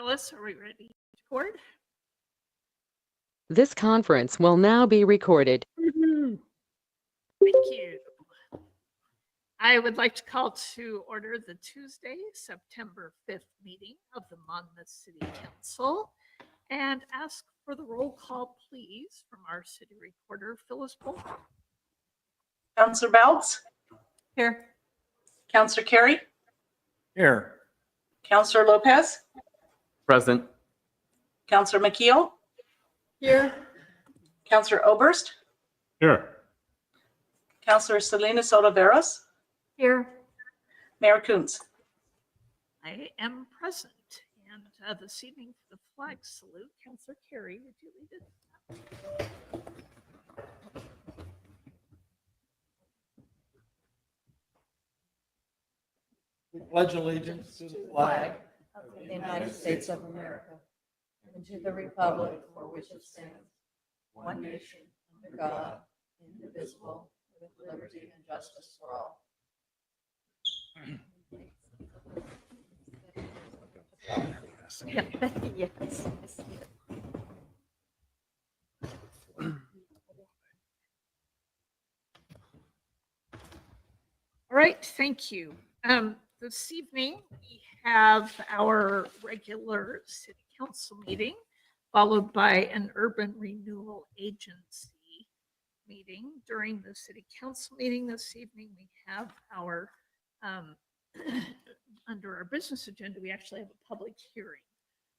Phyllis, are we ready to record? This conference will now be recorded. Thank you. I would like to call to order the Tuesday, September 5th meeting of the Monmouth City Council and ask for the roll call, please, from our city recorder, Phyllis Bolton. Councillor Bounce. Here. Councillor Carey. Here. Councillor Lopez. Present. Councillor McKeel. Here. Councillor Oberst. Here. Councillor Salinas Oliveros. Here. Mayor Coons. I am present. And this evening for the flag salute, Councillor Carey, would you lead it? Pledge allegiance to the flag of the United States of America and to the republic for which it stands, one nation, under God, indivisible, with liberty and justice for all. Yeah, yes. All right, thank you. This evening we have our regular city council meeting, followed by an urban renewal agency meeting. During the city council meeting this evening, we have our under our business agenda, we actually have a public hearing.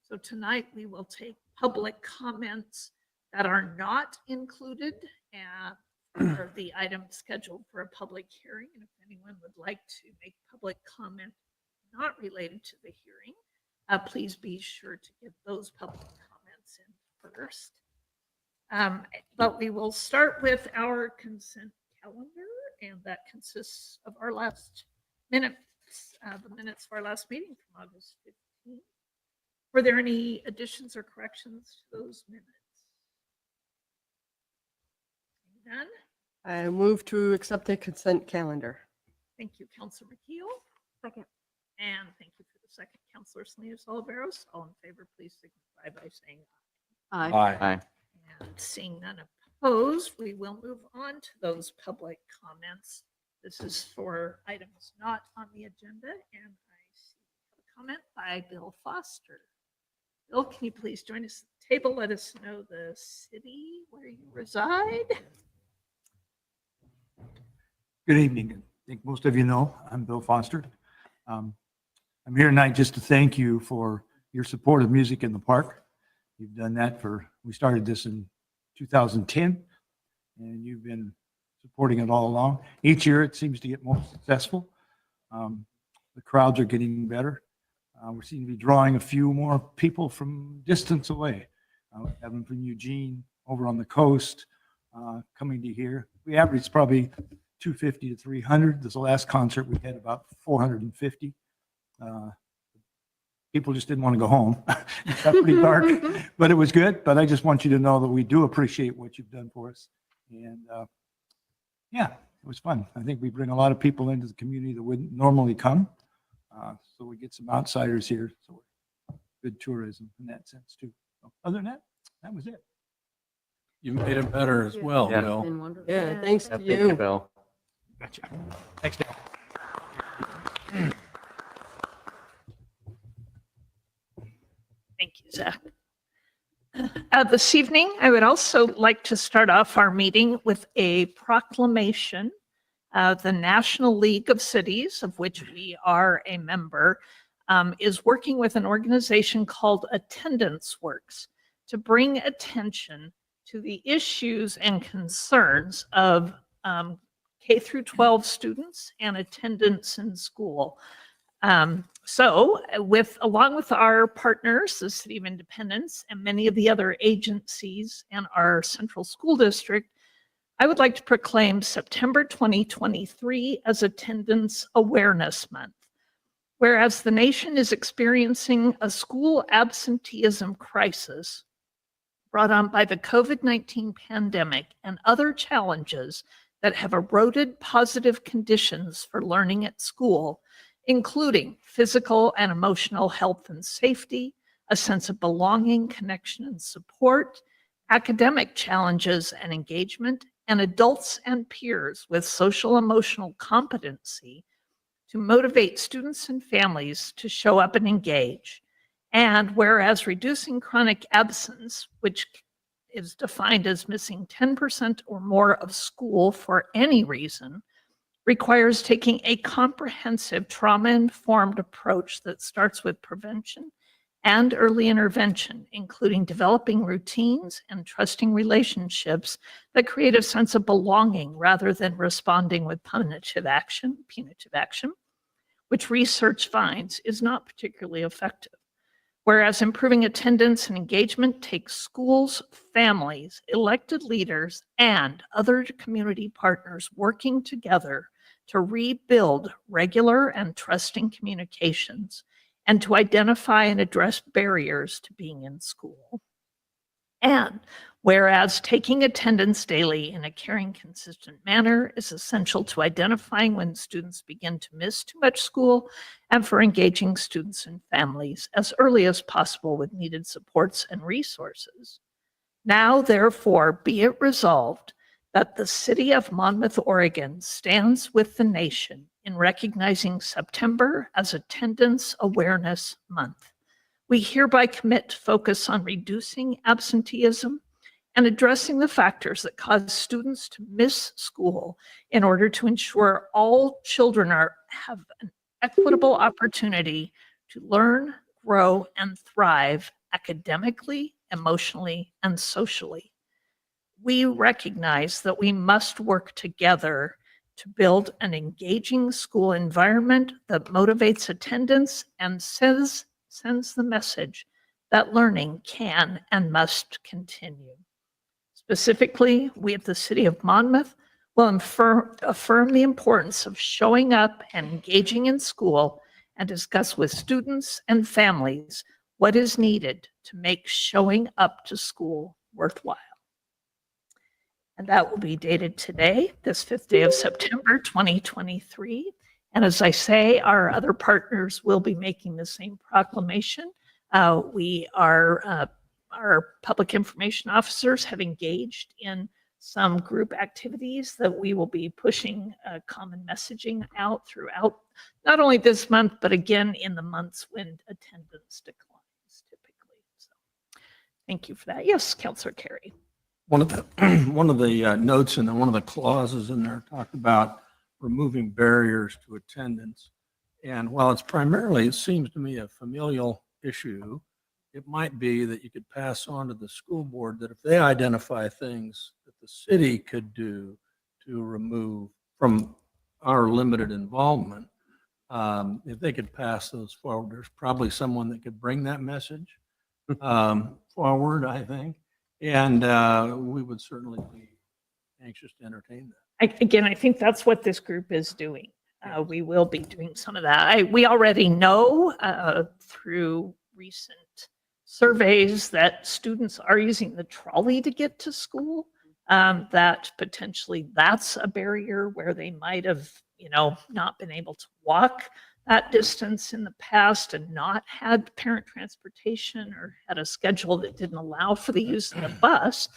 So tonight we will take public comments that are not included for the item scheduled for a public hearing. And if anyone would like to make public comment not related to the hearing, please be sure to get those public comments in first. But we will start with our consent calendar, and that consists of our last minutes, the minutes of our last meeting from August 15th. Were there any additions or corrections to those minutes? None? I move to accept the consent calendar. Thank you, Councilor McKeel. Second. And thank you for the second, Councilor Salinas Oliveros. All in favor, please signify by saying Aye. Aye. aye. And seeing none opposed, we will move on to those public comments. This is for items not on the agenda, and I see a comment by Bill Foster. Bill, can you please join us at the table? Let us know the city where you reside. Good evening. I think most of you know I'm Bill Foster. I'm here tonight just to thank you for your support of Music in the Park. You've done that we started this in 2010, and you've been supporting it all along. Each year it seems to get more successful. The crowds are getting better. We seem to be drawing a few more people from distance away. Having from Eugene, over on the coast, coming to here. We average probably 250 to 300. This is the last concert we had about 450. People just didn't want to go home. It got pretty dark, but it was good. But I just want you to know that we do appreciate what you've done for us. And yeah, it was fun. I think we bring a lot of people into the community that wouldn't normally come. So we get some outsiders here. So good tourism in that sense too. So other than that, that was it. You made it better as well, Yeah. Bill. Been wonderful. Yeah, thanks to Thank you. you, Bill. Gotcha. Thanks, Dale. Thank you, Zach. This evening, I would also like to start off our meeting with a proclamation. The National League of Cities, of which we are a member, is working with an organization called Attendance Works to bring attention to the issues and concerns of K through 12 students and attendance in school. So along with our partners, the City of Independence and many of the other agencies and our central school district, I would like to proclaim September 2023 as Attendance Awareness Month. Whereas the nation is experiencing a school absenteeism crisis brought on by the COVID-19 pandemic and other challenges that have eroded positive conditions for learning at school, including physical and emotional health and safety, a sense of belonging, connection, and support, academic challenges and engagement, and adults and peers with social emotional competency to motivate students and families to show up and engage. And whereas reducing chronic absence, which is defined as missing 10% or more of school for any reason, requires taking a comprehensive trauma-informed approach that starts with prevention and early intervention, including developing routines and trusting relationships that create a sense of belonging rather than responding with punitive action, which research finds is not particularly effective. Whereas improving attendance and engagement takes schools, families, elected leaders, and other community partners working together to rebuild regular and trusting communications and to identify and address barriers to being in school. And whereas taking attendance daily in a caring, consistent manner is essential to identifying when students begin to miss too much school and for engaging students and families as early as possible with needed supports and resources. Now, therefore, be it resolved that the City of Monmouth, Oregon stands with the nation in recognizing September as Attendance Awareness Month. We hereby commit to focus on reducing absenteeism and addressing the factors that cause students to miss school in order to ensure all children have an equitable opportunity to learn, grow, and thrive academically, emotionally, and socially. We recognize that we must work together to build an engaging school environment that motivates attendance and sends the message that learning can and must continue. Specifically, we at the City of Monmouth will affirm the importance of showing up and engaging in school and discuss with students and families what is needed to make showing up to school worthwhile. And that will be dated today, this 5th day of September, 2023. And as I say, our other partners will be making the same proclamation. Our public information officers have engaged in some group activities that we will be pushing common messaging out throughout, not only this month, but again in the months when attendance declines typically. So thank you for that. Yes, Councillor Carey. One of the notes and one of the clauses in there talked about removing barriers to attendance. And while it's primarily, it seems to me, a familial issue, it might be that you could pass on to the school board that if they identify things that the city could do to remove from our limited involvement, if they could pass those forward, there's probably someone that could bring that message forward, I think. And we would certainly be anxious to entertain that. I think that's what this group is doing. We will be doing some of that. We already know through recent surveys that students are using the trolley to get to school, that potentially that's a barrier where they might have, not been able to walk that distance in the past and not had parent transportation or had a schedule that didn't allow for the use of the bus.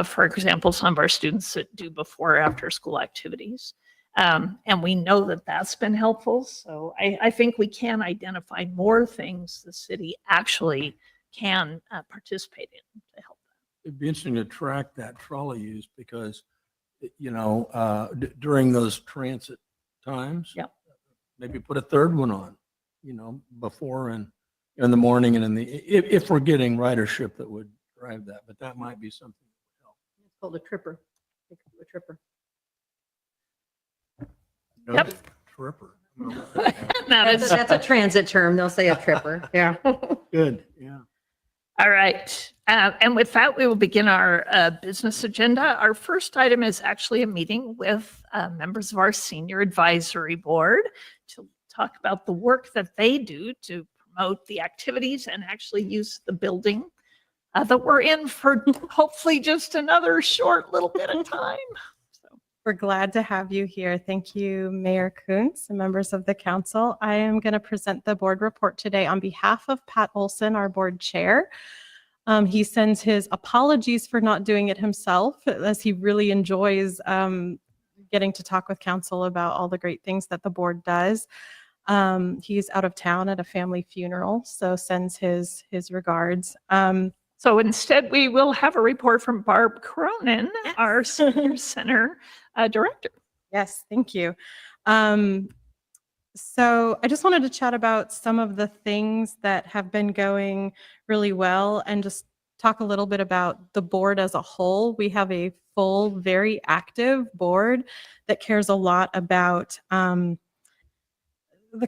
For example, some of our students that do before or after school activities. And we know that that's been helpful. So I think we can identify more things the city actually can participate in to help them. It'd be interesting to track that trolley use because, during those transit times, Yep. maybe put a third one on, before and in the morning and if we're getting ridership that would drive that, but that might be something that would help. It's called a tripper. Think of a tripper. Yep. Tripper. That's a transit term. They'll say a tripper. Yeah. Good, yeah. All right. And with that, we will begin our business agenda. Our first item is actually a meeting with members of our senior advisory board to talk about the work that they do to promote the activities and actually use the building that we're in for hopefully just another short little bit of time. So We're glad to have you here. Thank you, Mayor Kuntz and members of the council. I am going to present the board report today on behalf of Pat Olson, our board chair. He sends his apologies for not doing it himself, as he really enjoys getting to talk with council about all the great things that the board does. He's out of town at a family funeral, so sends his regards. So instead, we will have a report from Barb Cronin, Yes. our Senior Center Director. Yes, thank you. So I just wanted to chat about some of the things that have been going really well and just talk a little bit about the board as a whole. We have a full, very active board that cares a lot about the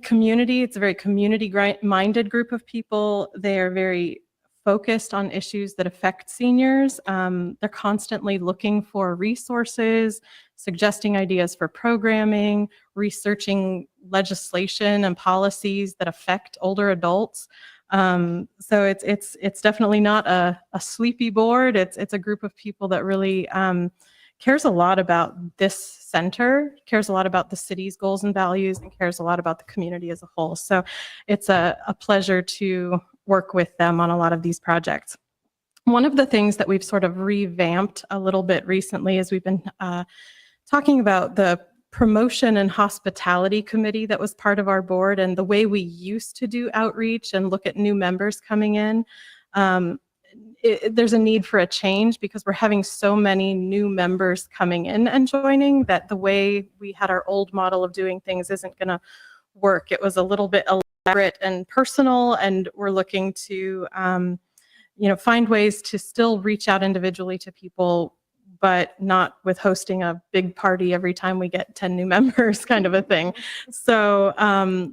community. It's a very community-minded group of people. They are very focused on issues that affect seniors. They're constantly looking for resources, suggesting ideas for programming, researching legislation and policies that affect older adults. So it's definitely not a sleepy board. It's a group of people that really cares a lot about this center, cares a lot about the city's goals and values, and cares a lot about the community as a whole. So it's a pleasure to work with them on a lot of these projects. One of the things that we've sort of revamped a little bit recently is we've been talking about the promotion and hospitality committee that was part of our board and the way we used to do outreach and look at new members coming in. There's a need for a change because we're having so many new members coming in and joining that the way we had our old model of doing things isn't going to work. It was a little bit elaborate and personal, and we're looking to find ways to still reach out individually to people, but not with hosting a big party every time we get 10 new members kind of a thing. So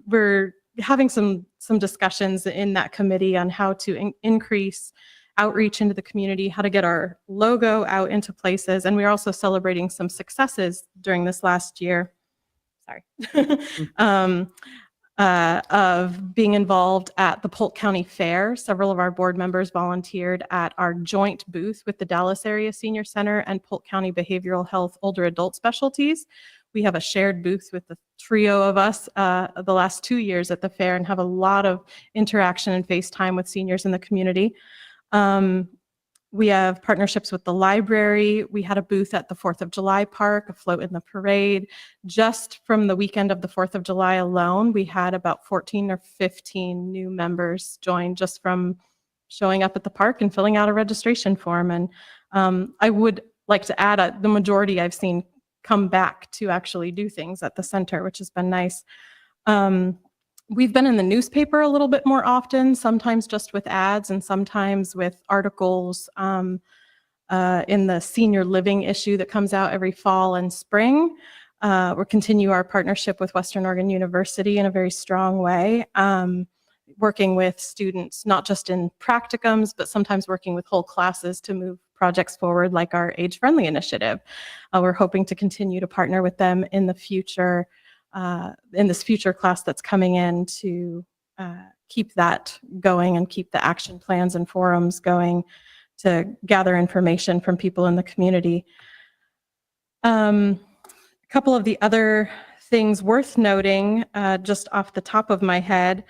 we're having some discussions in that committee on how to increase outreach into the community, how to get our logo out into places. And we're also celebrating some successes during this last year. Sorry. Of being involved at the Polk County Fair. Several of our board members volunteered at our joint booth with the Dallas Area Senior Center and Polk County Behavioral Health Older Adult Specialties. We have a shared booth with the trio of us the last 2 years at the fair and have a lot of interaction and FaceTime with seniors in the community. We have partnerships with the library. We had a booth at the 4th of July Park, a float in the parade. Just from the weekend of the 4th of July alone, we had about 14 or 15 new members join just from showing up at the park and filling out a registration form. And I would like to add the majority I've seen come back to actually do things at the center, which has been nice. We've been in the newspaper a little bit more often, sometimes just with ads and sometimes with articles in the senior living issue that comes out every fall and spring. We'll continue our partnership with Western Oregon University in a very strong way, working with students, not just in practicums, but sometimes working with whole classes to move projects forward, like our age-friendly initiative. We're hoping to continue to partner with them in the future, in this future class that's coming in to keep that going and keep the action plans and forums going to gather information from people in the community. A couple of the other things worth noting, just off the top of my head,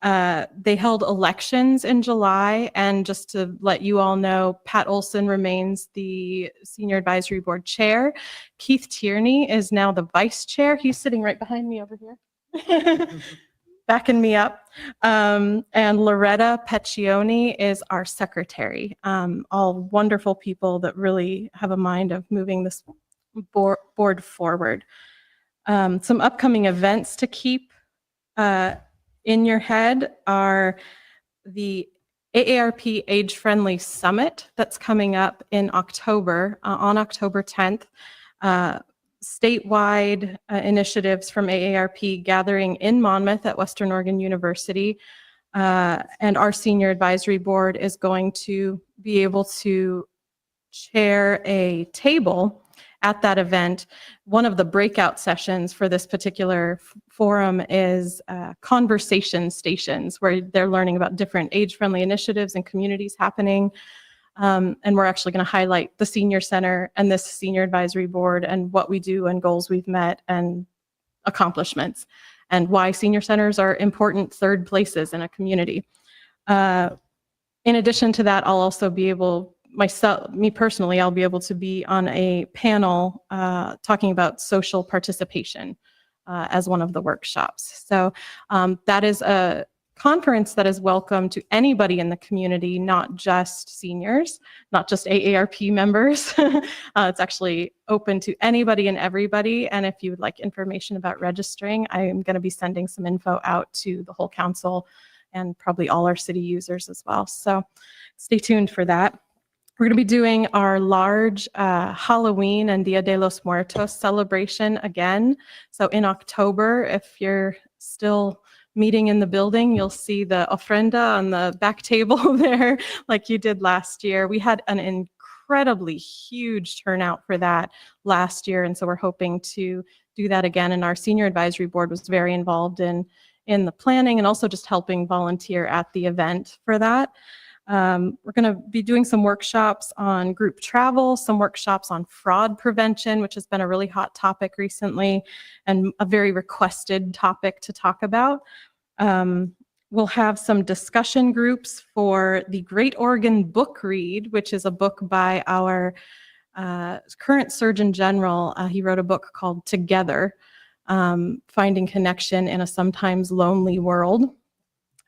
they held elections in July, and just to let you all know, Pat Olson remains the Senior Advisory Board Chair. Keith Tierney is now the Vice Chair. He's sitting right behind me over here, backing me up. And Loretta Peccioni is our Secretary. All wonderful people that really have a mind of moving this board forward. Some upcoming events to keep in your head are the AARP Age Friendly Summit that's coming up in October, on October 10th. Statewide initiatives from AARP gathering in Monmouth at Western Oregon University. And our Senior Advisory Board is going to be able to chair a table at that event. One of the breakout sessions for this particular forum is conversation stations, where they're learning about different age-friendly initiatives and communities happening. And we're actually going to highlight the senior center and this senior advisory board and what we do and goals we've met and accomplishments and why senior centers are important third places in a community. In addition to that, I'll also be able, me personally, I'll be able to be on a panel talking about social participation as one of the workshops. So that is a conference that is welcome to anybody in the community, not just seniors, not just AARP members. It's actually open to anybody and everybody. And if you would like information about registering, I am going to be sending some info out to the whole council and probably all our city users as well. So stay tuned for that. We're going to be doing our large Halloween and Dia de los Muertos celebration again. So in October, if you're still meeting in the building, you'll see the ofrenda on the back table there, like you did last year. We had an incredibly huge turnout for that last year, and so we're hoping to do that again. And our senior advisory board was very involved in the planning and also just helping volunteer at the event for that. We're going to be doing some workshops on group travel, some workshops on fraud prevention, which has been a really hot topic recently and a very requested topic to talk about. We'll have some discussion groups for the Great Oregon Book Read, which is a book by our current Surgeon General. He wrote a book called Together, Finding Connection in a Sometimes Lonely World.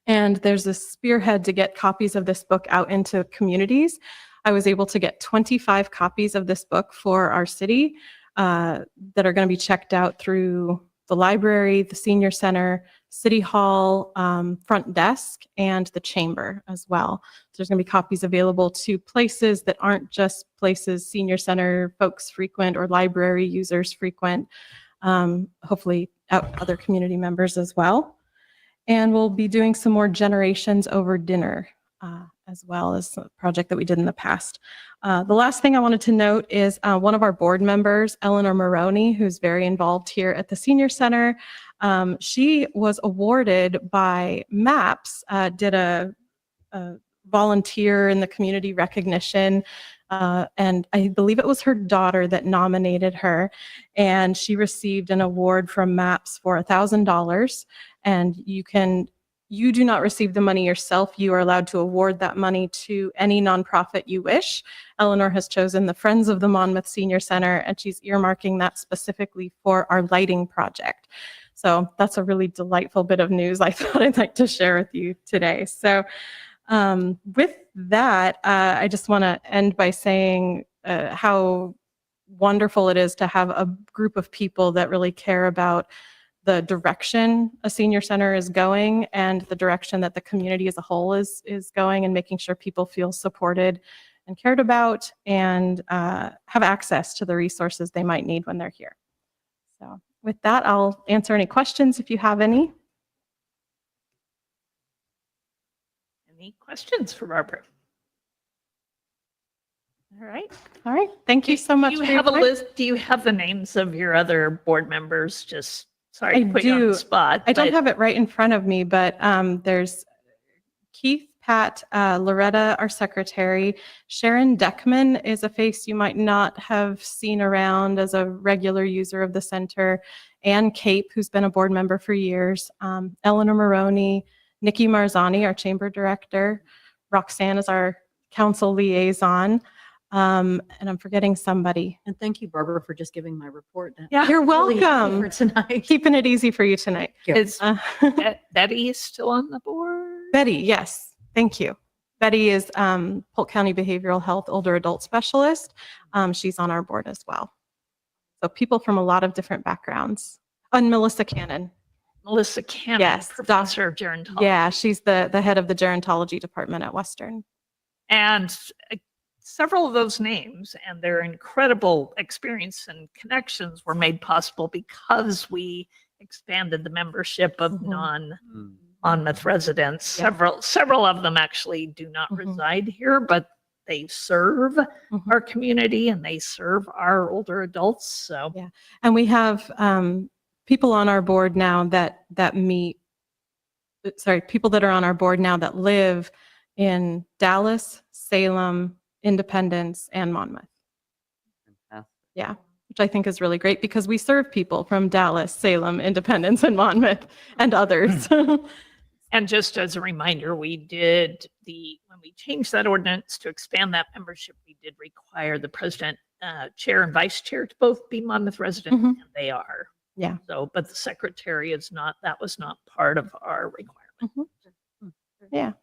And there's a spearhead to get copies of this book out into communities. I was able to get 25 copies of this book for our city that are going to be checked out through the library, the senior center, city hall, front desk, and the chamber as well. So there's going to be copies available to places that aren't just places senior center folks frequent or library users frequent, hopefully other community members as well. And we'll be doing some more Generations Over Dinner as well as a project that we did in the past. The last thing I wanted to note is one of our board members, Eleanor Maroney, who's very involved here at the Senior Center. She was awarded by MAPS, did a volunteer in the community recognition, and I believe it was her daughter that nominated her, and she received an award from MAPS for $1,000. And you do not receive the money yourself. You are allowed to award that money to any nonprofit you wish. Eleanor has chosen the Friends of the Monmouth Senior Center, and she's earmarking that specifically for our lighting project. So that's a really delightful bit of news I thought I'd like to share with you today. So with that, I just want to end by saying how wonderful it is to have a group of people that really care about the direction a senior center is going and the direction that the community as a whole is going, and making sure people feel supported and cared about and have access to the resources they might need when they're here. So with that, I'll answer any questions if you have any. Any questions for Barbara? All right. All right. Thank you so much. Do you for your have a time. list? Do you have the names of your other board members? Just sorry I to put you on the do. spot. I don't but- have it right in front of me, but there's Keith, Pat, Loretta, our secretary. Sharon Deckman is a face you might not have seen around as a regular user of the center. Ann Cape, who's been a board member for years. Eleanor Maroney, Nikki Marzani, our chamber director. Roxanne is our council liaison. And I'm forgetting somebody. And thank you, Barbara, for just giving my report. Yeah. You're Really easy welcome. For tonight. Keeping it easy for you tonight. Is Betty still on the board? Betty, yes, thank you. Betty is Polk County Behavioral Health Older Adult Specialist. She's on our board as well. So people from a lot of different backgrounds. And Melissa Cannon. Melissa Cannon, Yes, professor of gerontology. Yeah, she's the head of the gerontology department at Western. And several of those names and their incredible experience and connections were made possible because we expanded the membership of non-Monmouth residents. Yeah. Several of them actually do not reside here, but they serve our community and they serve our older adults. So Yeah. And we have people on our board now that people that are on our board now that live in Dallas, Salem, Independence, and Monmouth. Yeah, which I think is really great because we serve people from Dallas, Salem, Independence, and Monmouth, and others. And just as a reminder, when we changed that ordinance to expand that membership, we did require the president, chair, and vice chair to both be Monmouth residents, Mhm. and they are. Yeah. So, but the secretary is not, that was not part of our requirement. Yeah,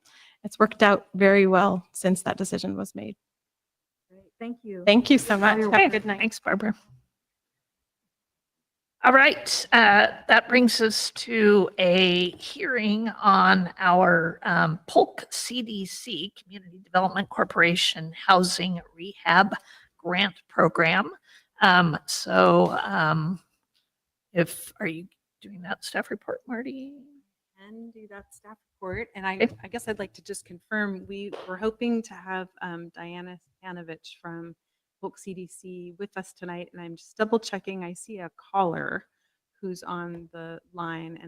it's worked out very well since that decision was made. Thank you. Thank you so much. Have Okay, a good night. Thanks, Barbara. All right, that brings us to a hearing on our Polk CDC, Community Development Corporation Housing Rehab Grant Program. Are you doing that staff report, Marty? And do that staff report. And I Okay. guess I'd like to just confirm, we were hoping to have Diana Stanovich from Polk CDC with us tonight. And I'm just double checking. I see a caller who's on the line,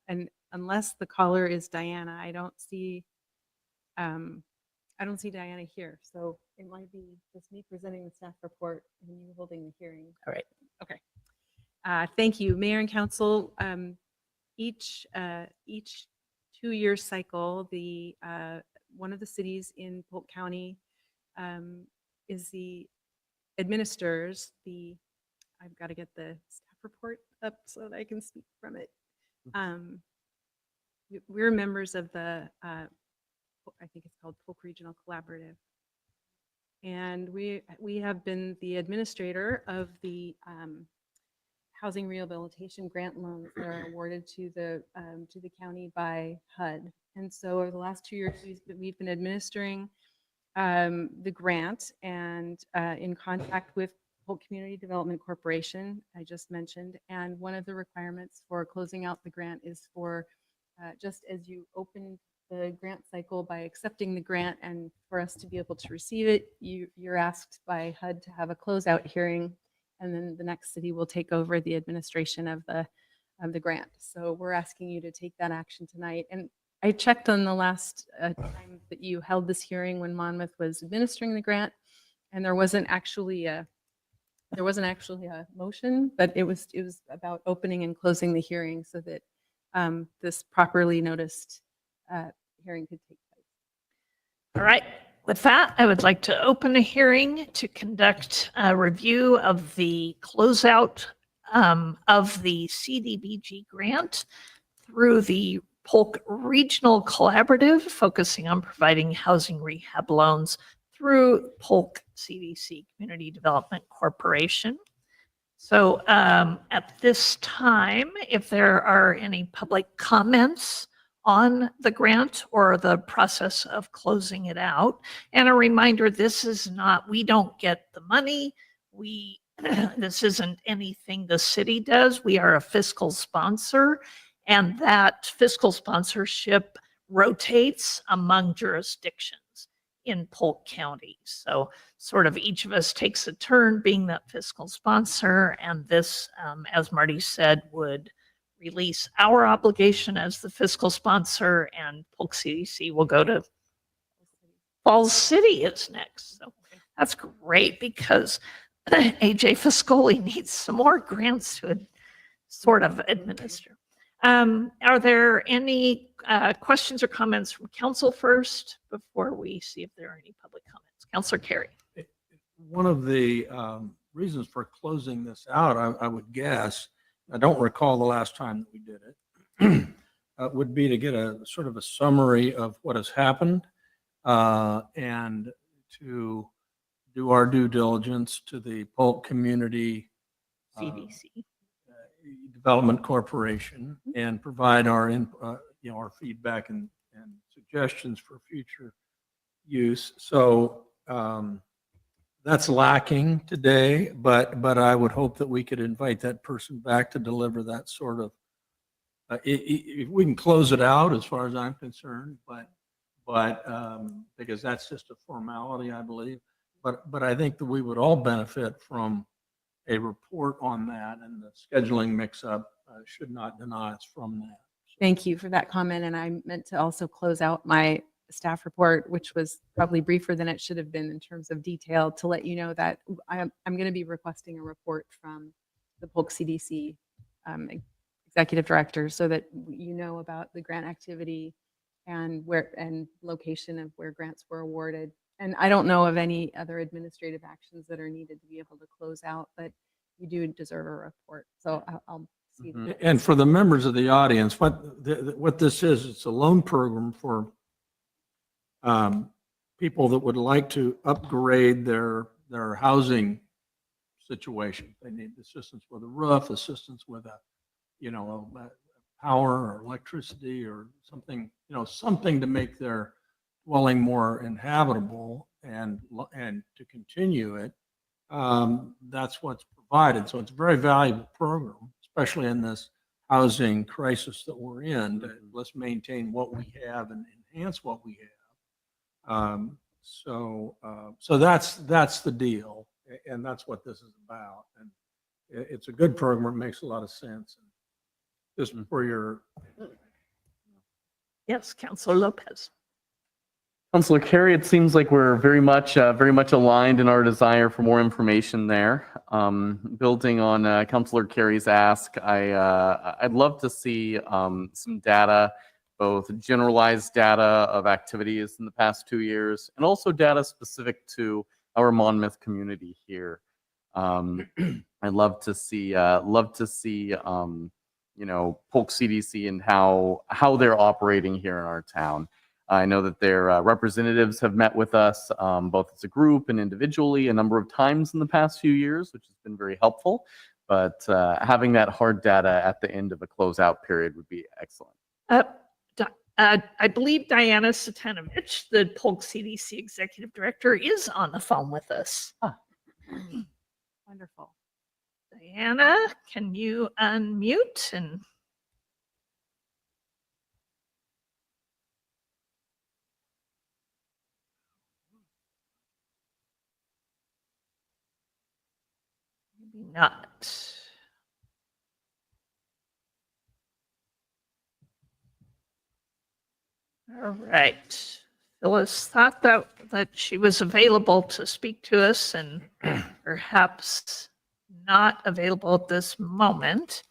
and unless the caller is Diana, I don't see Diana here. So it might be just me presenting the staff report and you holding the hearing. All right. Okay. Thank you, Mayor and Council. Each 2-year cycle, the one of the cities in Polk County administers the. I've got to get the staff report up so that I can speak from it. We're members of the I think it's called Polk Regional Collaborative, and we have been the administrator of the housing rehabilitation grant loans that are awarded to the county by HUD. And so over the last 2 years, we've been administering the grant and in contact with Polk Community Development Corporation, I just mentioned. And one of the requirements for closing out the grant is for just as you open the grant cycle by accepting the grant, and for us to be able to receive it, you're asked by HUD to have a closeout hearing, and then the next city will take over the administration of the grant. So we're asking you to take that action tonight. And I checked on the last time that you held this hearing when Monmouth was administering the grant, and there wasn't actually a motion, but it was about opening and closing the hearing so that this properly noticed hearing could take place. All right. With that, I would like to open a hearing to conduct a review of the closeout of the CDBG grant through the Polk Regional Collaborative, focusing on providing housing rehab loans through Polk CDC, Community Development Corporation. So at this time, if there are any public comments on the grant or the process of closing it out. And a reminder, this is not, we don't get the money. This isn't anything the city does. We are a fiscal sponsor, and that fiscal sponsorship rotates among jurisdictions in Polk County. So sort of each of us takes a turn being that fiscal sponsor, and this, as Marty said, would release our obligation as the fiscal sponsor, and Polk CDC will go to Falls City is next. So that's great because AJ Fiscoli needs some more grants to sort of administer. Are there any questions or comments from council first before we see if there are any public comments? Councilor Carey. One of the reasons for closing this out, I would guess, I don't recall the last time that we did it, would be to get a sort of a summary of what has happened and to do our due diligence to the Polk Community CDC. Development Corporation and provide our our feedback and suggestions for future use. So that's lacking today, but I would hope that we could invite that person back to deliver that sort of. If we can close it out, as far as I'm concerned, but because that's just a formality, I believe. But I think that we would all benefit from a report on that, and the scheduling mix-up should not deny us from that. Thank you for that comment. And I meant to also close out my staff report, which was probably briefer than it should have been in terms of detail, to let you know that I'm going to be requesting a report from the Polk CDC executive director so that you know about the grant activity and location of where grants were awarded. And I don't know of any other administrative actions that are needed to be able to close out, but you do deserve a report. So I'll see. Mhm. And for the members of the audience, what this is, it's a loan program for people that would like to upgrade their housing situation. They need assistance with a roof, assistance with a power or electricity or something, something to make their dwelling more inhabitable and to continue it. That's what's provided. So it's a very valuable program, especially in this housing crisis that we're in. Let's maintain what we have and enhance what we have. So that's the deal, and that's what this is about. And it's a good program. It makes a lot of sense. Just for your Yes, Councilor Lopez. Councilor Carey, it seems like we're very much aligned in our desire for more information there. Building on Councilor Carey's ask, I'd love to see some data, both generalized data of activities in the past 2 years, and also data specific to our Monmouth community here. I'd love to see Polk CDC and how they're operating here in our town. I know that their representatives have met with us, both as a group and individually, a number of times in the past few years, which has been very helpful. But having that hard data at the end of a closeout period would be excellent. I believe Diana Satanovich, the Polk CDC Executive Director, is on the phone with us. Wonderful. Diana, can you unmute and maybe not. All right. Phyllis thought that she was available to speak to us and perhaps not available at this moment.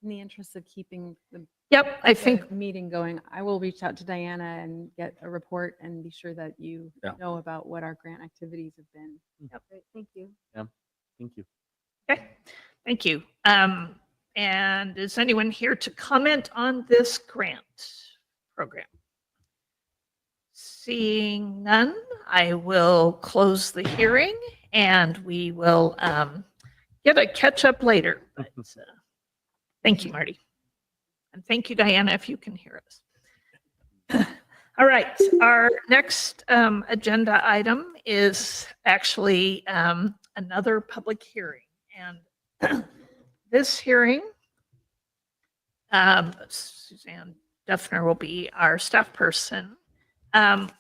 In the interest of keeping the Yep, I think meeting going, I will reach out to Diana and get a report and be sure that you Yeah. know about what our grant activities have been. Yep. Great, thank you. Thank you. Okay, thank you. And is anyone here to comment on this grant program? Seeing none, I will close the hearing and we will get a catch up later. But, thank you, Marty. And thank you, Diana, if you can hear us. All right, our next agenda item is actually another public hearing. And this hearing, Suzanne Duffner will be our staff person. And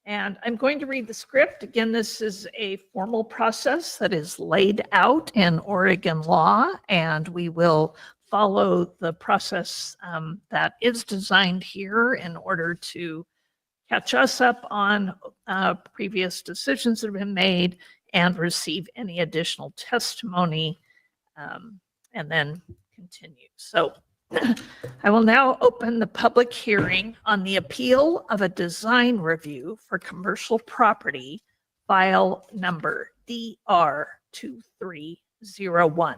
I'm going to read the script. Again, this is a formal process that is laid out in Oregon law, and we will follow the process that is designed here in order to catch us up on previous decisions that have been made and receive any additional testimony and then continue. So I will now open the public hearing on the appeal of a design review for commercial property, file number DR2301.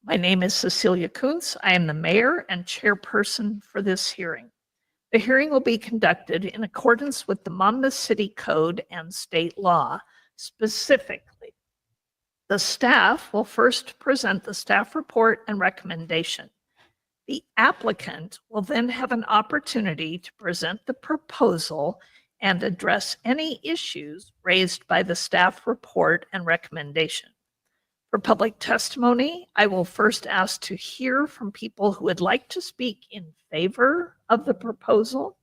My name is Cecilia Kuntz. I am the mayor and chairperson for this hearing. The hearing will be conducted in accordance with the Monmouth City Code and state law. Specifically, the staff will first present the staff report and recommendation. The applicant will then have an opportunity to present the proposal and address any issues raised by the staff report and recommendation. For public testimony, I will first ask to hear from people who would like to speak in favor of the proposal.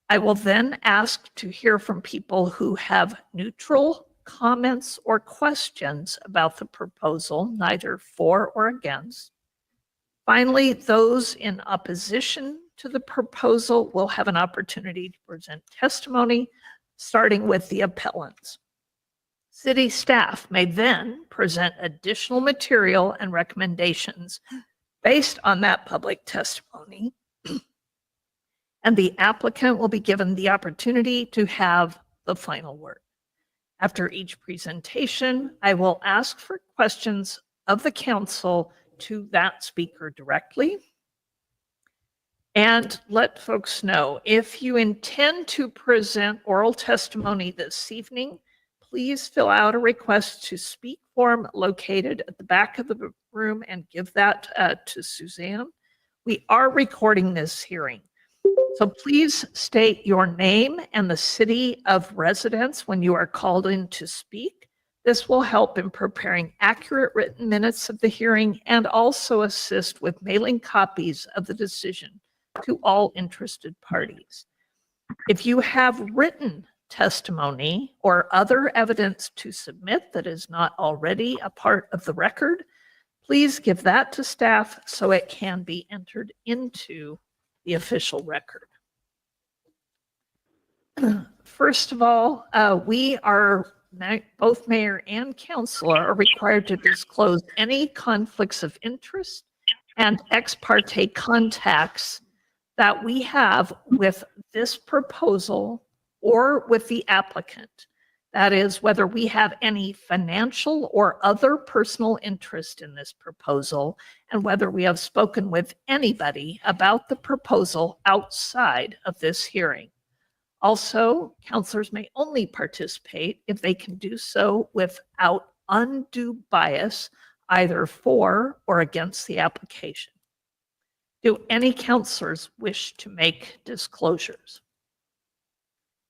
I will then ask to hear from people who have neutral comments or questions about the proposal, neither for or against. Finally, those in opposition to the proposal will have an opportunity to present testimony, starting with the appellants. City staff may then present additional material and recommendations based on that public testimony, and the applicant will be given the opportunity to have the final word. After each presentation, I will ask for questions of the council to that speaker directly. And let folks know, if you intend to present oral testimony this evening, please fill out a request to speak form located at the back of the room and give that to Suzanne. We are recording this hearing, so please state your name and the city of residence when you are called in to speak. This will help in preparing accurate written minutes of the hearing and also assist with mailing copies of the decision to all interested parties. If you have written testimony or other evidence to submit that is not already a part of the record, please give that to staff so it can be entered into the official record. First of all, both mayor and council are required to disclose any conflicts of interest and ex parte contacts that we have with this proposal or with the applicant. That is, whether we have any financial or other personal interest in this proposal, and whether we have spoken with anybody about the proposal outside of this hearing. Also, counselors may only participate if they can do so without undue bias, either for or against the application. Do any counselors wish to make disclosures?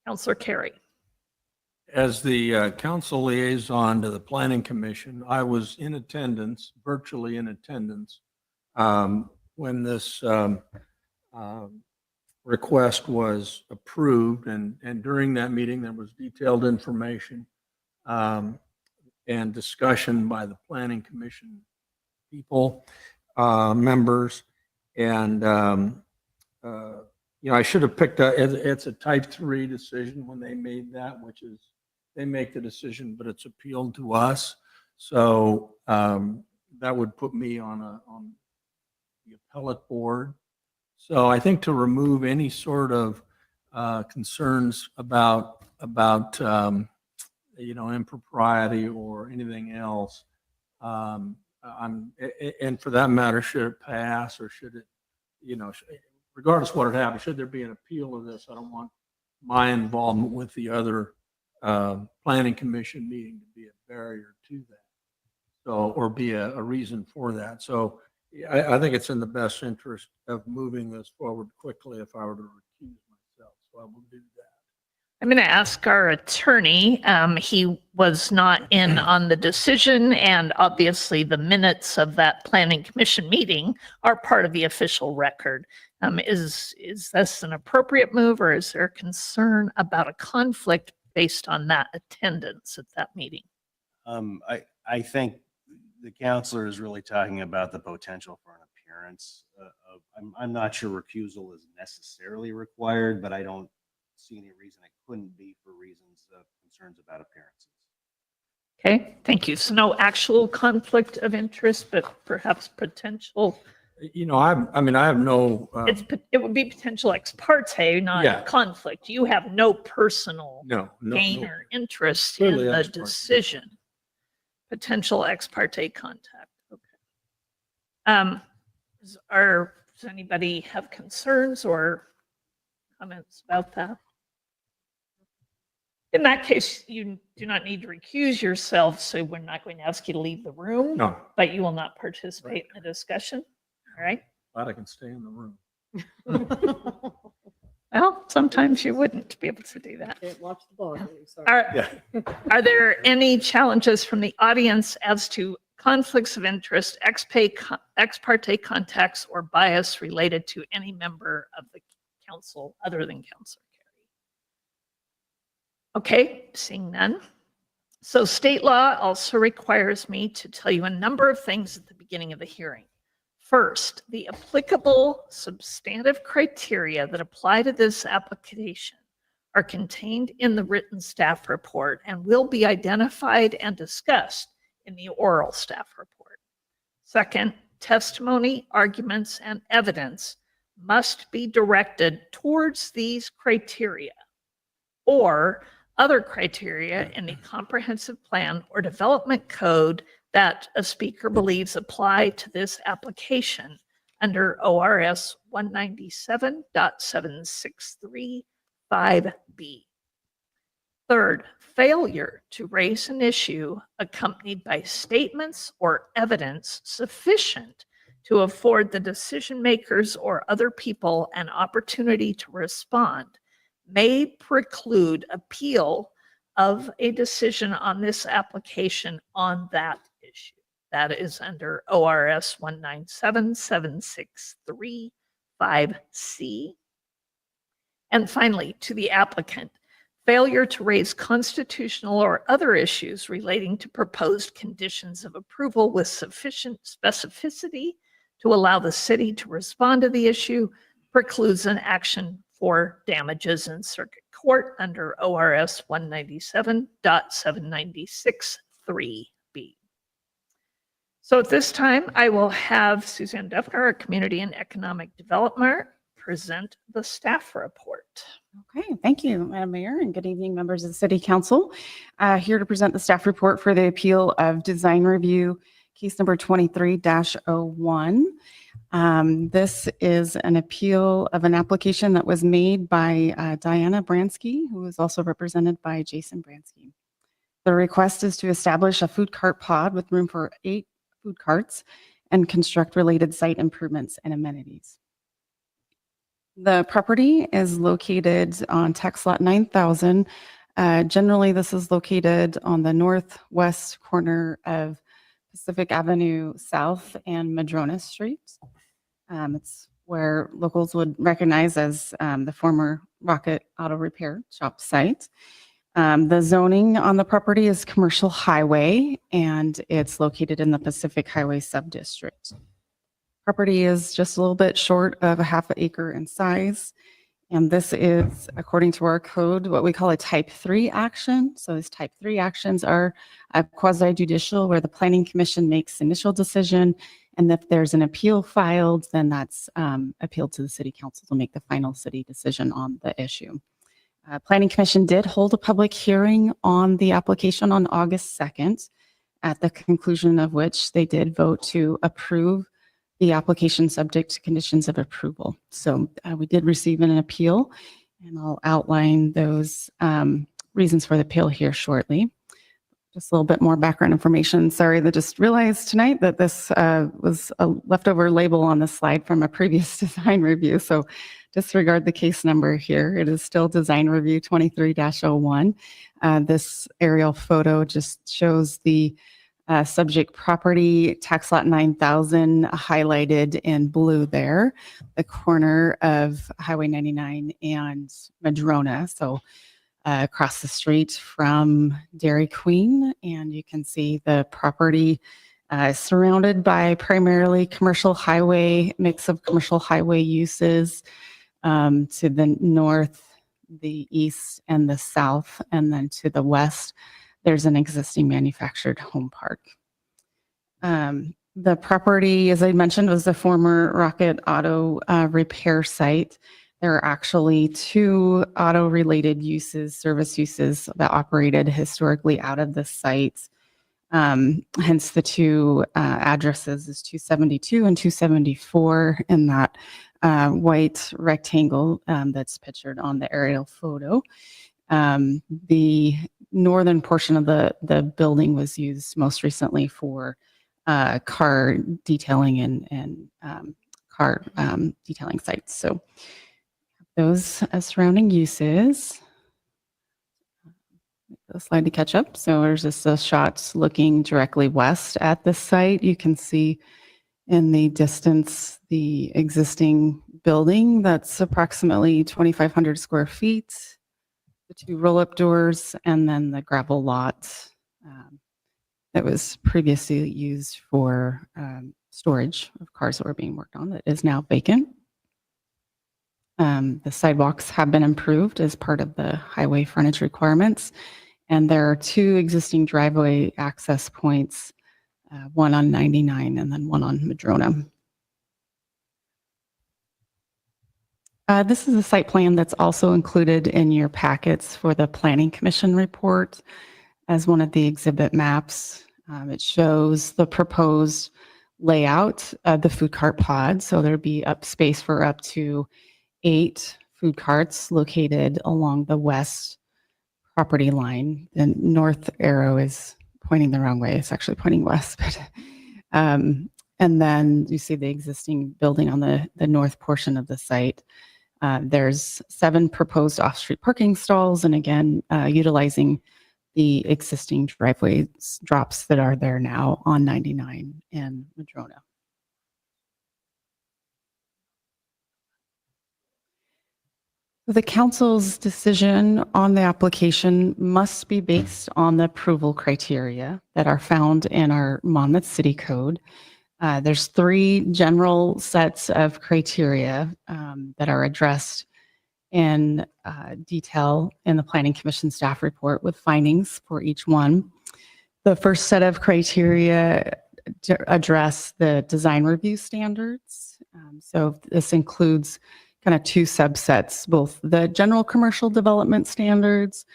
Counselor Carey. As the council liaison to the Planning Commission, I was in attendance, virtually in attendance, when this request was approved. And during that meeting, there was detailed information and discussion by the Planning Commission people, members. And, I should have picked it's a type 3 decision when they made that, which is they make the decision, but it's appealed to us. So that would put me on the appellate board. So I think to remove any sort of concerns about impropriety or anything else, and for that matter, should it pass or should it, regardless of what had happened, should there be an appeal of this? I don't want my involvement with the other planning commission meeting to be a barrier to that, so, or be a reason for that. So I think it's in the best interest of moving this forward quickly if I were to recuse myself. So I will do that. I'm going to ask our attorney. He was not in on the decision, and obviously the minutes of that planning commission meeting are part of the official record. Is this an appropriate move, or is there concern about a conflict based on that attendance at that meeting? I think the counselor is really talking about the potential for an appearance. I'm not sure recusal is necessarily required, but I don't see any reason it couldn't be for reasons of concerns about appearances. Okay, thank you. So no actual conflict of interest, but perhaps potential. I have no. It would be potential ex parte, not conflict. You have no personal gain or interest in the decision. Potential ex parte contact. Okay. Does anybody have concerns or comments about that? In that case, you do not need to recuse yourself, so we're not going to ask you to leave the room. No. But you will not participate in the discussion. All right. Glad I can stay in the room. Well, sometimes you wouldn't be able to do that. Can't watch the ball game, sorry. Are there any challenges from the audience as to conflicts of interest, ex parte contacts, or bias related to any member of the council other than Councilor Carey? Okay, seeing none. So state law also requires me to tell you a number of things at the beginning of the hearing. First, the applicable substantive criteria that apply to this application are contained in the written staff report and will be identified and discussed in the oral staff report. Second, testimony, arguments, and evidence must be directed towards these criteria or other criteria in the comprehensive plan or development code that a speaker believes apply to this application under ORS 197.7635B. Third, failure to raise an issue accompanied by statements or evidence sufficient to afford the decision makers or other people an opportunity to respond may preclude appeal of a decision on this application on that issue. That is under ORS 197.7635C. And finally, to the applicant, failure to raise constitutional or other issues relating to proposed conditions of approval with sufficient specificity to allow the city to respond to the issue precludes an action for damages in circuit court under ORS 197.7963B. So at this time, I will have Suzanne Duffner, our Community and Economic Development, present the staff report. Okay, thank you, Madam Mayor, and good evening, members of the City Council. Here to present the staff report for the appeal of design review, case number 23-01. This is an appeal of an application that was made by Diana Bransky, who is also represented by Jason Bransky. The request is to establish a food cart pod with room for 8 food carts and construct related site improvements and amenities. The property is located on tax lot 9,000. Generally, this is located on the northwest corner of Pacific Avenue South and Madrona Street. It's where locals would recognize as the former Rocket Auto Repair shop site. The zoning on the property is commercial highway, and it's located in the Pacific Highway subdistrict. Property is just a little bit short of a half an acre in size. And this is, according to our code, what we call a type 3 action. So these type 3 actions are quasi-judicial, where the Planning Commission makes initial decision. And if there's an appeal filed, then that's appealed to the City Council to make the final city decision on the issue. Planning Commission did hold a public hearing on the application on August 2nd, at the conclusion of which they did vote to approve the application subject to conditions of approval. So we did receive an appeal, and I'll outline those reasons for the appeal here shortly. Just a little bit more background information. Sorry, I just realized tonight that this was a leftover label on the slide from a previous design review. So disregard the case number here. It is still design review 23-01. This aerial photo just shows the subject property, tax lot 9,000, highlighted in blue there, the corner of Highway 99 and Madrona. So across the street from Dairy Queen, and you can see the property surrounded by primarily commercial highway, mix of commercial highway uses to the north, the east, and the south, and then to the west, there's an existing manufactured home park. The property, as I mentioned, was the former Rocket Auto Repair site. There are actually 2 auto-related uses, service uses that operated historically out of the site. Hence the 2 addresses is 272 and 274 in that white rectangle that's pictured on the aerial photo. The northern portion of the building was used most recently for car detailing and car detailing sites. So those surrounding uses. The slide to catch up. So there's just a shot looking directly west at the site. You can see in the distance the existing building that's approximately 2,500 square feet, the 2 roll-up doors, and then the gravel lot that was previously used for storage of cars that were being worked on that is now vacant. The sidewalks have been improved as part of the highway frontage requirements. And there are 2 existing driveway access points, one on 99 and then one on Madrona. This is a site plan that's also included in your packets for the Planning Commission report as one of the exhibit maps. It shows the proposed layout of the food cart pod. So there'd be space for up to 8 food carts located along the west property line. The north arrow is pointing the wrong way. It's actually pointing west. But, and then you see the existing building on the north portion of the site. There's 7 proposed off-street parking stalls, and again, utilizing the existing driveway drops that are there now on 99 and Madrona. The council's decision on the application must be based on the approval criteria that are found in our Monmouth City Code. There's 3 general sets of criteria that are addressed in detail in the Planning Commission staff report with findings for each one. The first set of criteria address the design review standards. So this includes kind of 2 subsets, both the general commercial development standards,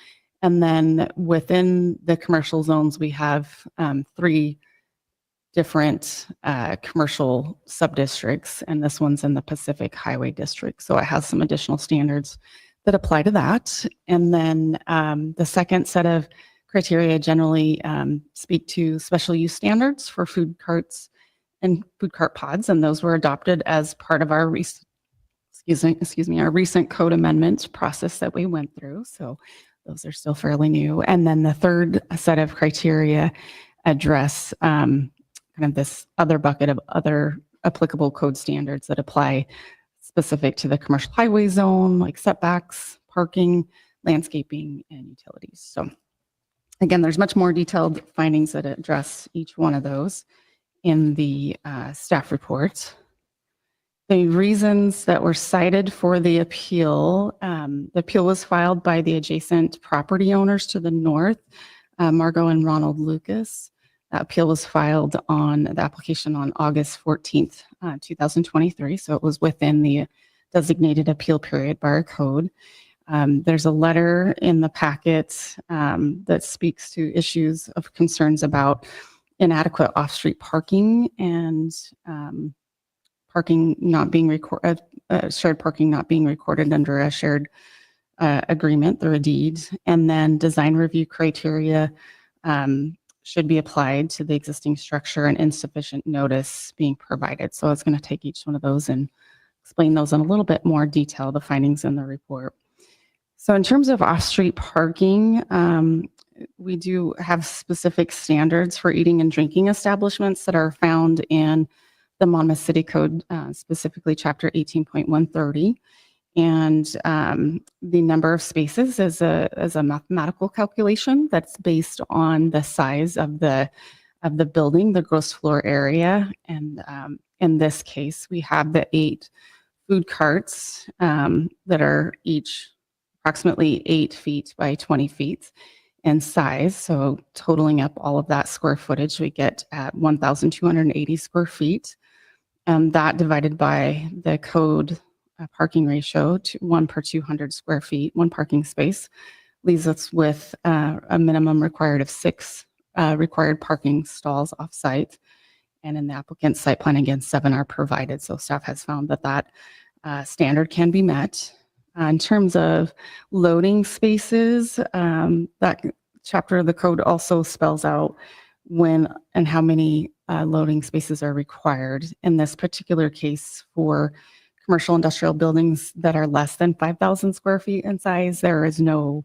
and then within the commercial zones, we have 3 different commercial subdistricts, and this one's in the Pacific Highway District. So it has some additional standards that apply to that. And then the second set of criteria generally speak to special use standards for food carts and food cart pods, and those were adopted as part of our recent code amendment process that we went through. So those are still fairly new. And then the third set of criteria address kind of this other bucket of other applicable code standards that apply specific to the commercial highway zone, like setbacks, parking, landscaping, and utilities. So again, there's much more detailed findings that address each one of those in the staff report. The reasons that were cited for the appeal was filed by the adjacent property owners to the north, Margot and Ronald Lucas. That appeal was filed on the application on August 14th, 2023. So it was within the designated appeal period by our code. There's a letter in the packet that speaks to issues of concerns about inadequate off-street parking and parking not being recorded, shared parking not being recorded under a shared agreement through a deed, and then design review criteria should be applied to the existing structure and insufficient notice being provided. So I was going to take each one of those and explain those in a little bit more detail, the findings in the report. So in terms of off-street parking, we do have specific standards for eating and drinking establishments that are found in the Monmouth City Code, specifically Chapter 18.130. And the number of spaces is a mathematical calculation that's based on the size of the building, the gross floor area. And in this case, we have the 8 food carts that are each approximately 8 feet by 20 feet in size. So totaling up all of that square footage, we get at 1,280 square feet. That divided by the code parking ratio to 1 per 200 square feet, 1 parking space, leaves us with a minimum required of 6 required parking stalls off-site. And in the applicant's site plan, again, 7 are provided. So staff has found that standard can be met. In terms of loading spaces, that chapter of the code also spells out when and how many loading spaces are required. In this particular case, for commercial industrial buildings that are less than 5,000 square feet in size, there is no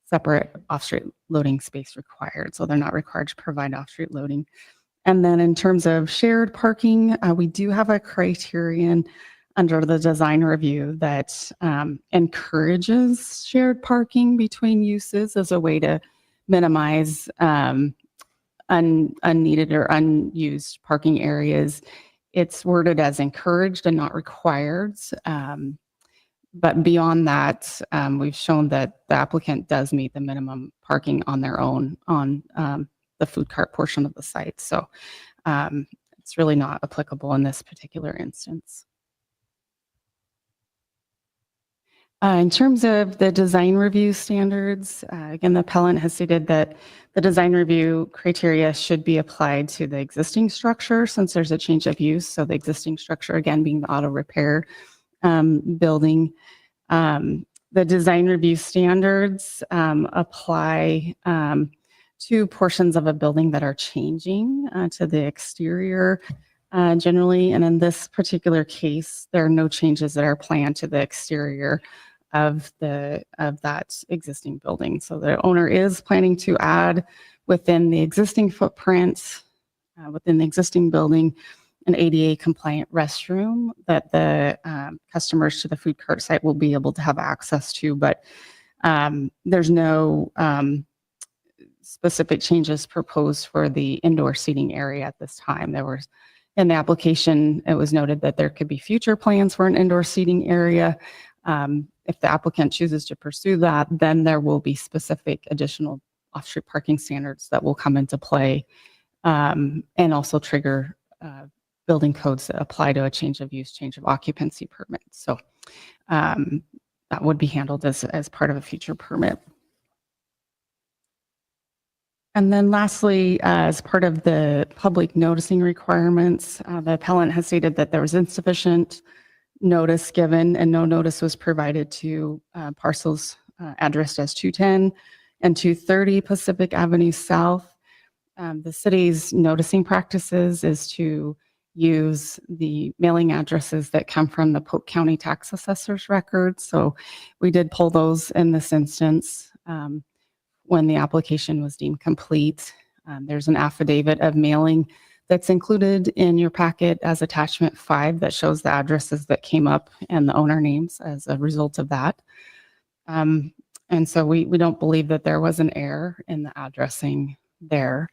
separate off-street loading space required. So they're not required to provide off-street loading. And then in terms of shared parking, we do have a criterion under the design review that encourages shared parking between uses as a way to minimize unneeded or unused parking areas it's worded as encouraged and not required. But beyond that, we've shown that the applicant does meet the minimum parking on their own on the food cart portion of the site. So it's really not applicable in this particular instance. In terms of the design review standards, again, the appellant has stated that the design review criteria should be applied to the existing structure since there's a change of use. So the existing structure, again, being the auto repair building. The design review standards apply to portions of a building that are changing to the exterior generally. And in this particular case, there are no changes that are planned to the exterior of that existing building. So the owner is planning to add within the existing footprint, within the existing building, an ADA compliant restroom that the customers to the food cart site will be able to have access to, but there's no specific changes proposed for the indoor seating area at this time. There was, in the application, it was noted that there could be future plans for an indoor seating area. If the applicant chooses to pursue that, then there will be specific additional off-street parking standards that will come into play and also trigger building codes that apply to a change of use, change of occupancy permit. So that would be handled as part of a future permit. And then lastly, as part of the public noticing requirements, the appellant has stated that there was insufficient notice given and no notice was provided to parcels addressed as 210 and 230 Pacific Avenue South. The city's noticing practices is to use the mailing addresses that come from the Polk County Tax Assessor's records. So we did pull those in this instance when the application was deemed complete. There's an affidavit of mailing that's included in your packet as attachment 5 that shows the addresses that came up and the owner names as a result of that. And so we don't believe that there was an error in the addressing there.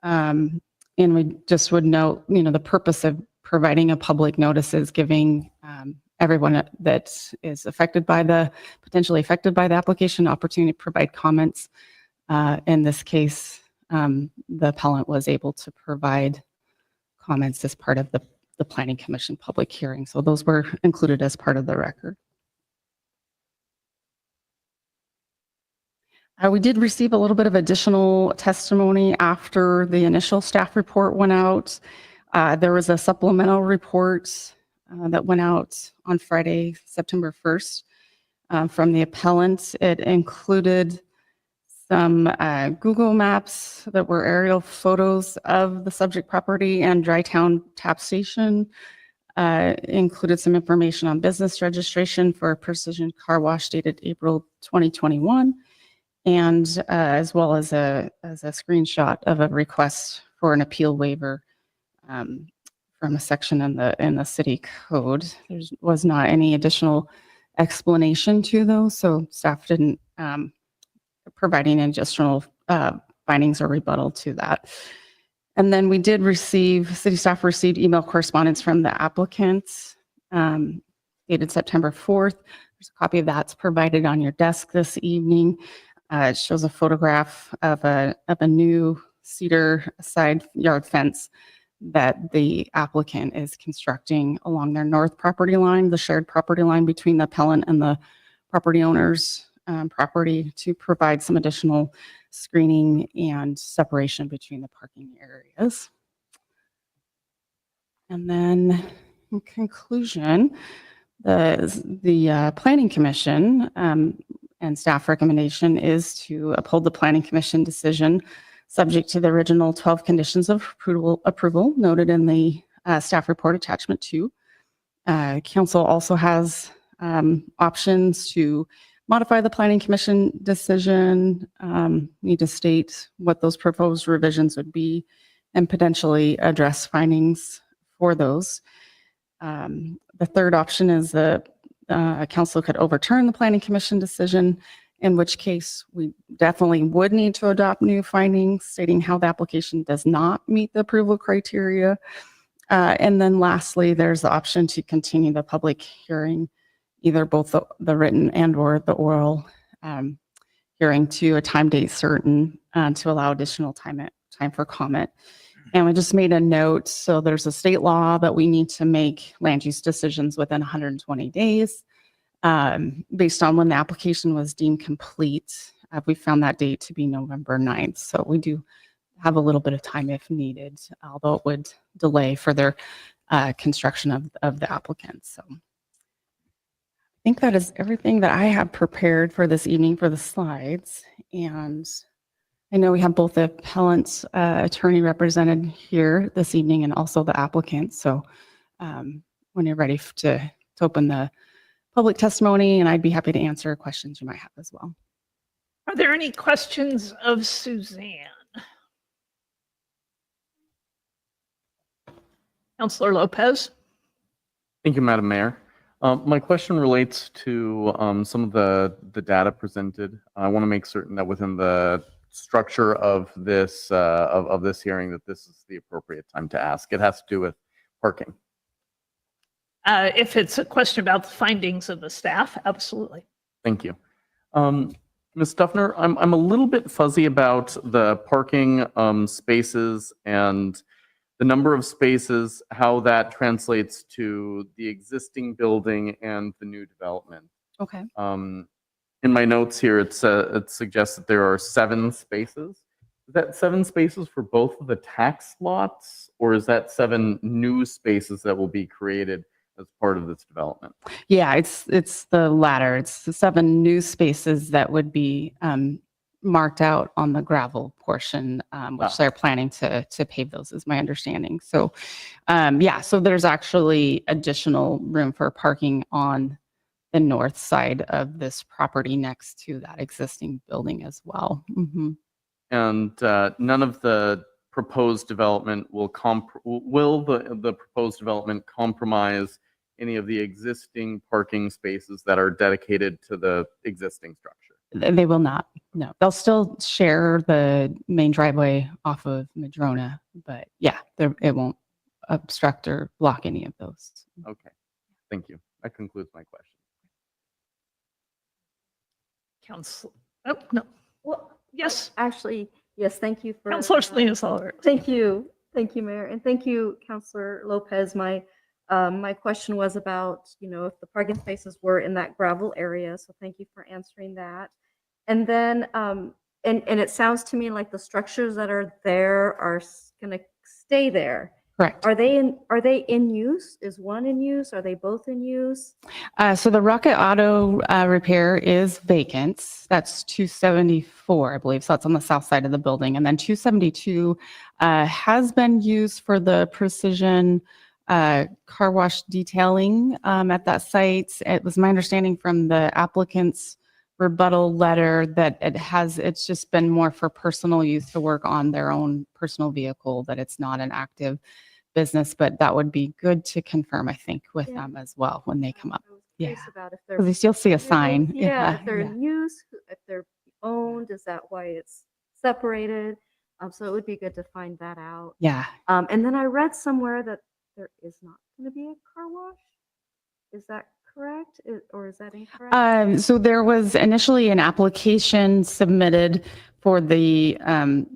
And we just would note, the purpose of providing a public notice is giving everyone that is potentially affected by the application opportunity to provide comments. In this case, the appellant was able to provide comments as part of the Planning Commission public hearing. So those were included as part of the record. We did receive a little bit of additional testimony after the initial staff report went out. There was a supplemental report that went out on Friday, September 1st from the appellant. It included some Google Maps that were aerial photos of the subject property and Drytown Tap Station. Included some information on business registration for a Precision Car Wash dated April 2021. And as well as a screenshot of a request for an appeal waiver from a section in the city code. There was not any additional explanation to those, so staff didn't provide any additional findings or rebuttal to that. And then city staff received email correspondence from the applicant dated September 4th. There's a copy of that's provided on your desk this evening. It shows a photograph of a new cedar side yard fence that the applicant is constructing along their north property line, the shared property line between the appellant and the property owner's property, to provide some additional screening and separation between the parking areas. And then in conclusion, the Planning Commission and staff recommendation is to uphold the Planning Commission decision subject to the original 12 conditions of approval noted in the staff report attachment 2. Council also has options to modify the Planning Commission decision, need to state what those proposed revisions would be, and potentially address findings for those. The third option is the council could overturn the Planning Commission decision, in which case we definitely would need to adopt new findings stating how the application does not meet the approval criteria. And then lastly, there's the option to continue the public hearing, either both the written and or the oral hearing to a time date certain to allow additional time for comment. And we just made a note. So there's a state law that we need to make land use decisions within 120 days based on when the application was deemed complete. We found that date to be November 9th. So we do have a little bit of time if needed, although it would delay further construction of the applicant. So I think that is everything that I have prepared for this evening for the slides. And I know we have both the appellant's attorney represented here this evening and also the applicant. So when you're ready to open the public testimony, and I'd be happy to answer questions you might have as well. Are there any questions of Suzanne? Councilor Lopez? Thank you, Madam Mayor. My question relates to some of the data presented. I want to make certain that within the structure of this hearing that this is the appropriate time to ask. It has to do with parking. If it's a question about the findings of the staff, absolutely. Thank you. Ms. Duffner, I'm a little bit fuzzy about the parking spaces and the number of spaces, how that translates to the existing building and the new development. Okay. In my notes here, it suggests that there are 7 spaces. Is that 7 spaces for both of the tax lots, or is that 7 new spaces that will be created as part of this development? Yeah, it's the latter. It's the 7 new spaces that would be marked out on the gravel portion, which they're planning to pave those, is my understanding. So, yeah, so there's actually additional room for parking on the north side of this property next to that existing building as well. Mm-hmm. And none of the proposed development will the proposed development compromise any of the existing parking spaces that are dedicated to the existing structure? They will not. No, they'll still share the main driveway off of Madrona, but yeah, it won't obstruct or block any of those. Okay, thank you. That concludes my question. Council, oh, no. Well, Yes, actually, yes, thank you for. Councilor Salinas Oliver. Thank you, Mayor, and thank you, Councilor Lopez. My question was about, if the parking spaces were in that gravel area, so thank you for answering that. And then, and it sounds to me like the structures that are there are going to stay there. Correct. Are they in use? Is one in use? Are they both in use? So the Rocket Auto Repair is vacant. That's 274, I believe. So that's on the south side of the building. And then 272 has been used for the precision car wash detailing at that site. It was my understanding from the applicant's rebuttal letter that it's just been more for personal use to work on their own personal vehicle, that it's not an active business, but that would be good to confirm, I think, with them as well when they come up. I was curious Yeah. about if Because you still see a sign. Yeah, if they're yeah. in use, if they're owned, is that why it's separated? So it would be good to find that out. Yeah. And then I read somewhere that there is not going to be a car wash. Is that correct? Or is that incorrect? So there was initially an application submitted for the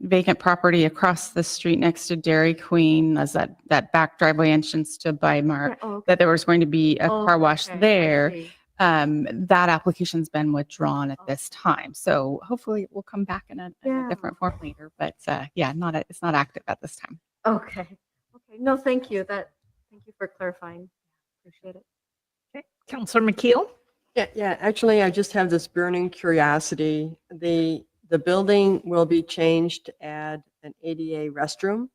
vacant property across the street next to Dairy Queen, as that back driveway entrance to Bymar, Yeah, oh, okay. that there was going to be a car wash Okay, I there. see. That application's been withdrawn at this time. So hopefully it will come back in a Yeah. different form later. But yeah, it's not active at this time. Okay. Okay. No, thank you. Thank you for clarifying. Appreciate it. Okay, Councilor McKeel. Yeah. Actually, I just have this burning curiosity. The building will be changed to add an ADA restroom.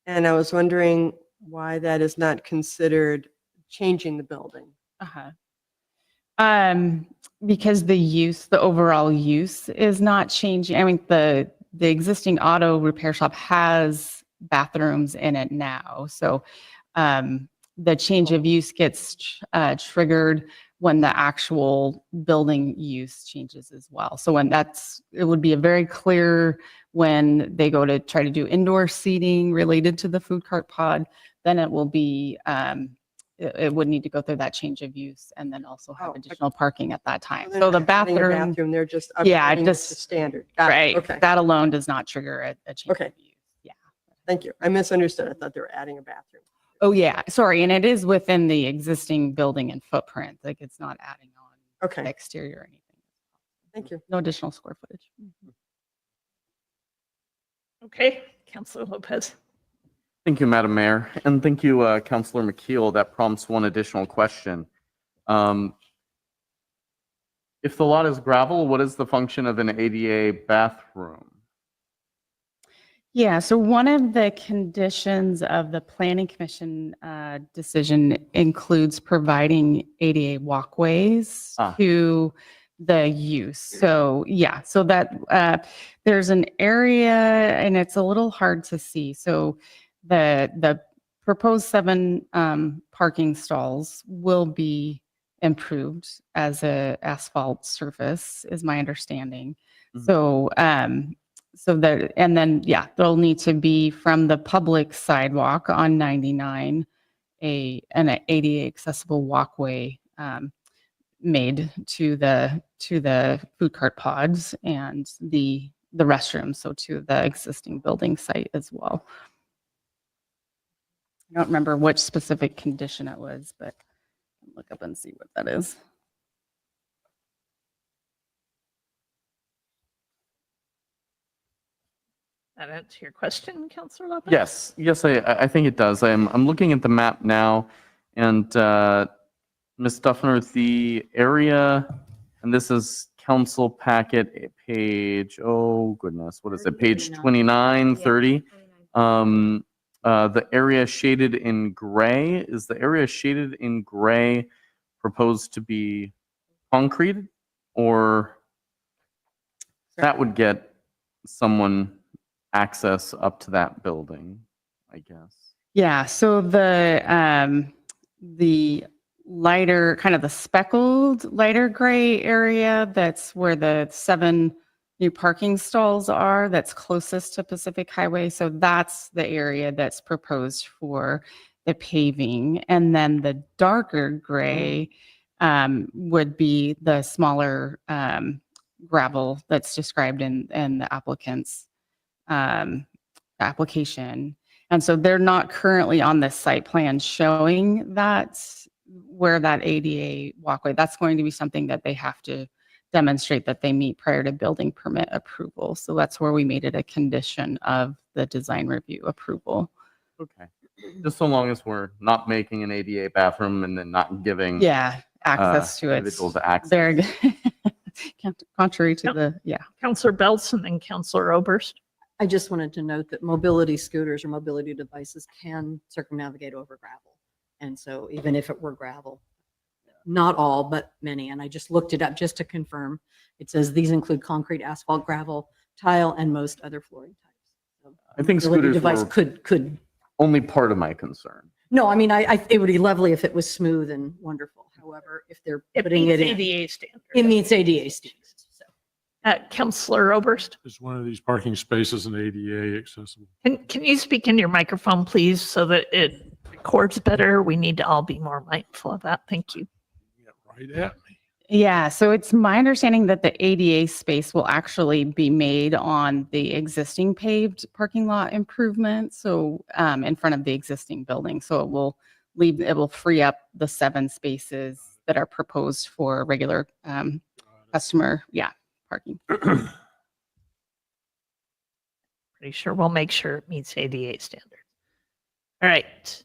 And I was wondering why that is not considered changing the building. Uh-huh. Because the overall use is not changing. I mean, the existing auto repair shop has bathrooms in it now. So the change of use gets triggered when the actual building use changes as well. So it would be a very clear when they go to try to do indoor seating related to the food cart pod, then it will be, it would need to go through that change of use and then also have Oh, okay. additional parking at that time. They're So the not adding a bathroom, They're just yeah, upgrading it just- to standard. Got it. right, Okay. that alone does not trigger a change Okay. of use. Yeah. Thank you. I misunderstood. I thought they were adding a bathroom. Oh, yeah, sorry, and it is within the existing building and footprint, like it's not adding on Okay. exterior or anything. Thank you. No additional square footage. Okay, Councilor Lopez. Thank you, Madam Mayor, and thank you, Councilor McKeel. That prompts one additional question. If the lot is gravel, what is the function of an ADA bathroom? Yeah, so one of the conditions of the Planning Commission decision includes providing ADA walkways to the use. So yeah, so that there's an area, and it's a little hard to see. So the proposed 7 parking stalls will be improved as a asphalt surface, is my understanding. So so that, and then, yeah, there'll need to be from the public sidewalk on 99, an ADA accessible walkway made to the food cart pods and the restrooms, so to the existing building site as well. I don't remember which specific condition it was, but I'll look up and see what that is. That answer your question, Councilor Lopez? Yes, I think it does. I'm looking at the map now, and Ms. Duffner, the area, and this is council packet page, oh goodness, what is it? Page 29, 30. The area shaded in gray, is the area shaded in gray proposed to be concrete, or that would get someone access up to that building, I guess? Yeah, so the lighter, kind of the speckled lighter gray area, that's where the 7 new parking stalls are, that's closest to Pacific Highway. So that's the area that's proposed for the paving. And then the darker gray would be the smaller gravel that's described in the applicant's application. And so they're not currently on the site plan showing that where that ADA walkway, that's going to be something that they have to demonstrate that they meet prior to building permit approval. So that's where we made it a condition of the design review approval. Okay. Just so long as we're not making an ADA bathroom and then not giving Yeah, access to it. individuals access. Very contrary to the, yeah. Councilor Belson and Councilor Oberst. I just wanted to note that mobility scooters or mobility devices can circumnavigate over gravel. And so even if it were gravel, not all, but many, and I just looked it up just to confirm. It says these include concrete, asphalt, gravel, tile, and most other flooring types. So I think mobility scooters device were could. only part of my concern. No, I mean, it would be lovely if it was smooth and wonderful. However, if they're It putting meets it in, ADA standards. it meets ADA standards. So. Councilor Oberst, Is one of these parking spaces an ADA accessible? can you speak in your microphone, please, so that it records better? We need to all be more mindful of that. Thank you. Yeah, right at me. Yeah, so it's my understanding that the ADA space will actually be made on the existing paved parking lot improvement, so in front of the existing building. So it will free up the 7 spaces that are proposed for regular customer, parking. Pretty sure we'll make sure it meets ADA standards. All right.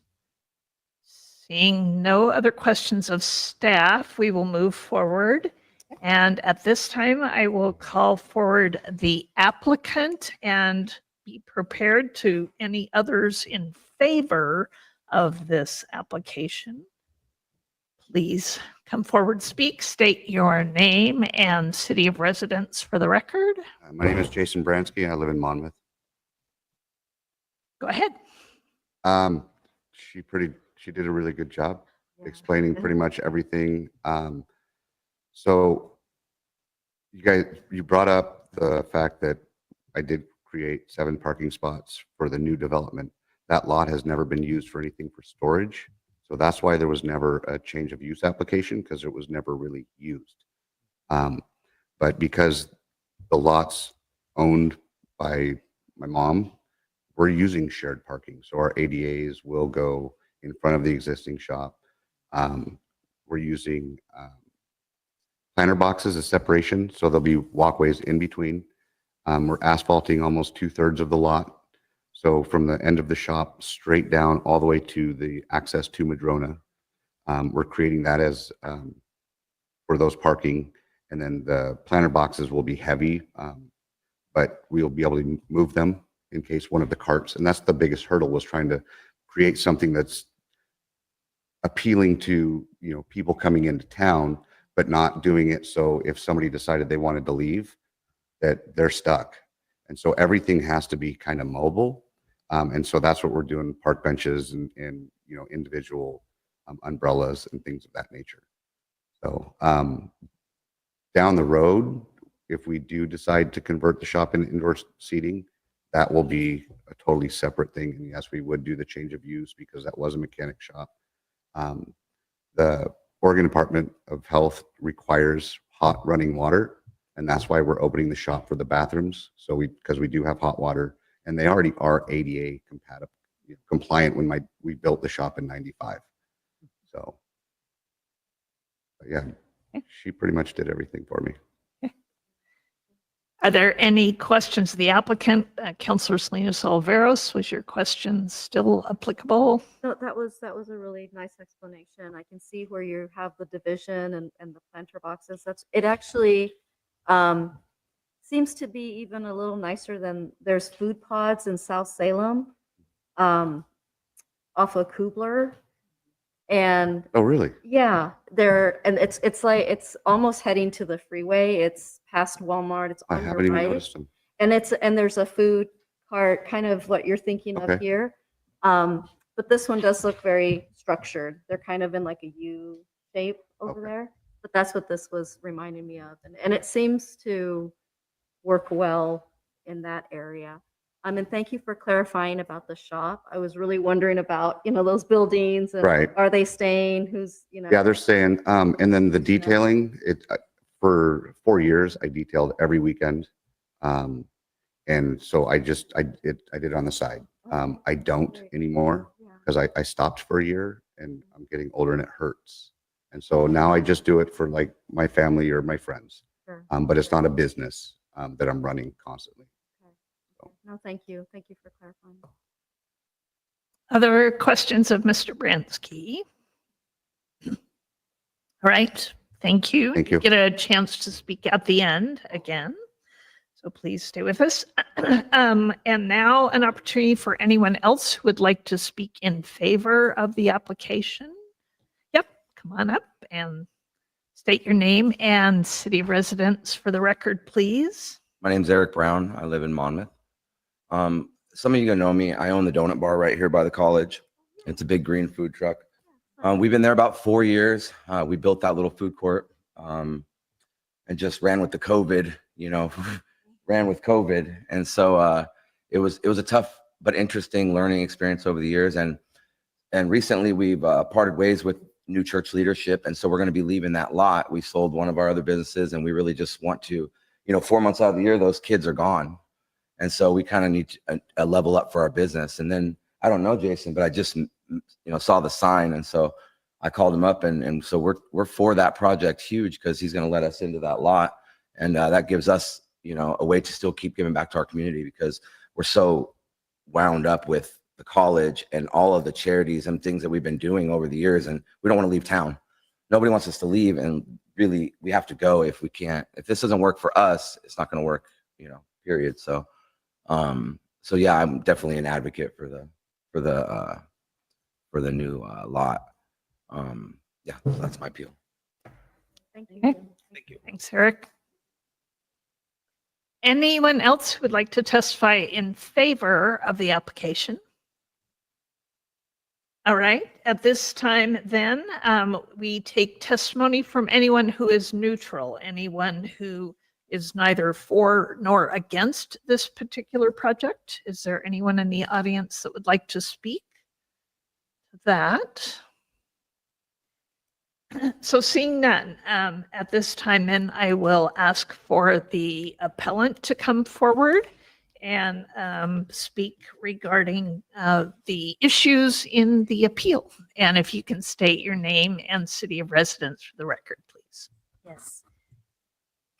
Seeing no other questions of staff, we will move forward. And at this time, I will call forward the applicant and be prepared to any others in favor of this application. Please come forward, speak, state your name and city of residence for the record. My name is Jason Bransky. I live in Monmouth. Go ahead. She did a really good job. explaining pretty much everything. So you brought up the fact that I did create 7 parking spots for the new development. That lot has never been used for anything for storage. So that's why there was never a change of use application, because it was never really used. But because the lot's owned by my mom, we're using shared parking. So our ADAs will go in front of the existing shop. We're using planter boxes as separation, so there'll be walkways in between. We're asphalting almost 2/3 of the lot. So from the end of the shop straight down all the way to the access to Madrona. We're creating that as for those parking. And then the planter boxes will be heavy, but we'll be able to move them in case one of the carts, and that's the biggest hurdle, was trying to create something that's appealing to, people coming into town, but not doing it so if somebody decided they wanted to leave, that they're stuck. And so everything has to be kind of mobile. And so that's what we're doing, park benches and individual umbrellas and things of that nature. So down the road, if we do decide to convert the shop into indoor seating, that will be a totally separate thing. And yes, we would do the change of use because that was a mechanic shop. The Oregon Department of Health requires hot running water, and that's why we're opening the shop for the bathrooms. So because we do have hot water, and they already are ADA compatible, compliant when we built the shop in '95. So, but yeah, she pretty much did everything for me. Are there any questions of the applicant? Councilor Salinas Oliveros, was your question still applicable? No, that was a really nice explanation. I can see where you have the division and the planter boxes. It actually seems to be even a little nicer than there's food pods in South Salem off of Kubler. And Oh, really? yeah, and it's almost heading to the freeway. It's past Walmart. It's I on your haven't even right. noticed them. And there's a food cart, kind of what you're thinking of Okay. here. But this one does look very structured. They're kind of in like a U shape over Okay. there. But that's what this was reminding me of. And it seems to work well in that area. And thank you for clarifying about the shop. I was really wondering about, those buildings and Right. are they staying? Who's, Yeah, they're saying, and then the detailing, for 4 years, I detailed every weekend. And so I did it on the side. I don't anymore because I stopped for a year and I'm getting older and it hurts. And so now I just do it for like my family or my friends. Sure. But it's not a business that I'm running constantly. No, thank you. Thank you for clarifying. Other questions of Mr. Bransky? All right, thank you. Thank you. Get a chance to speak at the end again. So please stay with us. And now an opportunity for anyone else who would like to speak in favor of the application. Yep, come on up and state your name and city of residence for the record, please. My name's Eric Brown. I live in Monmouth. Some of you know me. I own the donut bar right here by the college. It's a big green food truck. We've been there about 4 years. We built that little food court and just ran with the COVID, ran with COVID. And so it was a tough but interesting learning experience over the years. And recently we've parted ways with new church leadership. And so we're going to be leaving that lot. We sold one of our other businesses and we really just want to, 4 months out of the year, those kids are gone. And so we kind of need a level up for our business. And then I don't know Jason, but I just, saw the sign. And so I called him up and so we're for that project huge because he's going to let us into that lot. And that gives us, a way to still keep giving back to our community because we're so wound up with the college and all of the charities and things that we've been doing over the years. And we don't want to leave town. Nobody wants us to leave. And really we have to go if we can't. If this doesn't work for us, it's not going to work, period. So yeah, I'm definitely an advocate for the new lot. Yeah, so that's my appeal. Thank you. Okay. Thank you. Thanks, Eric. Anyone else who would like to testify in favor of the application? All right. At this time, then, we take testimony from anyone who is neutral, anyone who is neither for nor against this particular project. Is there anyone in the audience that would like to speak to that? So seeing none, at this time, then I will ask for the appellant to come forward and speak regarding the issues in the appeal. And if you can state your name and city of residence for the record, please. Yes.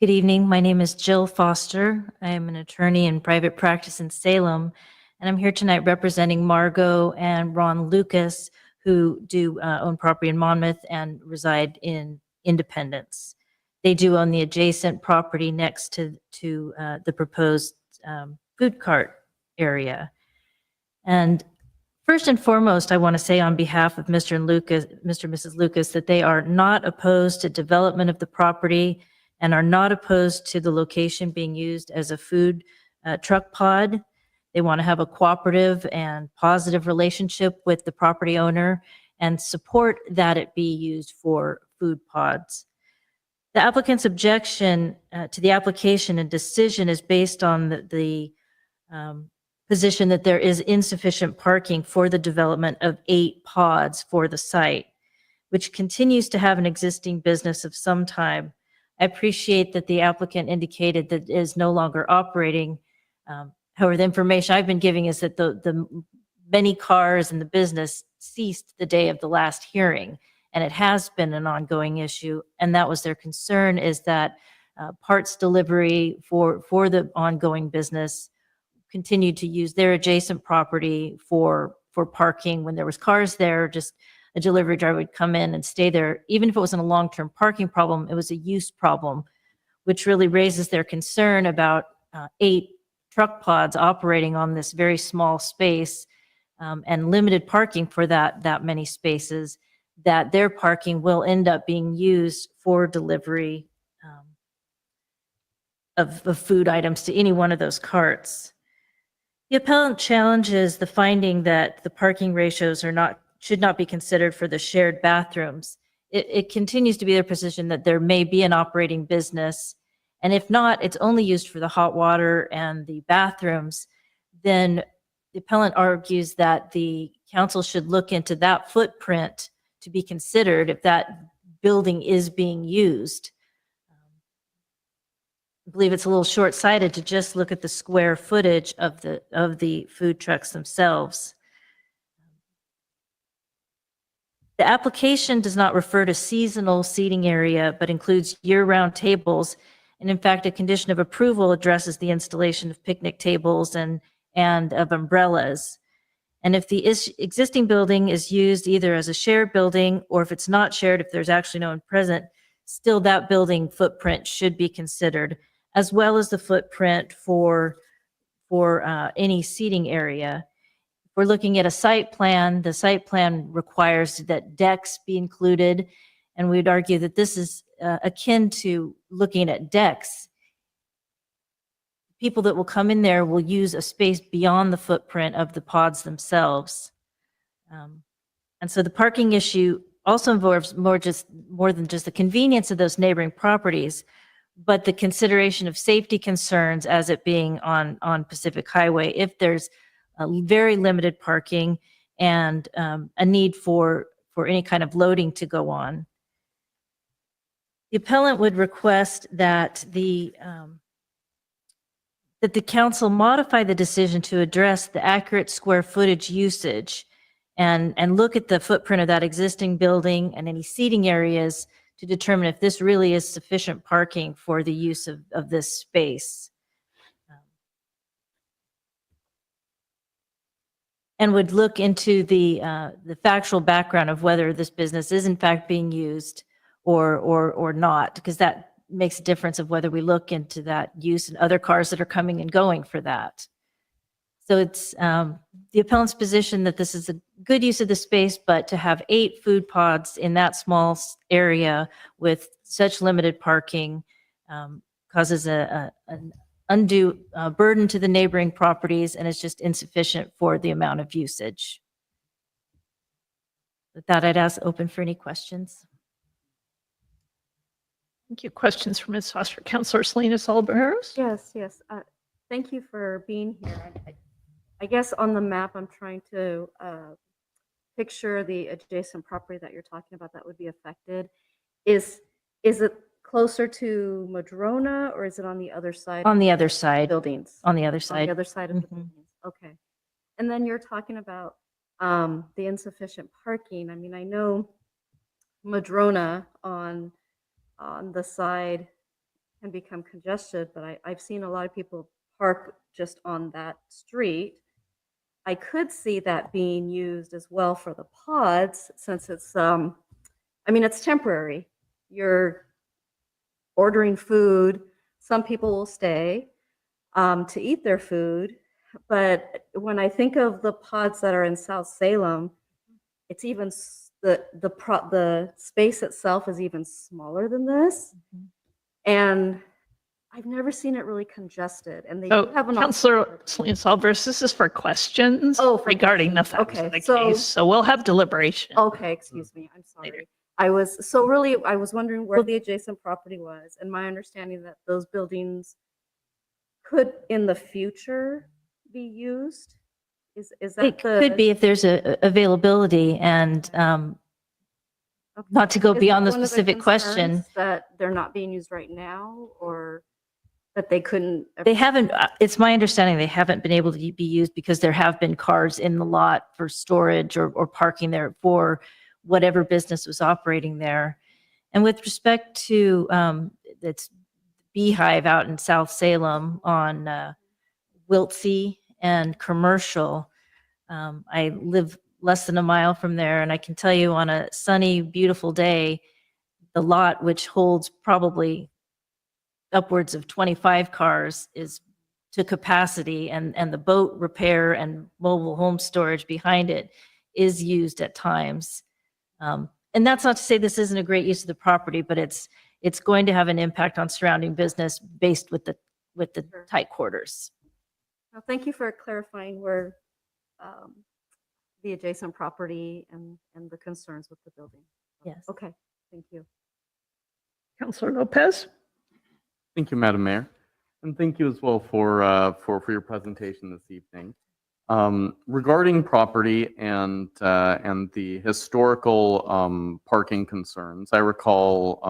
Good evening. My name is Jill Foster. I am an attorney in private practice in Salem, and I'm here tonight representing Margot and Ron Lucas, who do own property in Monmouth and reside in Independence. They do own the adjacent property next to the proposed food cart area. And first and foremost, I want to say on behalf of Mr. and Mrs. Lucas that they are not opposed to development of the property and are not opposed to the location being used as a food truck pod. They want to have a cooperative and positive relationship with the property owner and support that it be used for food pods. The applicant's objection to the application and decision is based on the position that there is insufficient parking for the development of 8 pods for the site, which continues to have an existing business of some time. I appreciate that the applicant indicated that it is no longer operating. However, the information I've been giving is that the many cars in the business ceased the day of the last hearing, and it has been an ongoing issue. And that was their concern, is that parts delivery for the ongoing business continued to use their adjacent property for parking. When there was cars there, just a delivery driver would come in and stay there. Even if it wasn't a long-term parking problem, it was a use problem, which really raises their concern about 8 truck pods operating on this very small space and limited parking for that many spaces, that their parking will end up being used for delivery of food items to any one of those carts. The appellant challenges the finding that the parking ratios should not be considered for the shared bathrooms. It continues to be their position that there may be an operating business, and if not, it's only used for the hot water and the bathrooms, then the appellant argues that the council should look into that footprint to be considered if that building is being used. I believe it's a little short-sighted to just look at the square footage of the food trucks themselves. The application does not refer to seasonal seating area, but includes year-round tables. And in fact, a condition of approval addresses the installation of picnic tables and of umbrellas. And if the existing building is used either as a shared building, or if it's not shared, if there's actually no one present, still that building footprint should be considered, as well as the footprint for any seating area. If we're looking at a site plan, the site plan requires that decks be included, and we'd argue that this is akin to looking at decks. People that will come in there will use a space beyond the footprint of the pods themselves. And so the parking issue also involves more than just the convenience of those neighboring properties, but the consideration of safety concerns as it being on Pacific Highway. If there's a very limited parking and a need for any kind of loading to go on. The appellant would request that the council modify the decision to address the accurate square footage usage and look at the footprint of that existing building and any seating areas to determine if this really is sufficient parking for the use of this space. And would look into the factual background of whether this business is in fact being used or not, because that makes a difference of whether we look into that use and other cars that are coming and going for that. So it's the appellant's position that this is a good use of the space, but to have 8 food pods in that small area with such limited parking causes an undue burden to the neighboring properties, and is just insufficient for the amount of usage. With that, I'd ask open for any questions. Thank you. Questions for Ms. Foster. Counselor Salinas Alvarez? Yes, yes. Thank you for being here. I guess on the map, I'm trying to picture the adjacent property that you're talking about that would be affected. Is it closer to Madrona or is it on the other side? On of the other side. Buildings? On the other On side. the other side of the Mhm. buildings. Okay. And then you're talking about the insufficient parking. I mean, I know Madrona on the side can become congested, but I've seen a lot of people park just on that street. I could see that being used as well for the pods since it's, I mean, it's temporary. You're ordering food. Some people will stay to eat their food. But when I think of the pods that are in South Salem, it's even the space itself is even smaller than this. And I've never seen it really congested. And they do So have an Counselor Salinas Alvarez, this is for questions regarding the facts of the case. So we'll have deliberation. Okay, excuse me. I'm sorry. I was wondering where the adjacent property was, and my understanding that those buildings could in the future be used. Is that It could be if there's a availability and not to go Is beyond that the one of specific question. concerns that they're not being used right now, or that they couldn't? They haven't, it's my understanding they haven't been able to be used because there have been cars in the lot for storage or parking there for whatever business was operating there. And with respect to its Beehive out in South Salem on Wiltsey and Commercial, I live less than a mile from there, and I can tell you on a sunny, beautiful day, the lot, which holds probably upwards of 25 cars, is to capacity, and the boat repair and mobile home storage behind it is used at times. And that's not to say this isn't a great use of the property, but it's going to have an impact on surrounding business based with the tight quarters. Well, thank you for clarifying where the adjacent property and the concerns with the building. Yes. Okay, thank you. Counselor Lopez? Thank you, Madam Mayor. And thank you as well for your presentation this evening. Regarding property and the historical parking concerns, I recall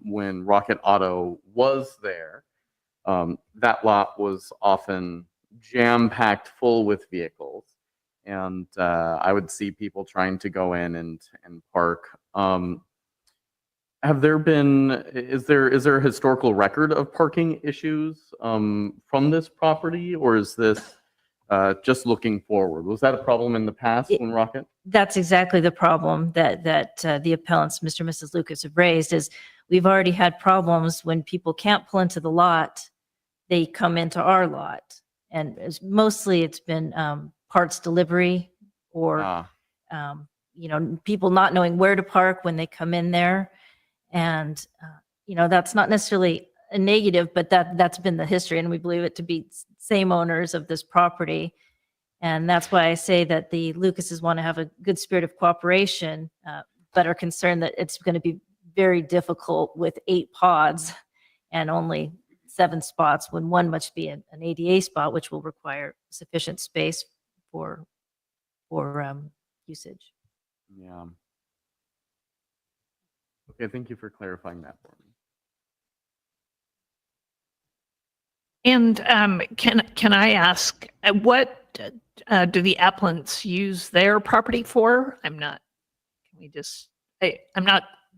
when Rocket Auto was there, that lot was often jam-packed full with vehicles. And I would see people trying to go in and park. Is there a historical record of parking issues from this property, or is this just looking forward? Was that a problem in the past when Rocket? That's exactly the problem that the appellants, Mr. and Mrs. Lucas, have raised, is we've already had problems when people can't pull into the lot, they come into our lot. And mostly it's been parts delivery or, people not knowing where to park when they come in there. And, that's not necessarily a negative, but that's been the history, and we believe it to be same owners of this property. And that's why I say that the Lucases want to have a good spirit of cooperation, but are concerned that it's going to be very difficult with 8 pods and only 7 spots when one must be an ADA spot, which will require sufficient space for usage. Yeah. Okay, thank you for clarifying that for me. And can I ask, what do the applicants use their property for? I'm not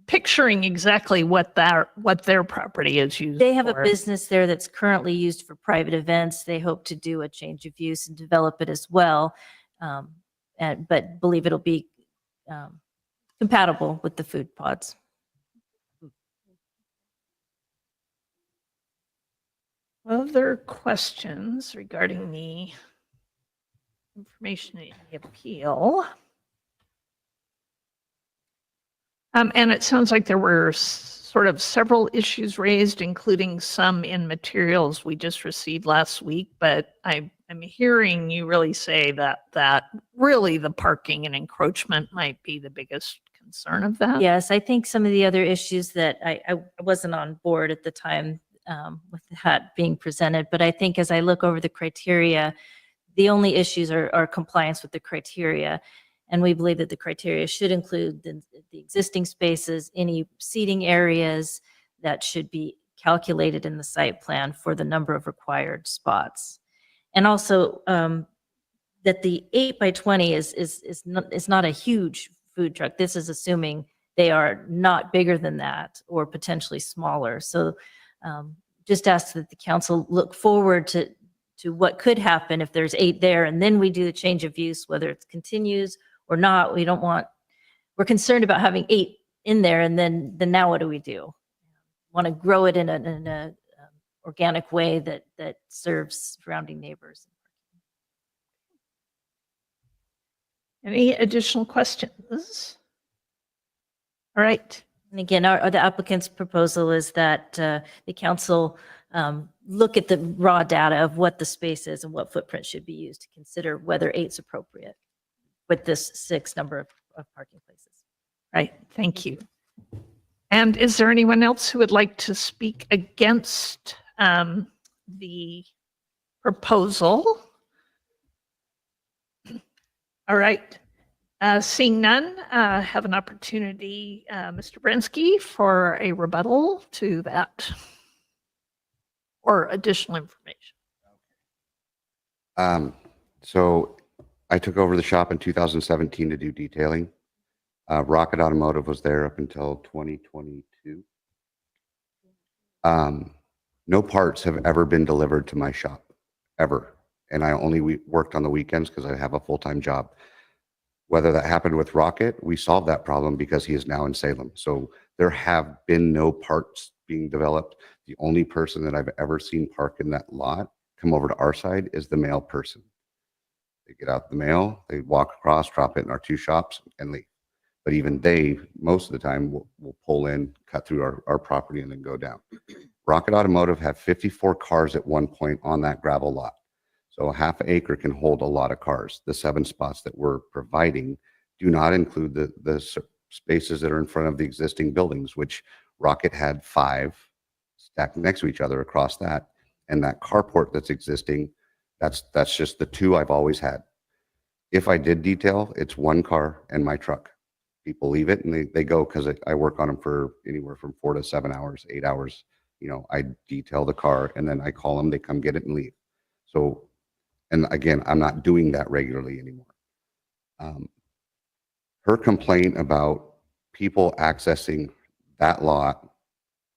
picturing exactly what their property is used They have for. a business there that's currently used for private events. They hope to do a change of use and develop it as well, but believe it'll be compatible with the food pods. Other questions regarding the information in the appeal? And it sounds like there were sort of several issues raised, including some in materials we just received last week, but I'm hearing you really say that really the parking and encroachment might be the biggest concern of that. Yes, I think some of the other issues that I wasn't on board at the time with that being presented, but I think as I look over the criteria, the only issues are compliance with the criteria. And we believe that the criteria should include the existing spaces, any seating areas that should be calculated in the site plan for the number of required spots. And also that the 8 by 20 is not a huge food truck. This is assuming they are not bigger than that or potentially smaller. So just ask that the council look forward to what could happen if there's 8 there, and then we do the change of use, whether it continues or not. We're concerned about having 8 in there, and then now what do we do? Want to grow it in a organic way that serves surrounding neighbors. Any additional questions? All right. And again, the applicant's proposal is that the council look at the raw data of what the space is and what footprint should be used to consider whether 8 is appropriate with this 6 number of parking places. Right. Thank you. And is there anyone else who would like to speak against the proposal? All right. Seeing none, have an opportunity, Mr. Brinsky, for a rebuttal to that or additional information. So I took over the shop in 2017 to do detailing. Rocket Automotive was there up until 2022. No parts have ever been delivered to my shop, ever. And I only worked on the weekends because I have a full-time job. Whether that happened with Rocket, we solved that problem because he is now in Salem. So there have been no parts being developed. The only person that I've ever seen park in that lot come over to our side is the mail person. They get out the mail, they walk across, drop it in our 2 shops and leave. But even they, most of the time, will pull in, cut through our property and then go down. Rocket Automotive had 54 cars at one point on that gravel lot. So a half acre can hold a lot of cars. The 7 spots that we're providing do not include the spaces that are in front of the existing buildings, which Rocket had 5 stacked next to each other across that. And that carport that's existing, that's just the 2 I've always had. If I did detail, it's 1 car and my truck. People leave it and they go because I work on them for anywhere from 4 to 7 hours, 8 hours. You know, I detail the car and then I call them, they come get it and leave. So, and again, I'm not doing that regularly anymore. Her complaint about people accessing that lot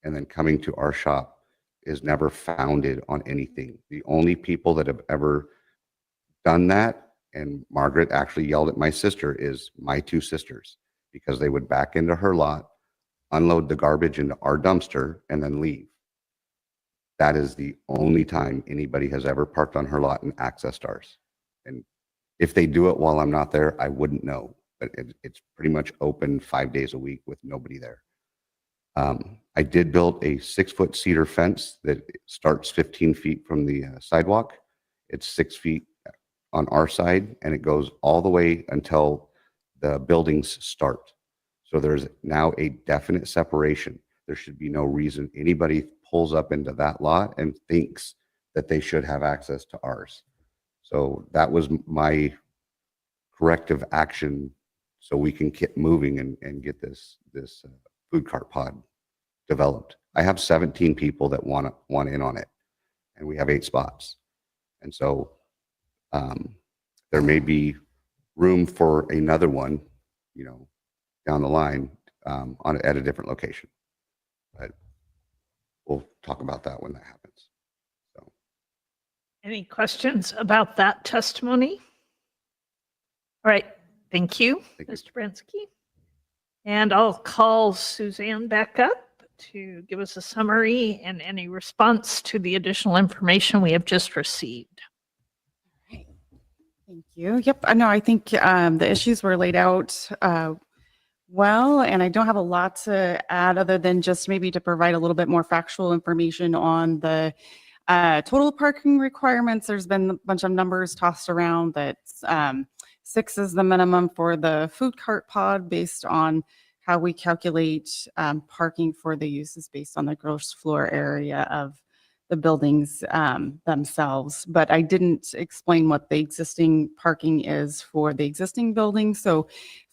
and then coming to our shop is never founded on anything. The only people that have ever done that, and Margaret actually yelled at my sister, is my 2 sisters, because they would back into her lot, unload the garbage into our dumpster, and then leave. That is the only time anybody has ever parked on her lot and accessed ours. And if they do it while I'm not there, I wouldn't know. But it's pretty much open 5 days a week with nobody there. I did build a 6-foot cedar fence that starts 15 feet from the sidewalk. It's 6 feet on our side, and it goes all the way until the buildings start. So there's now a definite separation. There should be no reason anybody pulls up into that lot and thinks that they should have access to ours. So that was my corrective action so we can get moving and get this food cart pod developed. I have 17 people that want in on it, and we have 8 spots. And so there may be room for another one, you know, down the line at a different location. But we'll talk about that when that happens. So, Any questions about that testimony? All right. Thank you, Mr. Bransky. And I'll call Suzanne back up to give us a summary and any response to the additional information we have just received. Thank you. Yep. No, I think the issues were laid out well, and I don't have a lot to add other than just maybe to provide a little bit more factual information on the total parking requirements. There's been a bunch of numbers tossed around that 6 is the minimum for the food cart pod based on how we calculate parking for the uses based on the gross floor area of the buildings themselves. But I didn't explain what the existing parking is for the existing building. So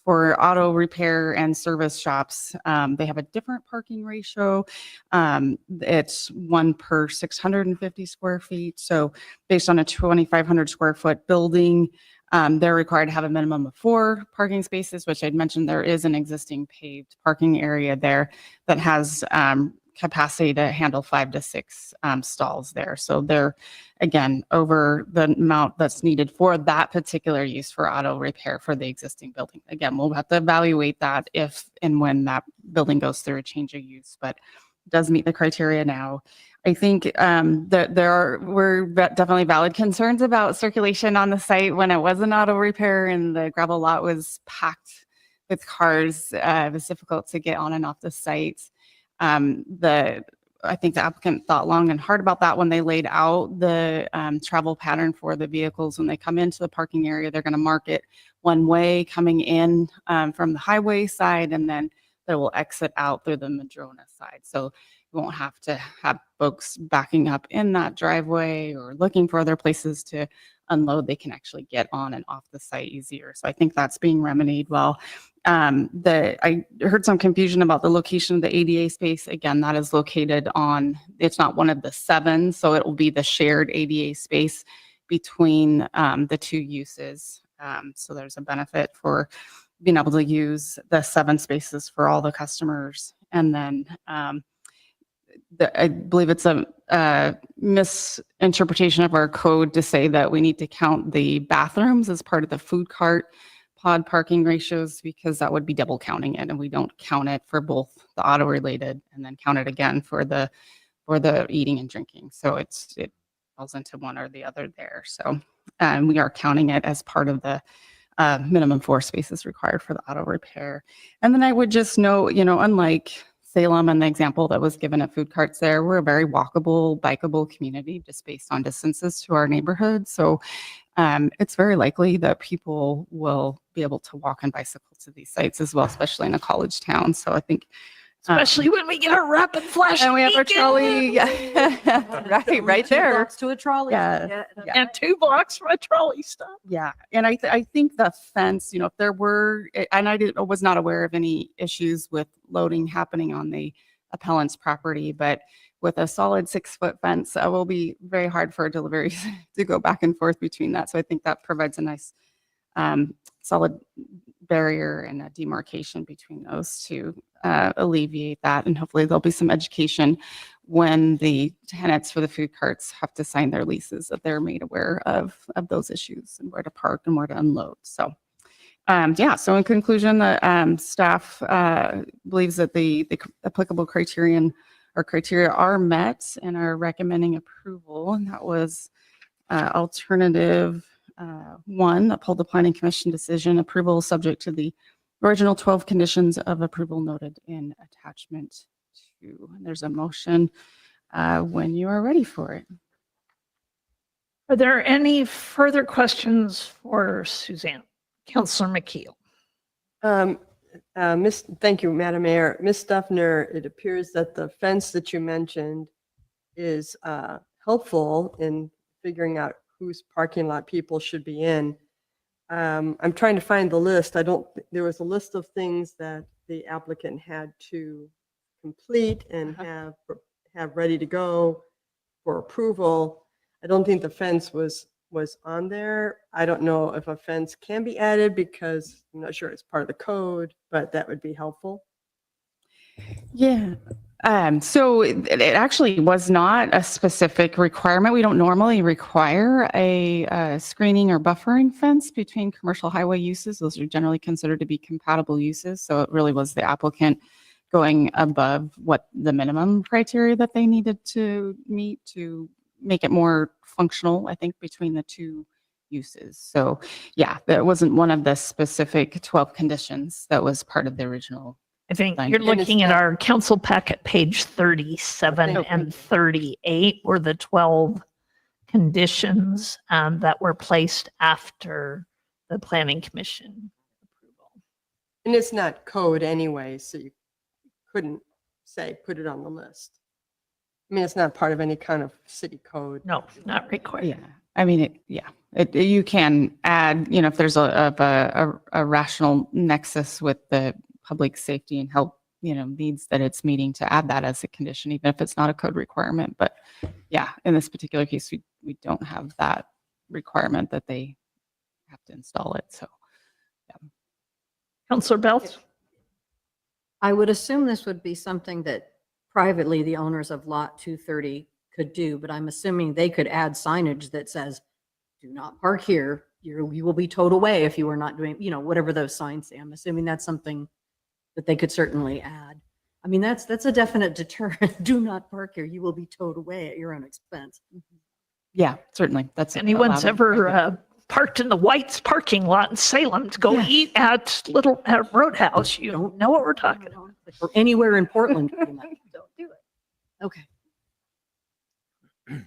for auto repair and service shops, they have a different parking ratio. It's 1 per 650 square feet. So based on a 2,500 square foot building, they're required to have a minimum of 4 parking spaces, which I'd mentioned there is an existing paved parking area there that has capacity to handle 5 to 6 stalls there. So they're, again, over the amount that's needed for that particular use for auto repair for the existing building. Again, we'll have to evaluate that if and when that building goes through a change of use, but it does meet the criteria now. I think that were definitely valid concerns about circulation on the site when it was an auto repair and the gravel lot was packed with cars. It was difficult to get on and off the site. I think the applicant thought long and hard about that when they laid out the travel pattern for the vehicles. When they come into the parking area, they're going to mark it one way coming in from the highway side, and then they will exit out through the Madrona side. So you won't have to have folks backing up in that driveway or looking for other places to unload. They can actually get on and off the site easier. So I think that's being remedied well. I heard some confusion about the location of the ADA space. Again, that is located on, it's not one of the 7, so it will be the shared ADA space between the 2 uses. So there's a benefit for being able to use the 7 spaces for all the customers. And then I believe it's a misinterpretation of our code to say that we need to count the bathrooms as part of the food cart pod parking ratios, because that would be double counting it, and we don't count it for both the auto related and then count it again for the eating and drinking. So it falls into one or the other there. So we are counting it as part of the minimum 4 spaces required for the auto repair. And then I would just note, unlike Salem and the example that was given at food carts there, we're a very walkable, bikeable community just based on distances to our neighborhood. So it's very likely that people will be able to walk and bicycle to these sites as well, especially in a college town. So I think Especially when we get our rapid flash. and we have our trolley, right there. Blocks to a trolley. Yeah. And 2 blocks from a trolley stop. Yeah, and I think the fence, if there were, and I was not aware of any issues with loading happening on the appellant's property, but with a solid 6-foot fence, it will be very hard for deliveries to go back and forth between that. So I think that provides a nice solid barrier and a demarcation between those to alleviate that. And hopefully there'll be some education when the tenants for the food carts have to sign their leases, that they're made aware of those issues and where to park and where to unload. So so in conclusion, the staff believes that the applicable criteria are met and are recommending approval. And that was alternative 1, uphold the planning commission decision, approval subject to the original 12 conditions of approval noted in attachment 2. And there's a motion when you are ready for it. Are there any further questions for Suzanne? Councilor McKeel. Thank you, Madam Mayor. Ms. Duffner, it appears that the fence that you mentioned is helpful in figuring out whose parking lot people should be in. I'm trying to find the list. There was a list of things that the applicant had to complete and have ready to go for approval. I don't think the fence was on there. I don't know if a fence can be added because I'm not sure it's part of the code, but that would be helpful. Yeah. So it actually was not a specific requirement. We don't normally require a screening or buffering fence between commercial highway uses. Those are generally considered to be compatible uses. So it really was the applicant going above what the minimum criteria that they needed to meet to make it more functional, I think, between the 2 uses. So yeah, that wasn't one of the specific 12 conditions that was part of the original. I think design. you're And it's looking at not- our council packet, page 37 Okay. and 38 were the 12 conditions that were placed after the planning commission approval. And it's not code anyway, so you couldn't say, put it on the list. I mean, it's not part of any kind of city code. No, not required. Yeah, I mean, you can add, if there's a rational nexus with the public safety and health, needs that it's meeting, to add that as a condition, even if it's not a code requirement. But yeah, in this particular case, we don't have that requirement that they have to install it. So Councillor Belt? I would assume this would be something that privately the owners of lot 230 could do, but I'm assuming they could add signage that says, do not park here. You will be towed away if you are not doing, whatever those signs say. I'm assuming that's something that they could certainly add. I mean, that's a definite deterrent. Do not park here. You will be towed away at your own expense. yeah, certainly. That's If anyone's allowed. ever parked in the White's parking lot in Salem to go eat at Roadhouse, you don't know what we're talking about. Or anywhere in Portland. Don't do it. Okay.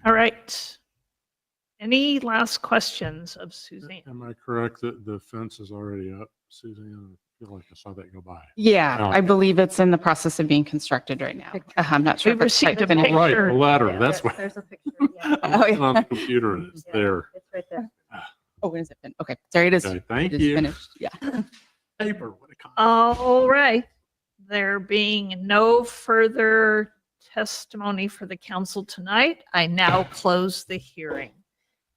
All right. Any last questions of Suzanne? Am I correct that the fence is already up, Suzanne? I feel like I saw that go by. Yeah, No. I believe it's in the process of being constructed right now. I'm not sure. We've if it's received quite a finished. Right, the Picture. ladder, that's what. There's a picture, yeah. I'm Oh, looking yeah. on the computer and it's Yeah, there. It's right there. Oh, when is it? Okay, sorry, it is. Okay, thank it is you. finished. Yeah. Paper, what a con. All right. There being no further testimony for the council tonight, I now close the hearing.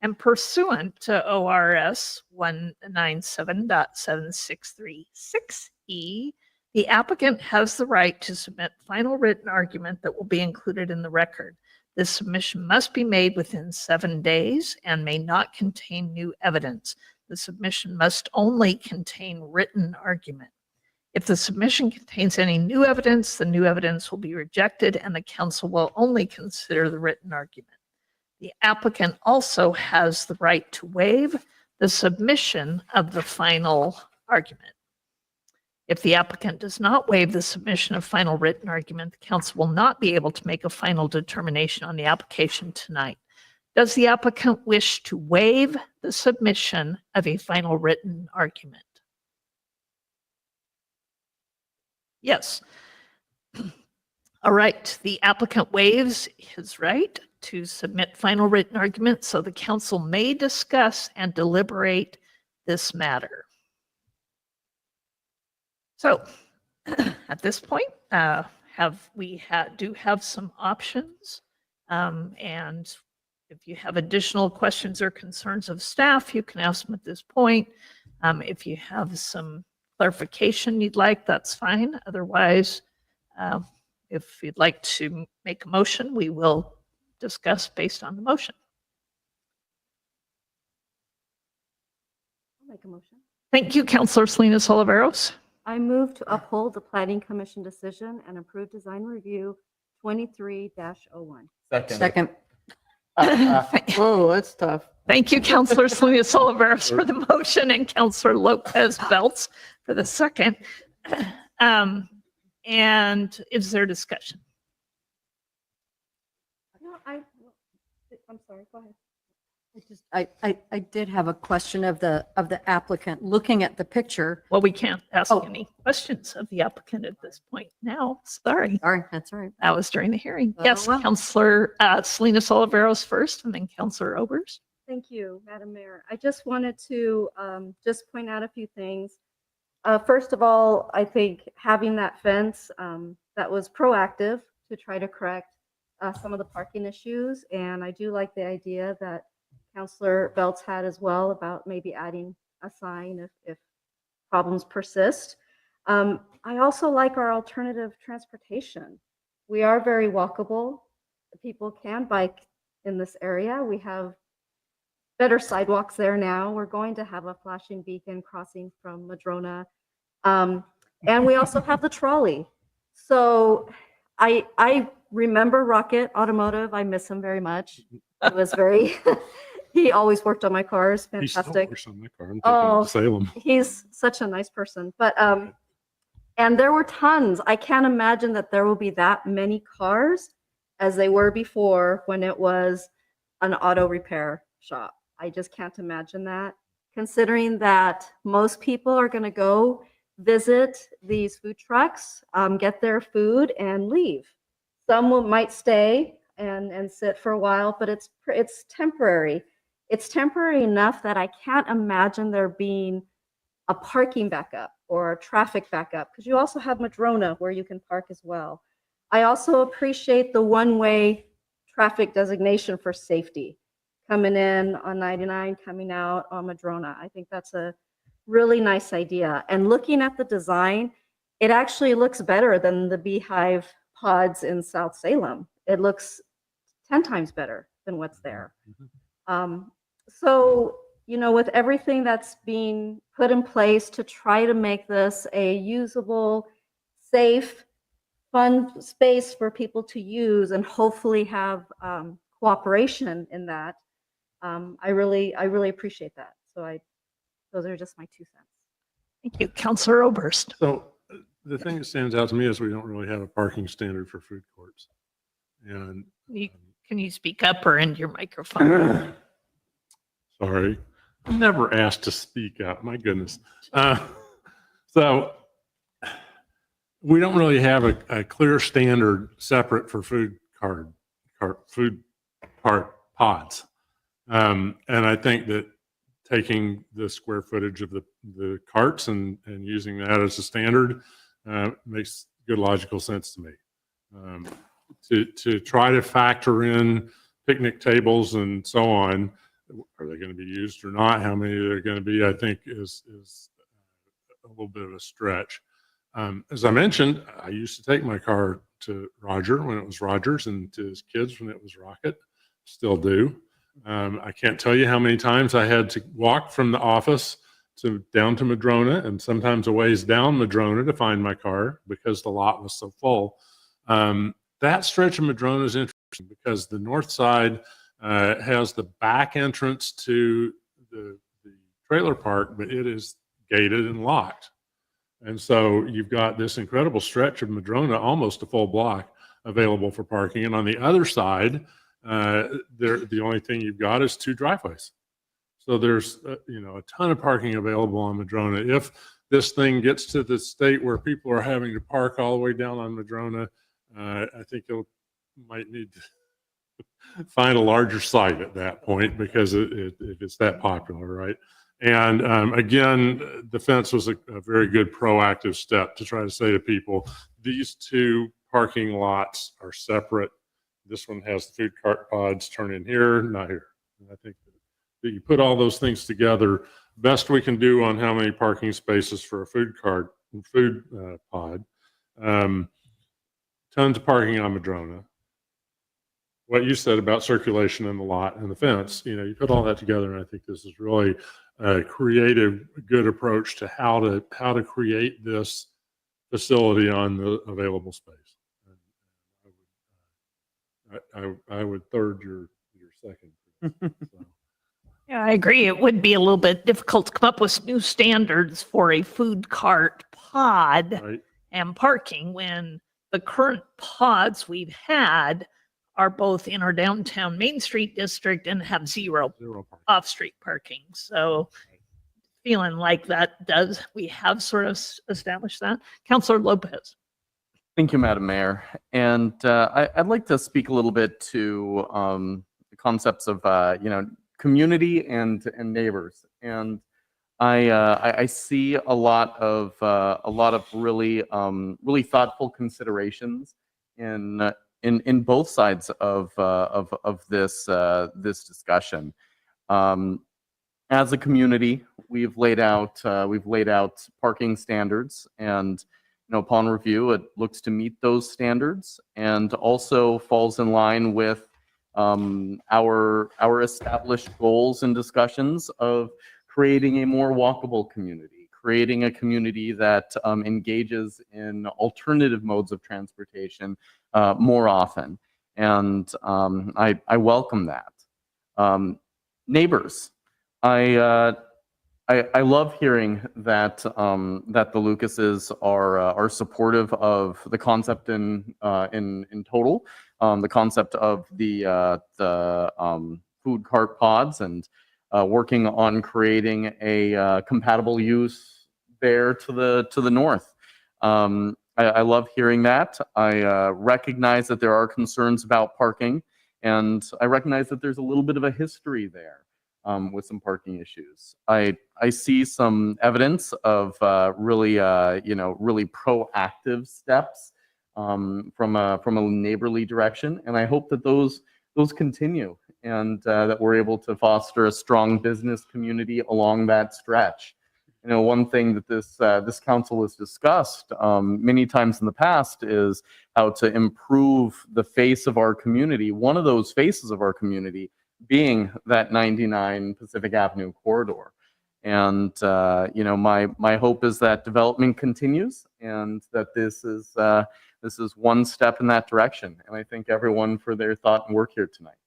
And pursuant to ORS 197.7636E, the applicant has the right to submit final written argument that will be included in the record. This submission must be made within 7 days and may not contain new evidence. The submission must only contain written argument. If the submission contains any new evidence, the new evidence will be rejected and the council will only consider the written argument. The applicant also has the right to waive the submission of the final argument. If the applicant does not waive the submission of final written argument, the council will not be able to make a final determination on the application tonight. Does the applicant wish to waive the submission of a final written argument? Yes. All right, the applicant waives his right to submit final written argument, so the council may discuss and deliberate this matter. So at this point, do have some options. And if you have additional questions or concerns of staff, you can ask them at this point. If you have some clarification you'd like, that's fine. Otherwise, if you'd like to make a motion, we will discuss based on the motion. I'll make a motion. Thank you, Councilor Salinas Oliveros. I move to uphold the planning commission decision and approve design review 23-01. Second. Oh, that's tough. Thank you, Councilor Salinas Oliveros for the motion and Councilor Lopez Belts for the second. And is there discussion? No, I'm sorry, go ahead. I did have a question of the applicant. Looking at the picture. Well, we can't ask Oh. any questions of the applicant at this point now. Sorry. Sorry, that's all right. That was during the hearing. Oh, Yes, well. Councilor Salinas Oliveros first and then Councilor Oberst. Thank you, Madam Mayor. I just wanted to just point out a few things. First of all, I think having that fence that was proactive to try to correct some of the parking issues. And I do like the idea that Councilor Belts had as well about maybe adding a sign if problems persist. I also like our alternative transportation. We are very walkable. People can bike in this area. We have better sidewalks there now. We're going to have a flashing beacon crossing from Madrona. And we also have the trolley. So I remember Rocket Automotive. I miss him very much. It was very, He always worked on my cars. He still Fantastic. works on my car. I'm taking it Oh, to Salem. he's such a nice person. But and there were tons. I can't imagine that there will be that many cars as they were before when it was an auto repair shop. I just can't imagine that. Considering that most people are going to go visit these food trucks, get their food, and leave. Some might stay and sit for a while, but it's temporary. It's temporary enough that I can't imagine there being a parking backup or a traffic backup, because you also have Madrona where you can park as well. I also appreciate the one-way traffic designation for safety, coming in on 99, coming out on Madrona. I think that's a really nice idea. And looking at the design, it actually looks better than the beehive pods in South Salem. It looks 10 times better than what's there. So, you know, with everything that's being put in place to try to make this a usable, safe, fun space for people to use and hopefully have cooperation in that, I really appreciate that. So those are just my 2 cents. Thank you. Counselor Oberst. So the thing that stands out to me is we don't really have a parking standard for food courts. And Can you speak up or end your microphone? sorry, I'm never asked to speak up. My goodness. So we don't really have a clear standard separate for food cart pods. And I think that taking the square footage of the carts and using that as a standard makes good logical sense to me. To try to factor in picnic tables and so on, are they going to be used or not? How many they're going to be, I think is a little bit of a stretch. As I mentioned, I used to take my car to Roger when it was Rogers and to his kids when it was Rocket. Still do. I can't tell you how many times I had to walk from the office down to Madrona and sometimes a ways down Madrona to find my car because the lot was so full. That stretch of Madrona is interesting because the north side has the back entrance to the trailer park, but it is gated and locked. And so you've got this incredible stretch of Madrona, almost a full block, available for parking. And on the other side, the only thing you've got is 2 driveways. So there's a ton of parking available on Madrona. If this thing gets to the state where people are having to park all the way down on Madrona, I think it might need to find a larger site at that point because if it's that popular, right? And again, the fence was a very good proactive step to try to say to people, these 2 parking lots are separate. This one has the food cart pods, turn in here, not here. And I think that you put all those things together, best we can do on how many parking spaces for a food pod. Tons of parking on Madrona. What you said about circulation in the lot and the fence, you put all that together, and I think this is really a creative, good approach to how to create this facility on the available space. I would third your second. So. Yeah, I agree. It would be a little bit difficult to come up with new standards for a food cart pod Right. and parking when the current pods we've had are both in our downtown Main Street district and have zero parking. off-street parking. So feeling like we have sort of established that. Councilor Lopez. Thank you, Madam Mayor. And I'd like to speak a little bit to the concepts of, community and neighbors. And I see a lot of really thoughtful considerations in both sides of this discussion. As a community, we've laid out parking standards, and upon review, it looks to meet those standards and also falls in line with our established goals and discussions of creating a more walkable community, creating a community that engages in alternative modes of transportation more often. And I welcome that. neighbors. I love hearing that that the Lucases are supportive of the concept in total, the concept of the food cart pods, and working on creating a compatible use there to the north. I love hearing that. I recognize that there are concerns about parking, and I recognize that there's a little bit of a history there. With some parking issues. I see some evidence of really proactive steps from a neighborly direction, and I hope that those continue, and that we're able to foster a strong business community along that stretch. You know, one thing that this council has discussed many times in the past is how to improve the face of our community. One of those faces of our community being that 99 Pacific Avenue corridor. And, my hope is that development continues, and that this is one step in that direction. And I thank everyone for their thought and work here tonight.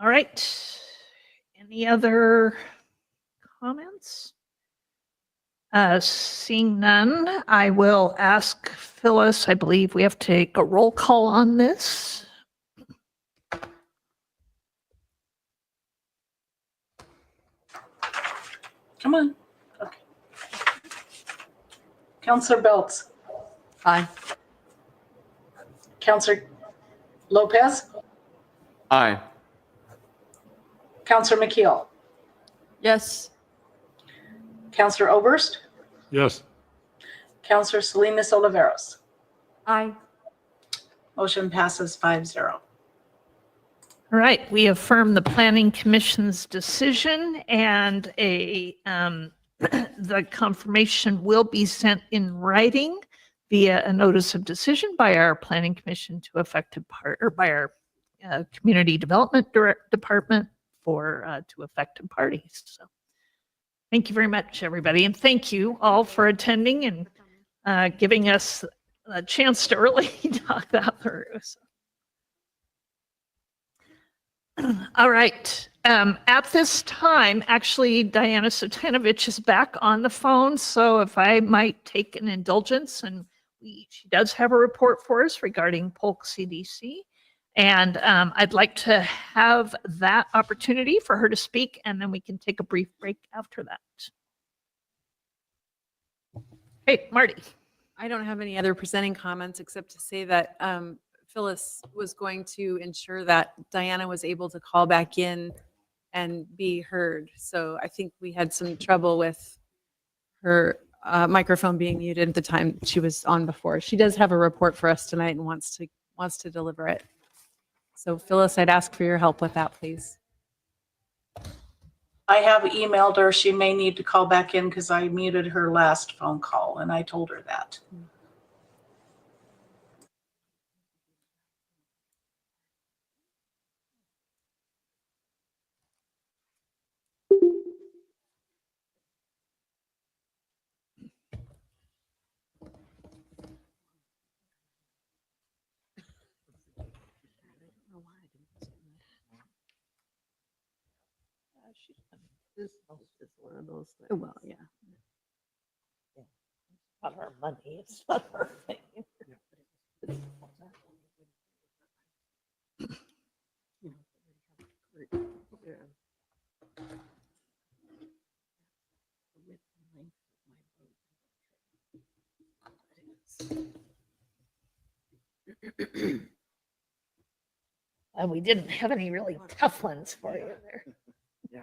All right. Any other comments? Seeing none, I will ask Phyllis, I believe we have to take a roll call on this. Come on. Okay. Counselor Belts. Aye. Counselor Lopez. Aye. Counselor McKeel. Yes. Counselor Oberst. Yes. Counselor Salinas Oliveros. Aye. Motion passes 5-0. All right, we affirm the Planning Commission's decision, and the confirmation will be sent in writing via a notice of decision by our Planning Commission to affected by our Community Development Department to affected parties. So, thank you very much, everybody, and thank you all for attending and giving us a chance to really talk that through. So. All right. At this time, actually, Diana Sotanovich is back on the phone. So if I might take an indulgence, and she does have a report for us regarding Polk CDC. And I'd like to have that opportunity for her to speak, and then we can take a brief break after that. Hey, Marty. I don't have any other presenting comments except to say that Phyllis was going to ensure that Diana was able to call back in and be heard. So I think we had some trouble with her microphone being muted at the time she was on before. She does have a report for us tonight and wants to deliver it. So Phyllis, I'd ask for your help with that, please. I have emailed her. She may need to call back in because I muted her last phone call, and I told her that. This is one of those things. Well, yeah. It's not her money. It's not her thing. And we didn't have any really tough ones for you there. Yeah.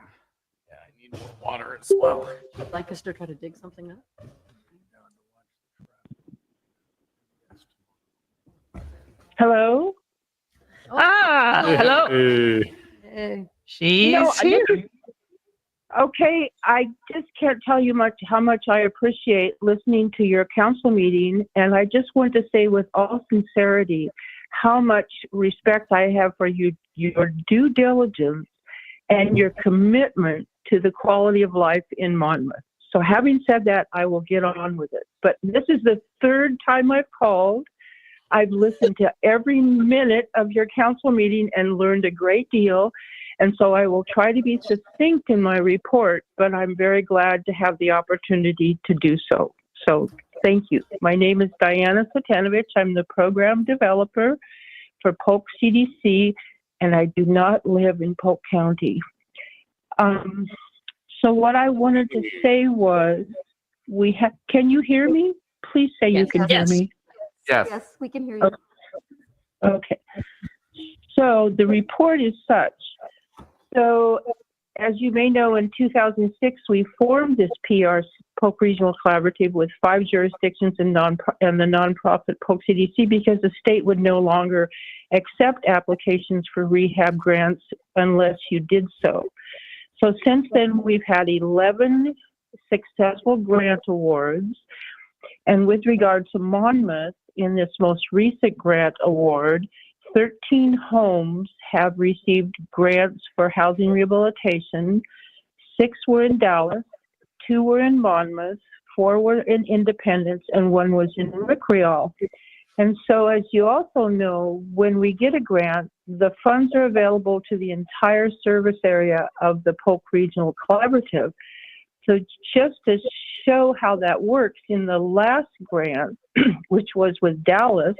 Yeah, I need more water as well. Would like us to try to dig something up? Hello? Ah, hello. Hey. Hey. She's here. Okay, I just can't tell you how much I appreciate listening to your council meeting, and I just want to say with all sincerity how much respect I have for you, your due diligence and your commitment to the quality of life in Monmouth. So having said that, I will get on with it. But this is the third time I've called. I've listened to every minute of your council meeting and learned a great deal. And so I will try to be succinct in my report, but I'm very glad to have the opportunity to do so. So thank you. My name is Diana Satanovich. I'm the program developer for Polk CDC, and I do not live in Polk County. So what I wanted to say was, can you hear me? Please say you can hear me. Yes. Yes, we can hear you. Okay. So the report is such. So as you may know, in 2006, we formed this PR Polk Regional Collaborative with 5 jurisdictions and the nonprofit Polk CDC because the state would no longer accept applications for rehab grants unless you did so. So since then, we've had 11 successful grant awards. And with regard to Monmouth, in this most recent grant award, 13 homes have received grants for housing rehabilitation. 6 were in Dallas, 2 were in Monmouth, 4 were in Independence, and 1 was in Renewal. And so, as you also know, when we get a grant, the funds are available to the entire service area of the Polk Regional Collaborative. So just to show how that works, in the last grant, which was with Dallas,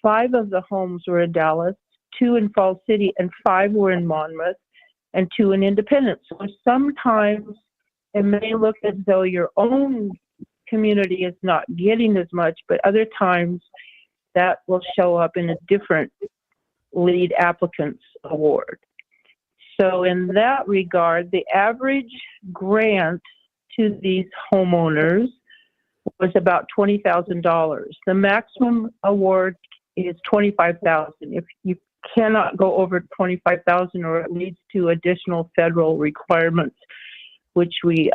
5 of the homes were in Dallas, 2 in Falls City, and 5 were in Monmouth, and 2 in Independence. So sometimes it may look as though your own community is not getting as much, but other times that will show up in a different lead applicant's award. So in that regard, the average grant to these homeowners was about $20,000. The maximum award is $25,000. If you cannot go over $25,000, or it leads to additional federal requirements, which we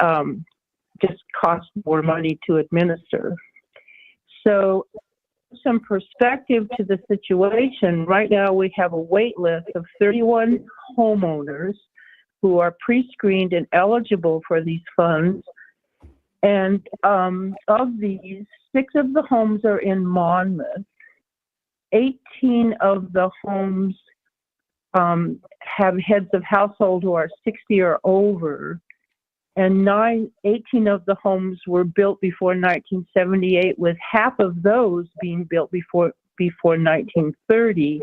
just cost more money to administer. So some perspective to the situation, right now we have a wait list of 31 homeowners who are pre-screened and eligible for these funds. And of these, 6 of the homes are in Monmouth. 18 of the homes have heads of household who are 60 or over. And 18 of the homes were built before 1978, with half of those being built before 1930.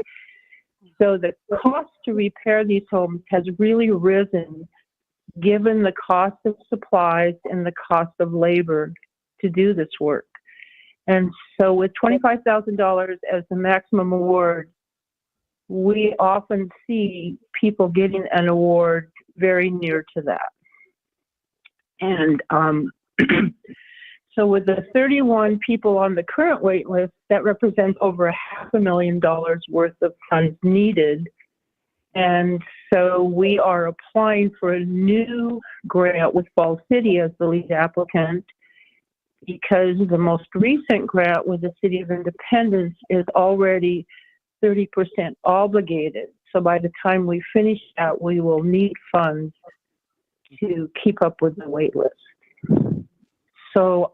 So the cost to repair these homes has really risen, given the cost of supplies and the cost of labor to do this work. And so with $25,000 as the maximum award, we often see people getting an award very near to that. And so with the 31 people on the current wait list, that represents over $500,000 worth of funds needed. And so we are applying for a new grant with Falls City as the lead applicant, because the most recent grant with the City of Independence is already 30% obligated. So by the time we finish that, we will need funds to keep up with the wait list. So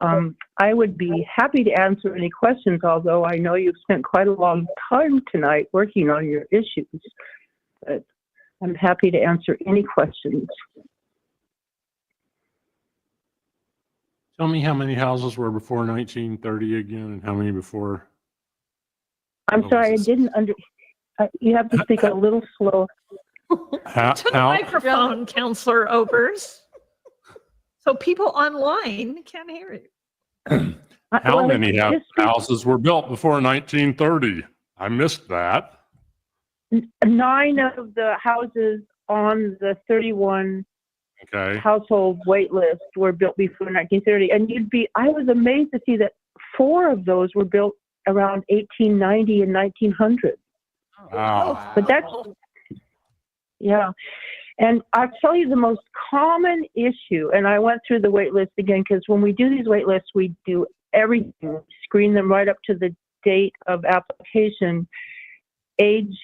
I would be happy to answer any questions, although I know you've spent quite a long time tonight working on your issues. But I'm happy to answer any questions. Tell me how many houses were before 1930 again, and how many before? I'm sorry, I didn't you have to speak a little slow. To the microphone, Counselor Obers. So people online can't hear you. How many houses were built before 1930? I missed that. 9 of the houses on the 31 Okay. household wait list were built before 1930. And I was amazed to see that 4 of those were built around 1890 and 1900. Wow. But that's, yeah. And I'll tell you the most common issue, and I went through the wait list again, because when we do these wait lists, we do everything, screen them right up to the date of application, age,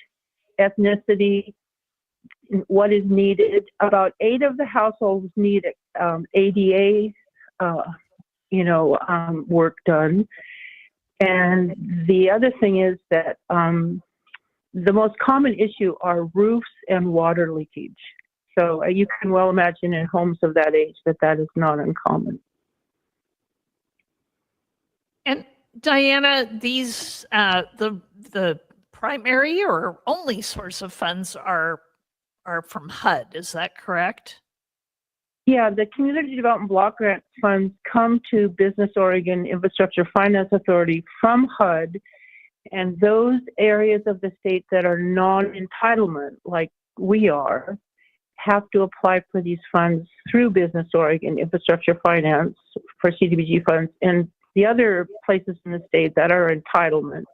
ethnicity, what is needed. About 8 of the households need ADA, work done. And the other thing is that the most common issue are roofs and water leakage. So you can well imagine in homes of that age that that is not uncommon. And Diana, these the primary or only source of funds are from HUD. Is that correct? Yeah, the Community Development Block Grant funds come to Business Oregon Infrastructure Finance Authority from HUD, and those areas of the state that are non-entitlement, like we are, have to apply for these funds through Business Oregon Infrastructure Finance for CDBG funds. And the other places in the state that are entitlement,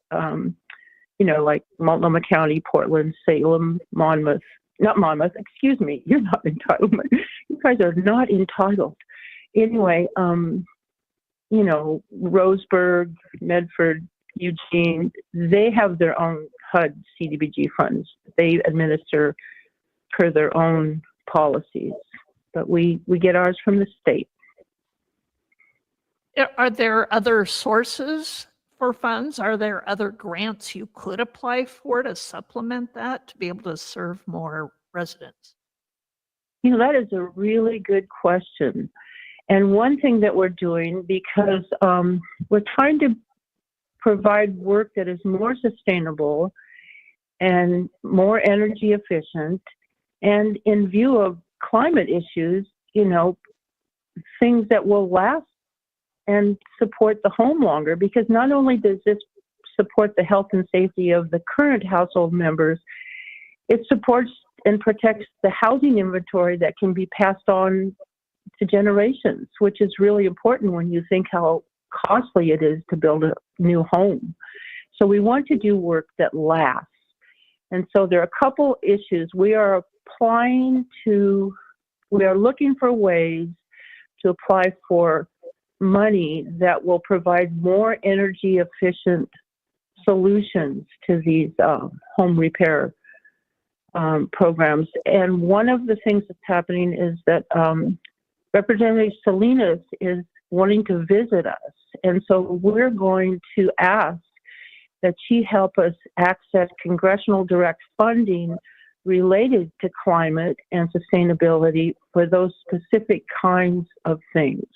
like Multnomah County, Portland, Salem, Monmouth, not Monmouth, excuse me, you're not entitlement. You guys are not entitled. Anyway, Roseburg, Medford, Eugene, they have their own HUD CDBG funds. They administer per their own policies, but we get ours from the state. Are there other sources for funds? Are there other grants you could apply for to supplement that to be able to serve more residents? That is a really good question. And one thing that we're doing, because we're trying to provide work that is more sustainable and more energy efficient, and in view of climate issues, things that will last and support the home longer, because not only does this support the health and safety of the current household members, it supports and protects the housing inventory that can be passed on to generations, which is really important when you think how costly it is to build a new home. So we want to do work that lasts. And so there are a couple issues. We are looking for ways to apply for money that will provide more energy efficient solutions to these home repair programs. And one of the things that's happening is that Representative Salinas is wanting to visit us. And so we're going to ask that she help us access congressional direct funding related to climate and sustainability for those specific kinds of things.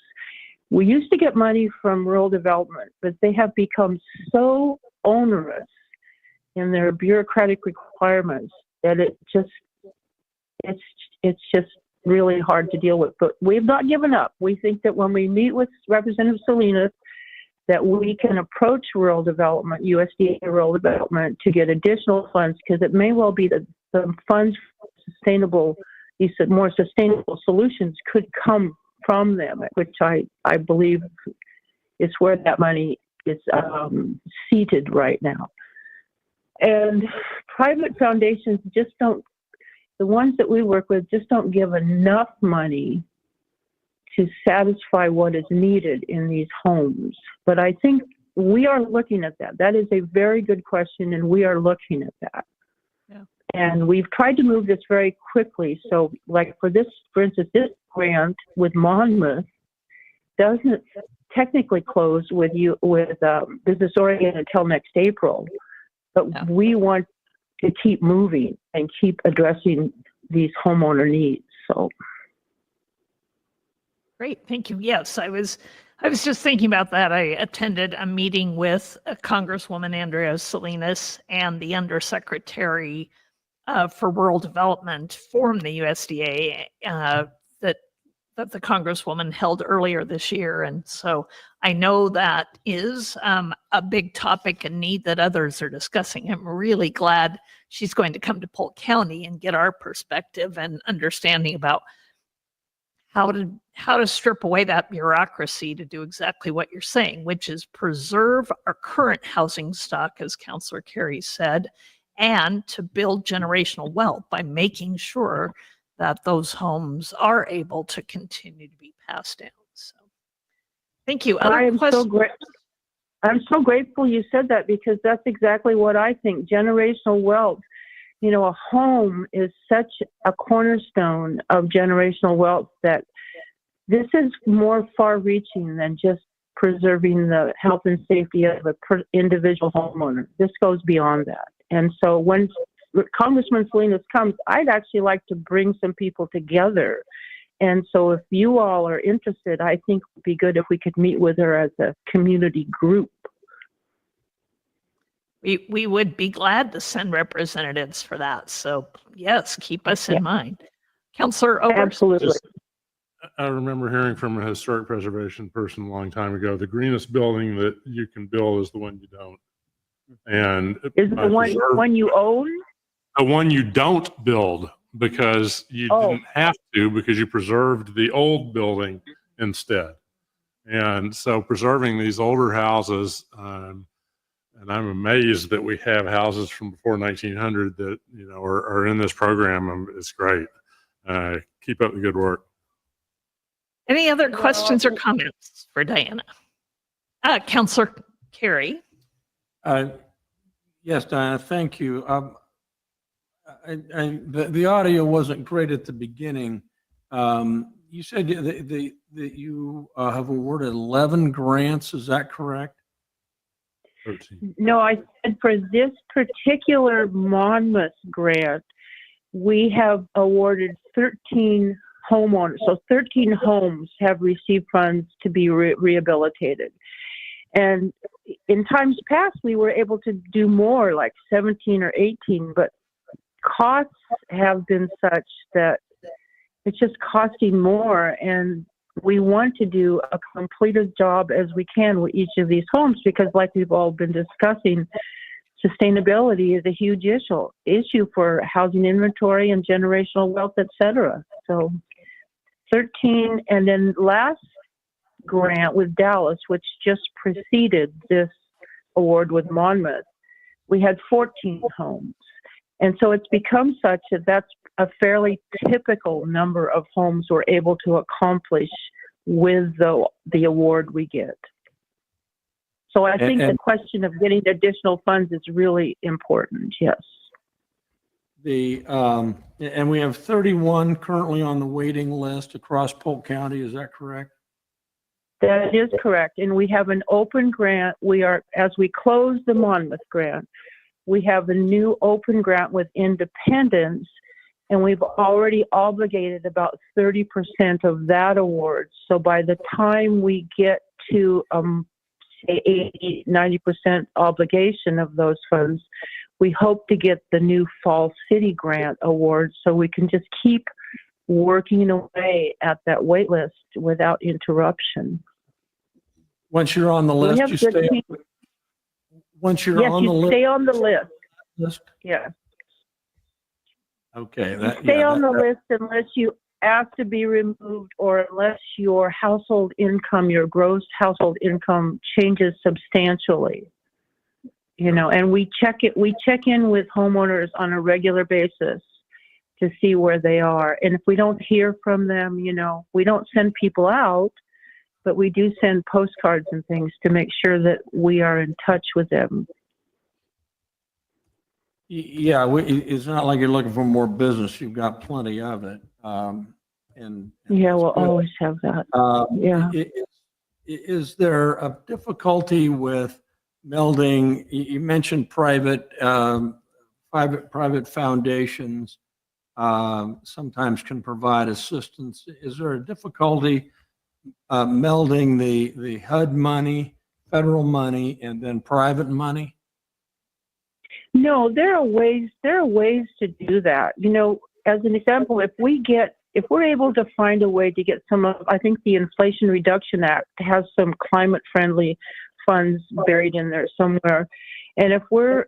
We used to get money from rural development, but they have become so onerous in their bureaucratic requirements that it's just really hard to deal with. But we've not given up. We think that when we meet with Representative Salinas, that we can approach rural development, USDA rural development, to get additional funds, because it may well be that the funds for these more sustainable solutions could come from them, which I believe is where that money is seated right now. And private foundations the ones that we work with just don't give enough money to satisfy what is needed in these homes. But I think we are looking at that. That is a very good question, and we are looking at that. Yeah. And we've tried to move this very quickly. So like for instance, this grant with Monmouth doesn't technically close with Business Oregon until next April, but we want to keep moving and keep addressing these homeowner needs. So. Great, thank you. Yes, I was just thinking about that. I attended a meeting with Congresswoman Andrea Salinas and the Undersecretary for Rural Development from the USDA that the Congresswoman held earlier this year. And so I know that is a big topic and need that others are discussing. I'm really glad she's going to come to Polk County and get our perspective and understanding about how to strip away that bureaucracy to do exactly what you're saying, which is preserve our current housing stock, as Councillor Carey said, and to build generational wealth by making sure that those homes are able to continue to be passed down. So, thank you. I'm so grateful you said that, because that's exactly what I think. Generational wealth. A home is such a cornerstone of generational wealth that this is more far-reaching than just preserving the health and safety of the individual homeowner. This goes beyond that. And so when Congressman Salinas comes, I'd actually like to bring some people together. And so if you all are interested, I think it would be good if we could meet with her as a community group. We would be glad to send representatives for that. So yes, keep us in mind. Councillor Oberst. Absolutely. I remember hearing from a historic preservation person a long time ago, the greenest building that you can build is the one you don't. And Is the one you own? The one you don't build, because you didn't have to, because you preserved the old building instead. And so preserving these older houses, and I'm amazed that we have houses from before 1900 that, you know, are in this program. It's great. Keep up the good work. Any other questions or comments for Diana? Councillor Carey. Yes, Diana, thank you. The audio wasn't great at the beginning. You said that you have awarded 11 grants. Is that correct? 13. No, I said for this particular Monmouth grant, we have awarded 13 homeowners. So 13 homes have received funds to be rehabilitated. And in times past, we were able to do more, like 17 or 18, but costs have been such that it's just costing more. And we want to do a completed job as we can with each of these homes, because like we've all been discussing, sustainability is a huge issue for housing inventory and generational wealth, et cetera. So 13, and then last grant with Dallas, which just preceded this award with Monmouth, we had 14 homes. And so it's become such that that's a fairly typical number of homes we're able to accomplish with the award we get. So I think the question of getting additional funds is really important, yes. And we have 31 currently on the waiting list across Polk County, is that correct? That is correct. And we have an open grant. As we close the Monmouth grant, we have a new open grant with Independence, and we've already obligated about 30% of that award. So by the time we get to say 80, 90% obligation of those funds, we hope to get the new Fall City grant award, so we can just keep working away at that wait list without interruption. Once you're on the list, you stay. Once you're on the list, stay on the list. Yeah. Okay. Stay on the list unless you ask to be removed, or unless your household income, your gross household income, changes substantially. You know, and we check in with homeowners on a regular basis to see where they are. And if we don't hear from them, you know, we don't send people out, but we do send postcards and things to make sure that we are in touch with them. Yeah, it's not like you're looking for more business. You've got plenty of it. And yeah, we'll always have that. Yeah. Is there a difficulty with melding? You mentioned private foundations sometimes can provide assistance. Is there a difficulty melding the HUD money, federal money, and then private money? No, there are ways to do that. You know, as an example, if we're able to find a way to get some of, I think the Inflation Reduction Act has some climate friendly funds buried in there somewhere. And if we're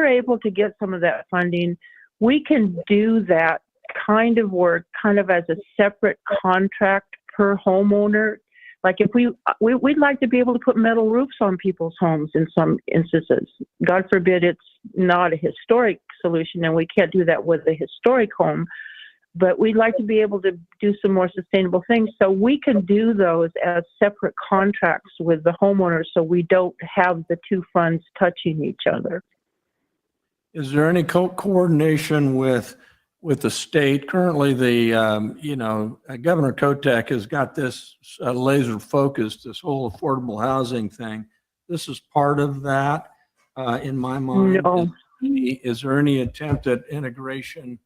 able to get some of that funding, we can do that kind of work kind of as a separate contract per homeowner. Like if we'd like to be able to put metal roofs on people's homes in some instances. God forbid it's not a historic solution and we can't do that with a historic home, but we'd like to be able to do some more sustainable things. So we can do those as separate contracts with the homeowners, so we don't have the two funds touching each other. Is there any coordination with with the state. Currently, Governor Kotek has got this laser focused, this whole affordable housing thing. This is part of that, in my mind. No. Is there any attempt at integration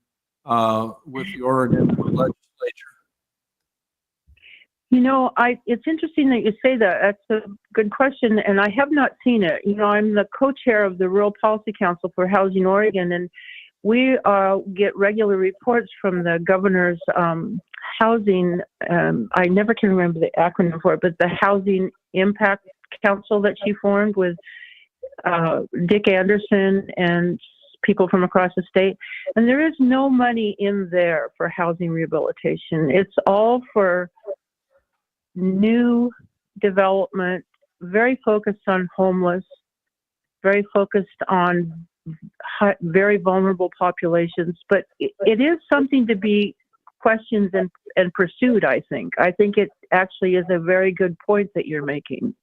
with the Oregon legislature? It's interesting that you say that. That's a good question, and I have not seen it. I'm the co-chair of the Rural Policy Council for Housing Oregon, and we get regular reports from the governor's housing. I never can remember the acronym for it, but the Housing Impact Council that she formed with Dick Anderson and people from across the state. And there is no money in there for housing rehabilitation. It's all for new development, very focused on homeless, very focused on very vulnerable populations. But it is something to be questioned and pursued, I think. I think it actually is a very good point that you're making.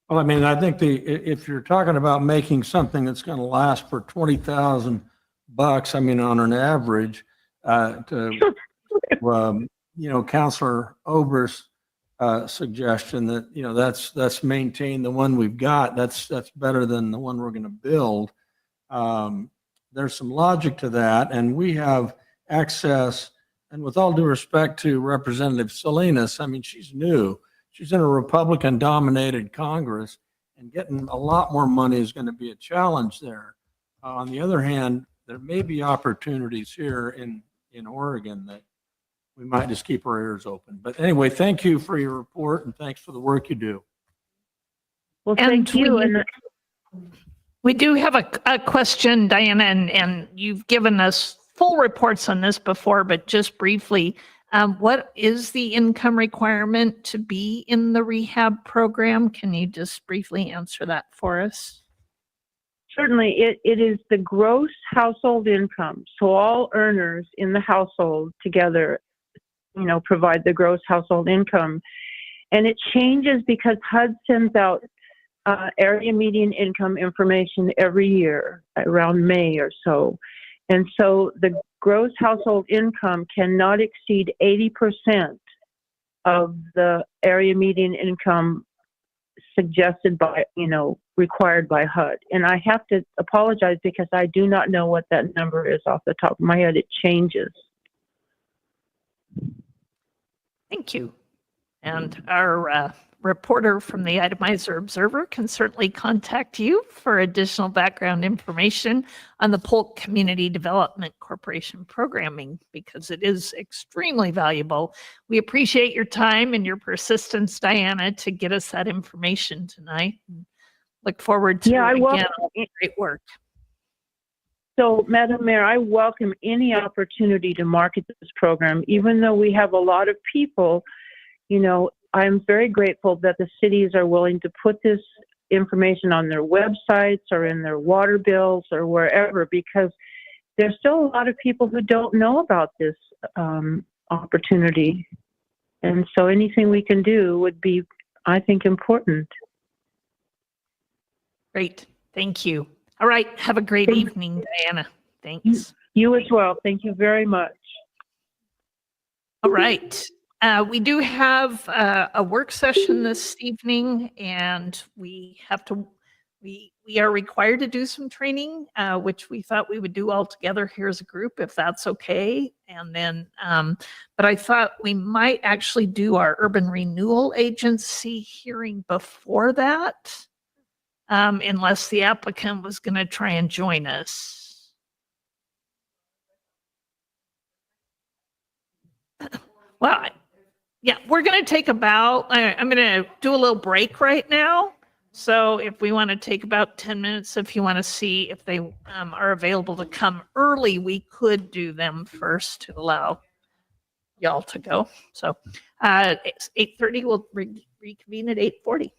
Well, I mean, I think if you're talking about making something that's going to last for $20,000, I mean, on an average, Councilor Ober's suggestion that that's maintain the one we've got. That's better than the one we're going to build. There's some logic to that, and we have access. And with all due respect to Representative Salinas, I mean, she's new. She's in a Republican-dominated Congress, and getting a lot more money is going to be a challenge there. On the other hand, there may be opportunities here in Oregon that we might just keep our ears open. But anyway, thank you for your report, and thanks for the work you do. Well, thank you. And We do have a question, Diana, and you've given us full reports on this before, but just briefly, what is the income requirement to be in the rehab program? Can you just briefly answer that for us? certainly it is the gross household income. So all earners in the household together, provide the gross household income. And it changes because HUD sends out area median income information every year around May or so. And so the gross household income cannot exceed 80% of the area median income suggested by, required by HUD. And I have to apologize because I do not know what that number is off the top of my head. It changes. Thank you. And our reporter from the Itemizer Observer can certainly contact you for additional background information on the Polk Community Development Corporation programming, because it is extremely valuable. We appreciate your time and your persistence, Diana, to get us that information tonight. Look forward to again, great work. So, Madam Mayor, I welcome any opportunity to market this program, even though we have a lot of people. I'm very grateful that the cities are willing to put this information on their websites or in their water bills or wherever, because there's still a lot of people who don't know about this opportunity. And so anything we can do would be, I think, important. Great. Thank you. All right. Have a great evening, Diana. Thanks. You as well. Thank you very much. All right. We do have a work session this evening, and we are required to do some training, which we thought we would do all together here as a group, if that's okay. And then, but I thought we might actually do our Urban Renewal Agency hearing before that, unless the applicant was going to try and join us. Well, yeah, we're going to take about, I'm going to do a little break right now. So if we want to take about 10 minutes, if you want to see if they are available to come early, we could do them first to allow y'all to go. So it's 8:30, we'll reconvene at 8:40.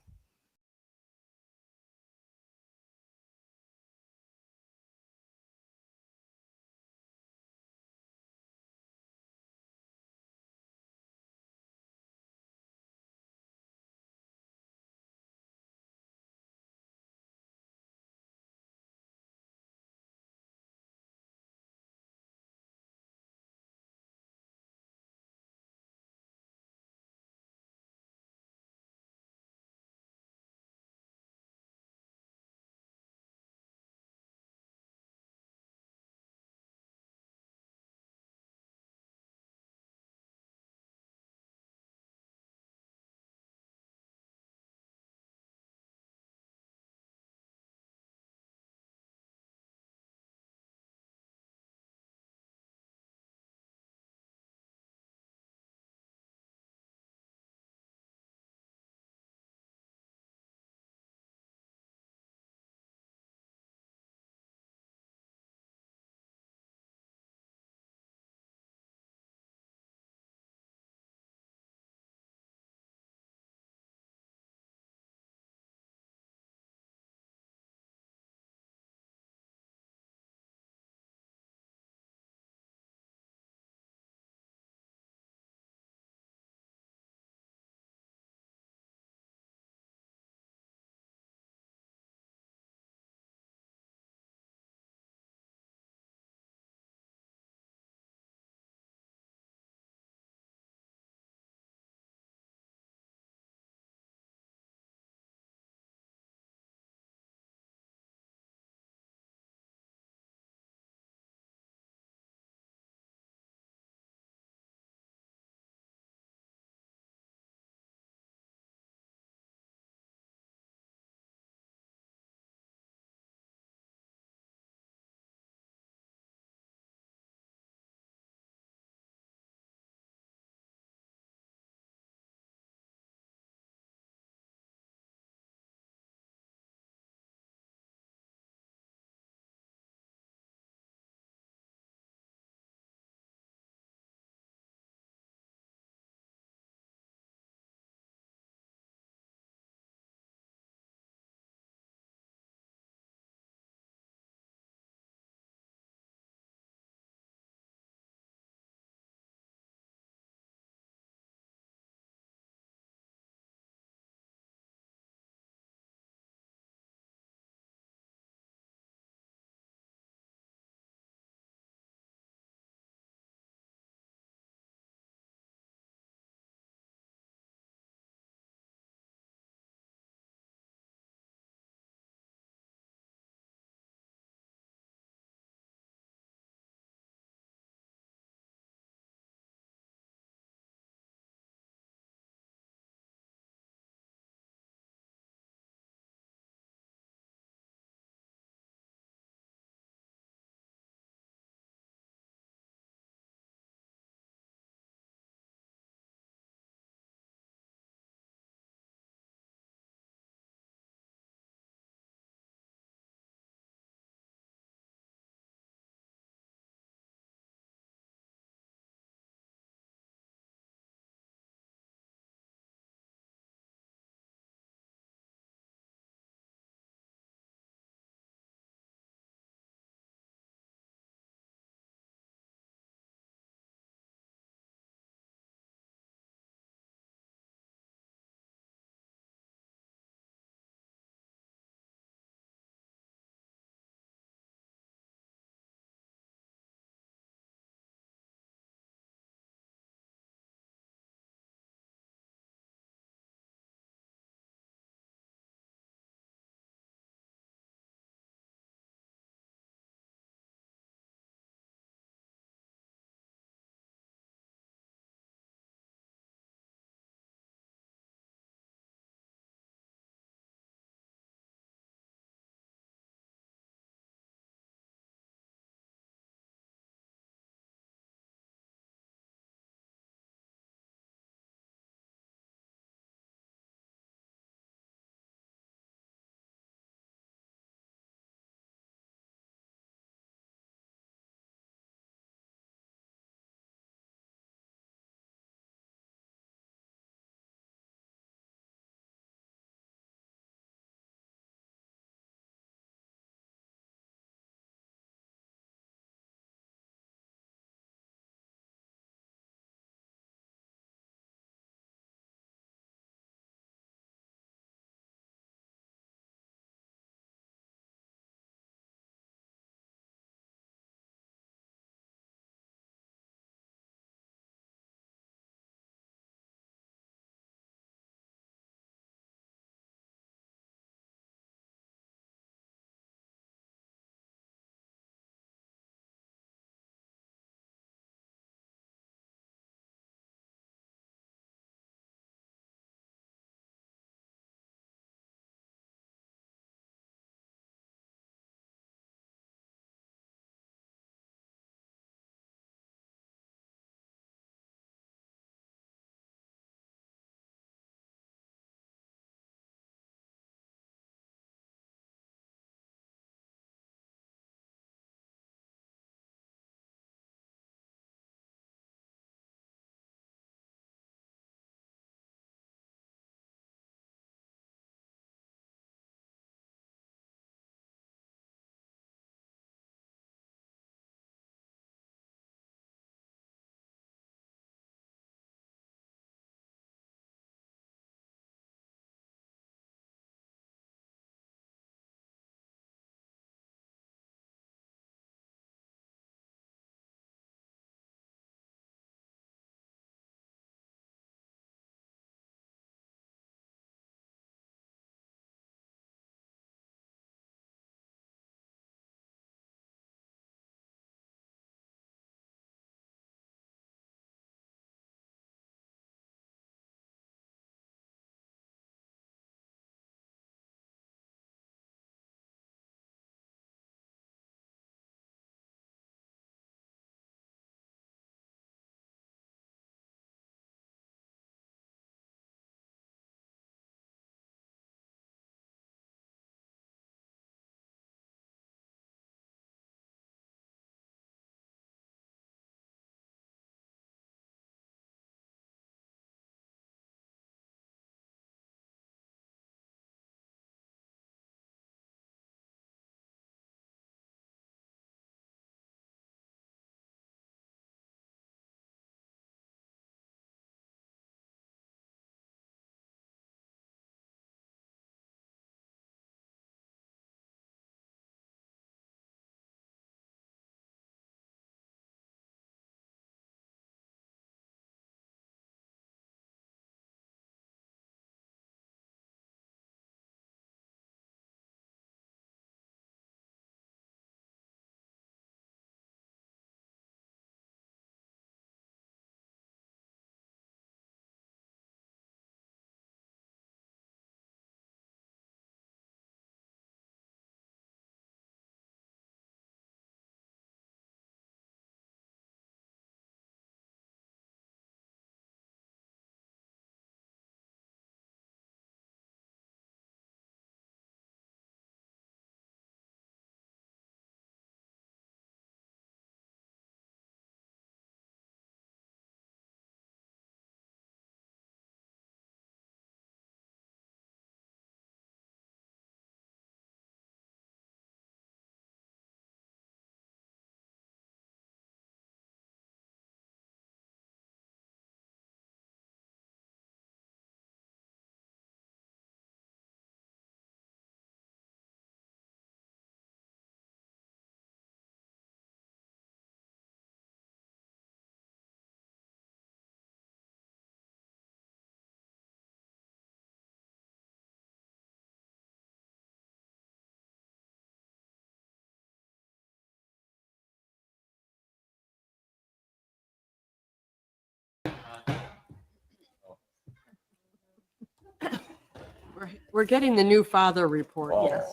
We're getting the new father report. Yes.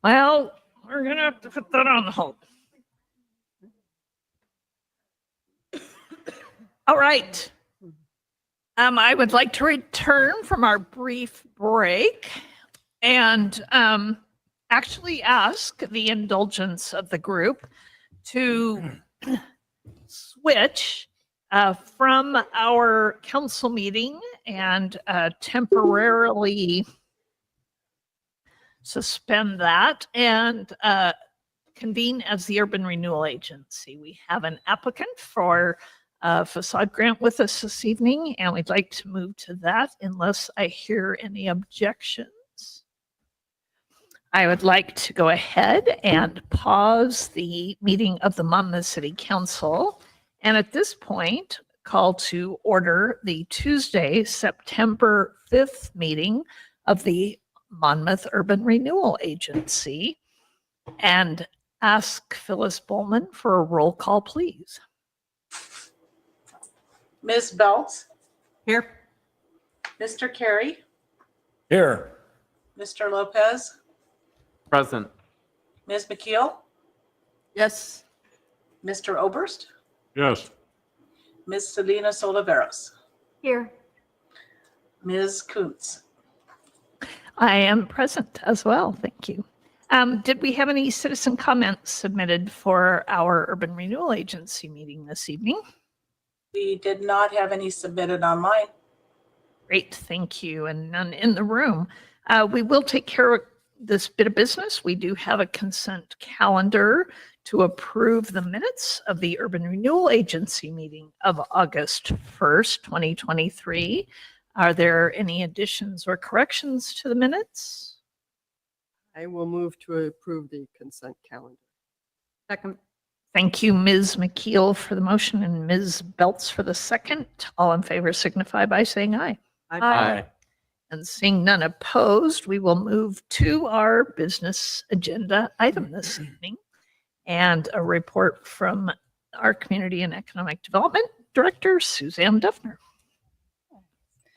Well, we're going to have to put that on hold. All right. I would like to return from our brief break and actually ask the indulgence of the group to switch from our council meeting and temporarily suspend that and convene as the Urban Renewal Agency. We have an applicant for a facade grant with us this evening, and we'd like to move to that unless I hear any objections. I would like to go ahead and pause the meeting of the Monmouth City Council, and at this point, call to order the Tuesday, September 5th meeting of the Monmouth Urban Renewal Agency, and ask Phyllis Bowman for a roll call, please. Ms. Belts, Here. Mr. Carey, Here. Mr. Lopez, Present. Ms. McKeel, Yes. Mr. Oberst, Yes. Ms. Salinas Oliveros, Here. Ms. Kuntz. I am present as well. Thank you. Did we have any citizen comments submitted for our Urban Renewal Agency meeting this evening? We did not have any submitted online. Great, thank you, and none in the room. We will take care of this bit of business. We do have a consent calendar to approve the minutes of the Urban Renewal Agency meeting of August 1st, 2023. Are there any additions or corrections to the minutes? I will move to approve the consent calendar. Second. Thank you, Ms. McKeel, for the motion and Ms. Belts for the second. All in favor signify by saying aye. Aye. And seeing none opposed, we will move to our business agenda item this evening and a report from our Community and Economic Development Director, Suzanne Duffner.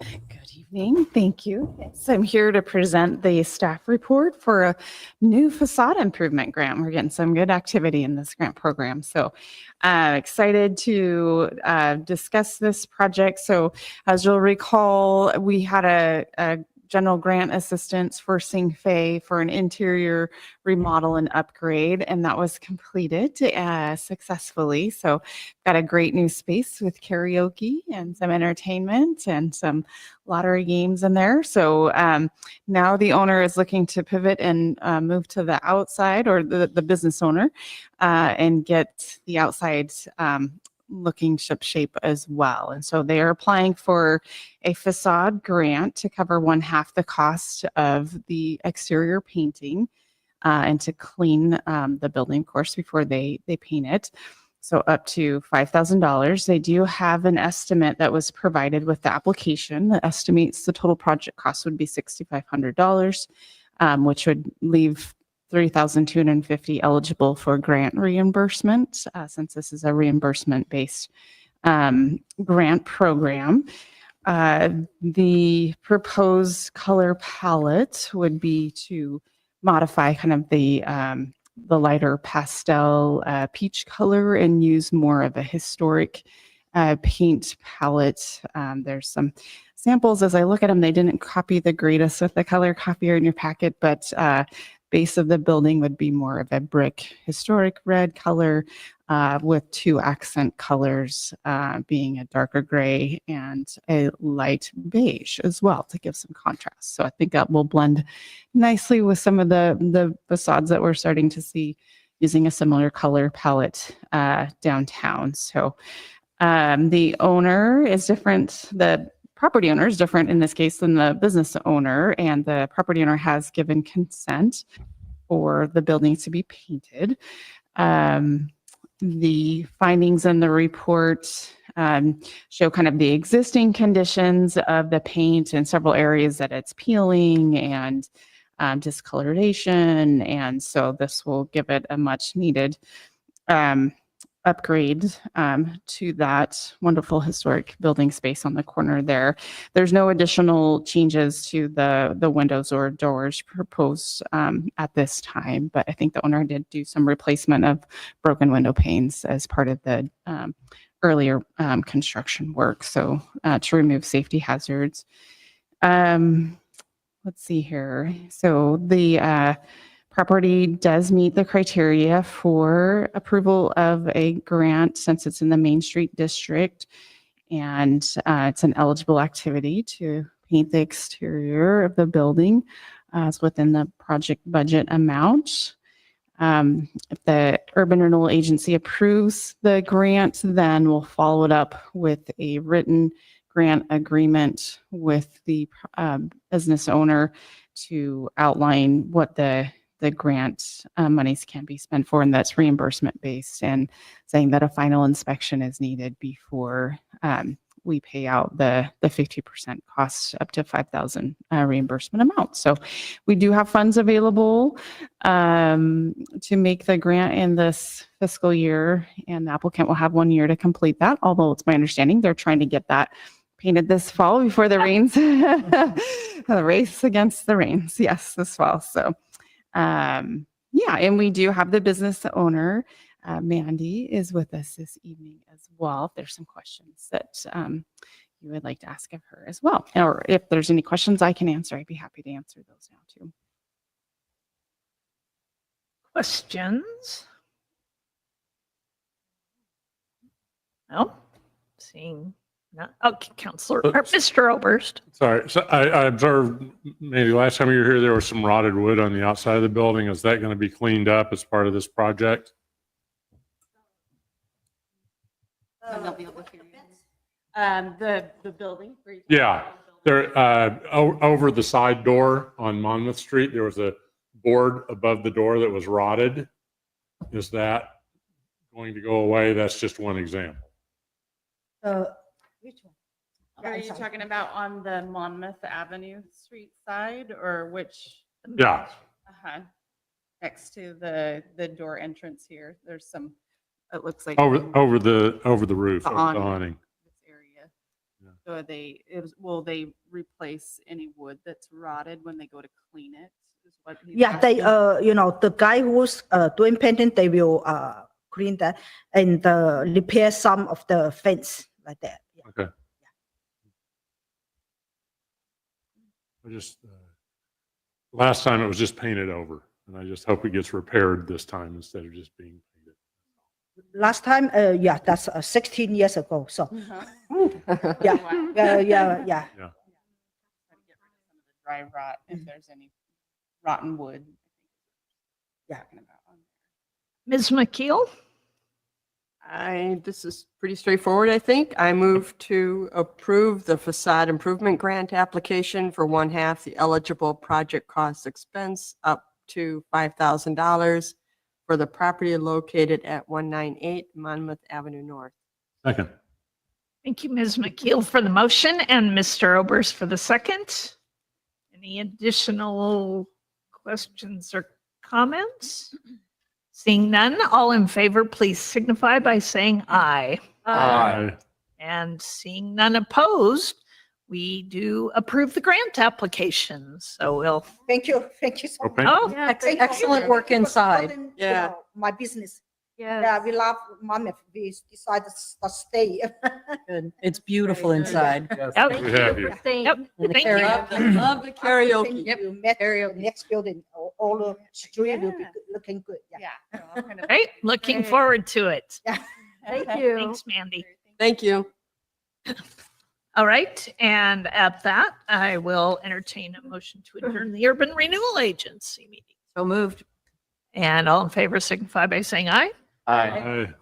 Good evening. Thank you. So I'm here to present the staff report for a new facade improvement grant. We're getting some good activity in this grant program. So excited to discuss this project. So as you'll recall, we had a general grant assistance for Sing Fei for an interior remodel and upgrade, and that was completed successfully. So got a great new space with karaoke and some entertainment and some lottery games in there. So now the owner is looking to pivot and move to the outside, or the business owner, and get the outside looking shipshape as well. And so they are applying for a facade grant to cover 1/2 the cost of the exterior painting and to clean the building, of course, before they paint it. So up to $5,000. They do have an estimate that was provided with the application that estimates the total project cost would be $6,500, which would leave $3,250 eligible for grant reimbursement, since this is a reimbursement-based grant program. The proposed color palette would be to modify kind of the lighter pastel peach color and use more of a historic paint palette. There's some samples as I look at them. They didn't copy the greatest with the color copier in your packet, but base of the building would be more of a brick historic red color with 2 accent colors being a darker gray and a light beige as well to give some contrast. So I think that will blend nicely with some of the facades that we're starting to see using a similar color palette downtown. So the owner is different. The property owner is different in this case than the business owner, and the property owner has given consent for the building to be painted. The findings in the report show kind of the existing conditions of the paint in several areas that it's peeling and discoloration, and so this will give it a much needed upgrade to that wonderful historic building space on the corner there. There's no additional changes to the windows or doors proposed at this time, but I think the owner did do some replacement of broken window panes as part of the earlier construction work. So to remove safety hazards. Let's see here. So the property does meet the criteria for approval of a grant since it's in the Main Street district, and it's an eligible activity to paint the exterior of the building as within the project budget amount. If the Urban Renewal Agency approves the grant, then we'll follow it up with a written grant agreement with the business owner to outline what the grant monies can be spent for, and that's reimbursement based, and saying that a final inspection is needed before we pay out the 50% cost up to $5,000 reimbursement amount. So we do have funds available to make the grant in this fiscal year, and the applicant will have 1 year to complete that, although it's my understanding they're trying to get that painted this fall before the rains, the race against the rains, yes, this fall. So yeah, and we do have the business owner, Mandy, is with us this evening as well. If there's some questions that you would like to ask of her as well, or if there's any questions I can answer, I'd be happy to answer those now too. Questions? No? Seeing none. Okay, Counselor, or Mr. Oberst. Sorry, so I observed maybe last time you were here, there was some rotted wood on the outside of the building. Is that going to be cleaned up as part of this project? The building. Yeah, there, over the side door on Monmouth Street, there was a board above the door that was rotted. Is that going to go away? That's just one example. Which one? Are you talking about on the Monmouth Avenue Street side, or which? Yeah. Next to the door entrance here, there's some, it looks like. Over the roof, over the awning. This area. So will they replace any wood that's rotted when they go to clean it? Is what he's Yeah, they, asking? the guy who's doing painting, they will clean that and repair some of the fence like that. Yeah. Okay. I just, last time it was just painted over, and I just hope it gets repaired this time instead of just being painted. Last time, yeah, that's 16 years ago. So, yeah, yeah. Dry rot, if there's any rotten wood. Yeah. Ms. McKeel? This is pretty straightforward, I think. I move to approve the facade improvement grant application for 1/2 the eligible project cost expense up to $5,000 for the property located at 198 Monmouth Avenue North. Second. Thank you, Ms. McKeel, for the motion, and Mr. Oberst for the second. Any additional questions or comments? Seeing none, all in favor, please signify by saying aye. Aye. And seeing none opposed, we do approve the grant application. So we'll. Thank you so Okay. much. Oh, Yeah, thank you excellent for work inside. supporting, Yeah. my business. Yes. Yeah, we love Monmouth. We decided to stay. Good. It's beautiful inside. Yep. We have you. Yep. And the Thank you. karaoke. Love the karaoke. You met the next building, all the street will be looking good. Yeah. Great. Looking forward to it. Thank you. Thanks, Mandy. Thank you. All right. And at that, I will entertain a motion to adjourn the Urban Renewal Agency meeting. So moved. And all in favor signify by saying aye. Aye.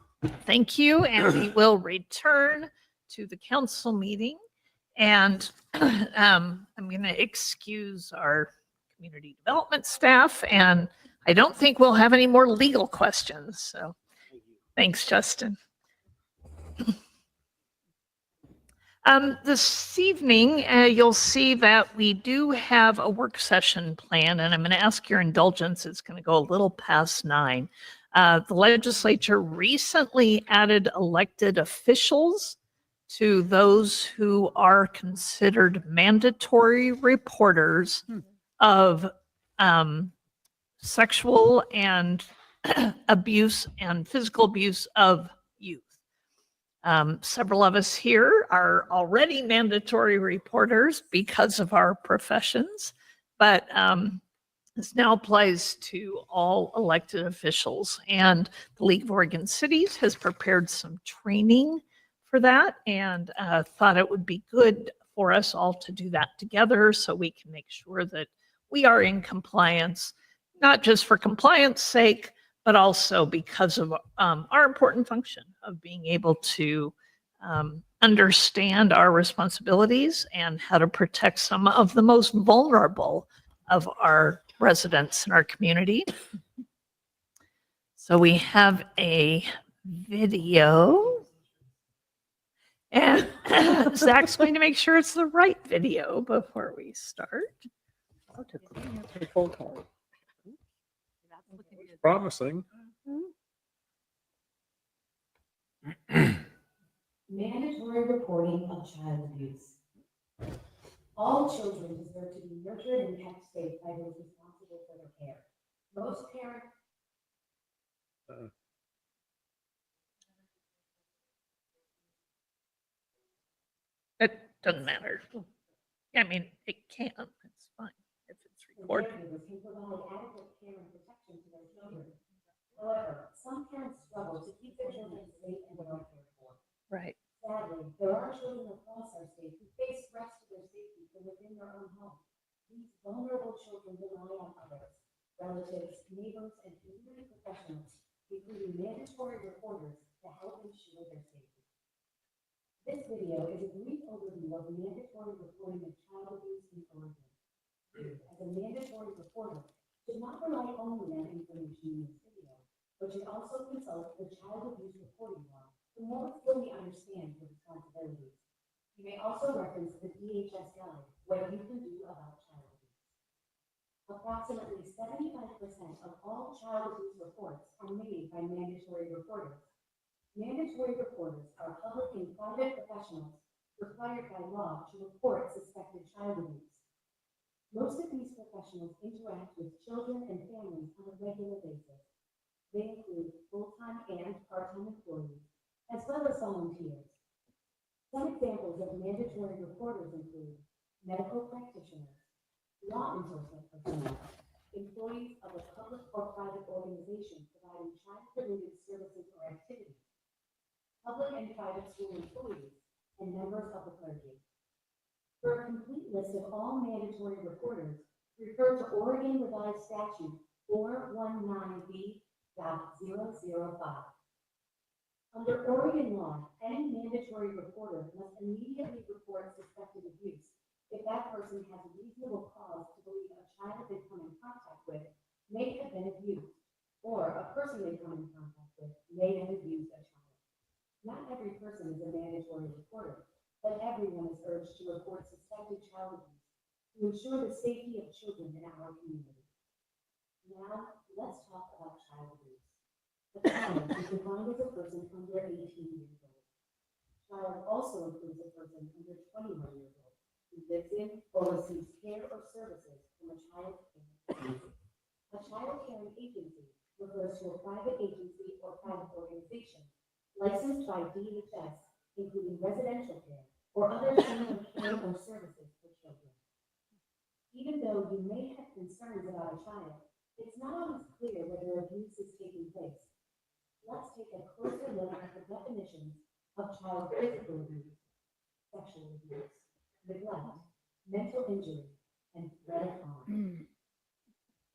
Thank you. And we will return to the council meeting. And I'm going to excuse our community development staff. And I don't think we'll have any more legal questions. So thanks, Justin. This evening, you'll see that we do have a work session planned, and I'm going to ask your indulgence. It's going to go a little past 9. The legislature recently added elected officials to those who are considered mandatory reporters of sexual and abuse and physical abuse of youth. Several of us here are already mandatory reporters because of our professions, but this now applies to all elected officials. And the League of Oregon Cities has prepared some training for that and thought it would be good for us all to do that together so we can make sure that we are in compliance, not just for compliance sake, but also because of our important function of being able to understand our responsibilities and how to protect some of the most vulnerable of our residents in our community. So we have a video. And Zach's going to make sure it's the right video before we start. Promising. Mandatory reporting of child abuse. All children deserve to be nurtured and kept safe by those responsible for their care. Most parents. It doesn't matter. I mean, it can. It's fine if it's recorded. Caregivers can provide adequate care and protection to their children. However, some parents struggle to keep their children safe and well cared for. Right. Sadly, there are children across our state who face threats to their safety from within their own home. These vulnerable children rely on others, relatives, neighbors, and community professionals, including mandatory reporters, to help ensure their safety. This video is a brief overview of mandatory reporting of child abuse in Oregon. You, as a mandatory reporter, should not rely only on information in this video, but should also consult the child abuse reporting law to more fully understand your responsibilities. You may also reference the DHS guide, What You Can Do About Child Abuse. Approximately 75% of all child abuse reports are made by mandatory reporters. Mandatory reporters are public and private professionals required by law to report suspected child abuse. Most of these professionals interact with children and families on a regular basis. They include full-time and part-time employees, as well as volunteers. Some examples of mandatory reporters include medical practitioners, law enforcement personnel, employees of a public or private organization providing child-related services or activities, public and private school employees, and members of the clergy. For a complete list of all mandatory reporters, refer to Oregon Revised Statute 419B.005. Under Oregon law, any mandatory reporter must immediately report suspected abuse if that person has reasonable cause to believe a child they come in contact with may have been abused, or a person they come in contact with may have abused a child. Not every person is a mandatory reporter, but everyone is urged to report suspected child abuse to ensure the safety of children in our community. Now, let's talk about child abuse. A child is defined as a person under 18 years old. Child also includes a person under 21 years old who lives in or receives care or services from a child care agency. A child caring agency refers to a private agency or private organization licensed by DHS, including residential care or other similar care or services for children. Even though you may have concerns about a child, it's not always clear whether abuse is taking place. Let's take a closer look at the definitions of child physical abuse, sexual abuse, neglect, mental injury, and threat of harm.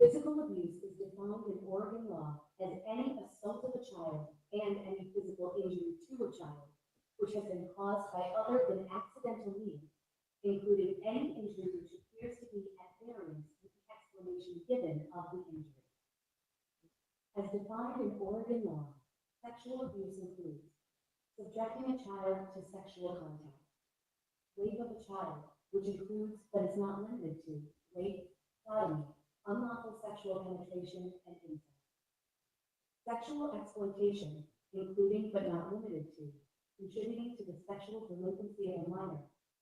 Physical abuse is defined in Oregon law as any assault of a child and any physical injury to a child, which has been caused by other than accidental means, including any injury which appears to be at variance with the explanation given of the injury. As defined in Oregon law, sexual abuse includes subjecting a child to sexual contact, rape of a child, which includes but is not limited to rape, sodomy, unlawful sexual penetration, and incest. Sexual exploitation, including but not limited to, contributing to the sexual delinquency of a minor,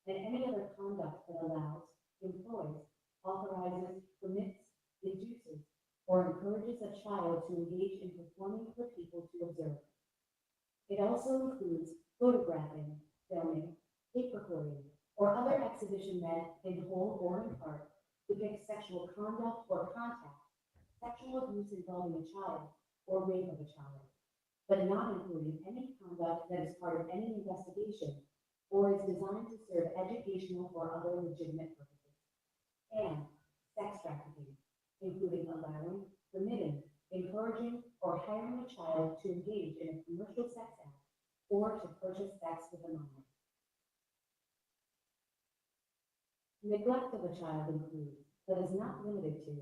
and any other conduct that allows, employs, authorizes, permits, induces, or encourages a child to engage in performing for people to observe. It also includes photographing, filming, tape recording, or other exhibition meant in whole or in part depict sexual conduct or contact, sexual abuse involving a child, or rape of a child, but not including any conduct that is part of any investigation or is designed to serve educational or other legitimate purposes. And sex trafficking, including allowing, permitting, encouraging, or hiring a child to engage in a commercial sex act or to purchase sex with a minor. Neglect of a child includes, but is not limited to,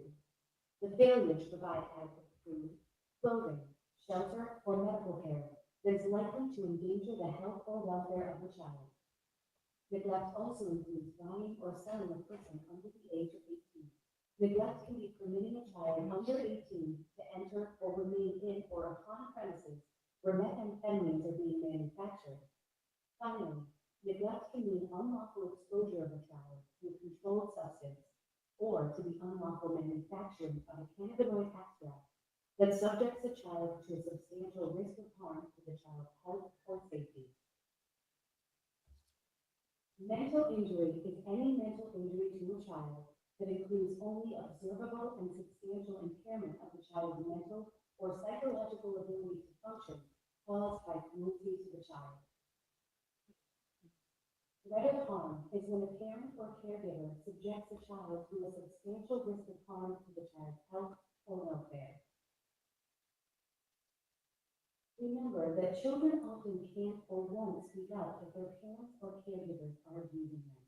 the failure to provide adequate food, clothing, shelter, or medical care that is likely to endanger the health or welfare of the child. Neglect also includes buying or selling a person under the age of 18. Neglect can be permitting a child under 18 to enter or remain in or upon premises where methamphetamines are being manufactured. Finally, neglect can mean unlawful exposure of a child to a controlled substance or to the unlawful manufacturing of a cannabinoid extract that subjects a child to a substantial risk of harm to the child's health or safety. Mental injury is any mental injury to a child that includes only observable and substantial impairment of the child's mental or psychological ability to function caused by cruelty to the child. Threat of harm is when a parent or caregiver subjects a child to a substantial risk of harm to the child's health or welfare. Remember that children often can't or won't speak out if their parents or caregivers are abusing them.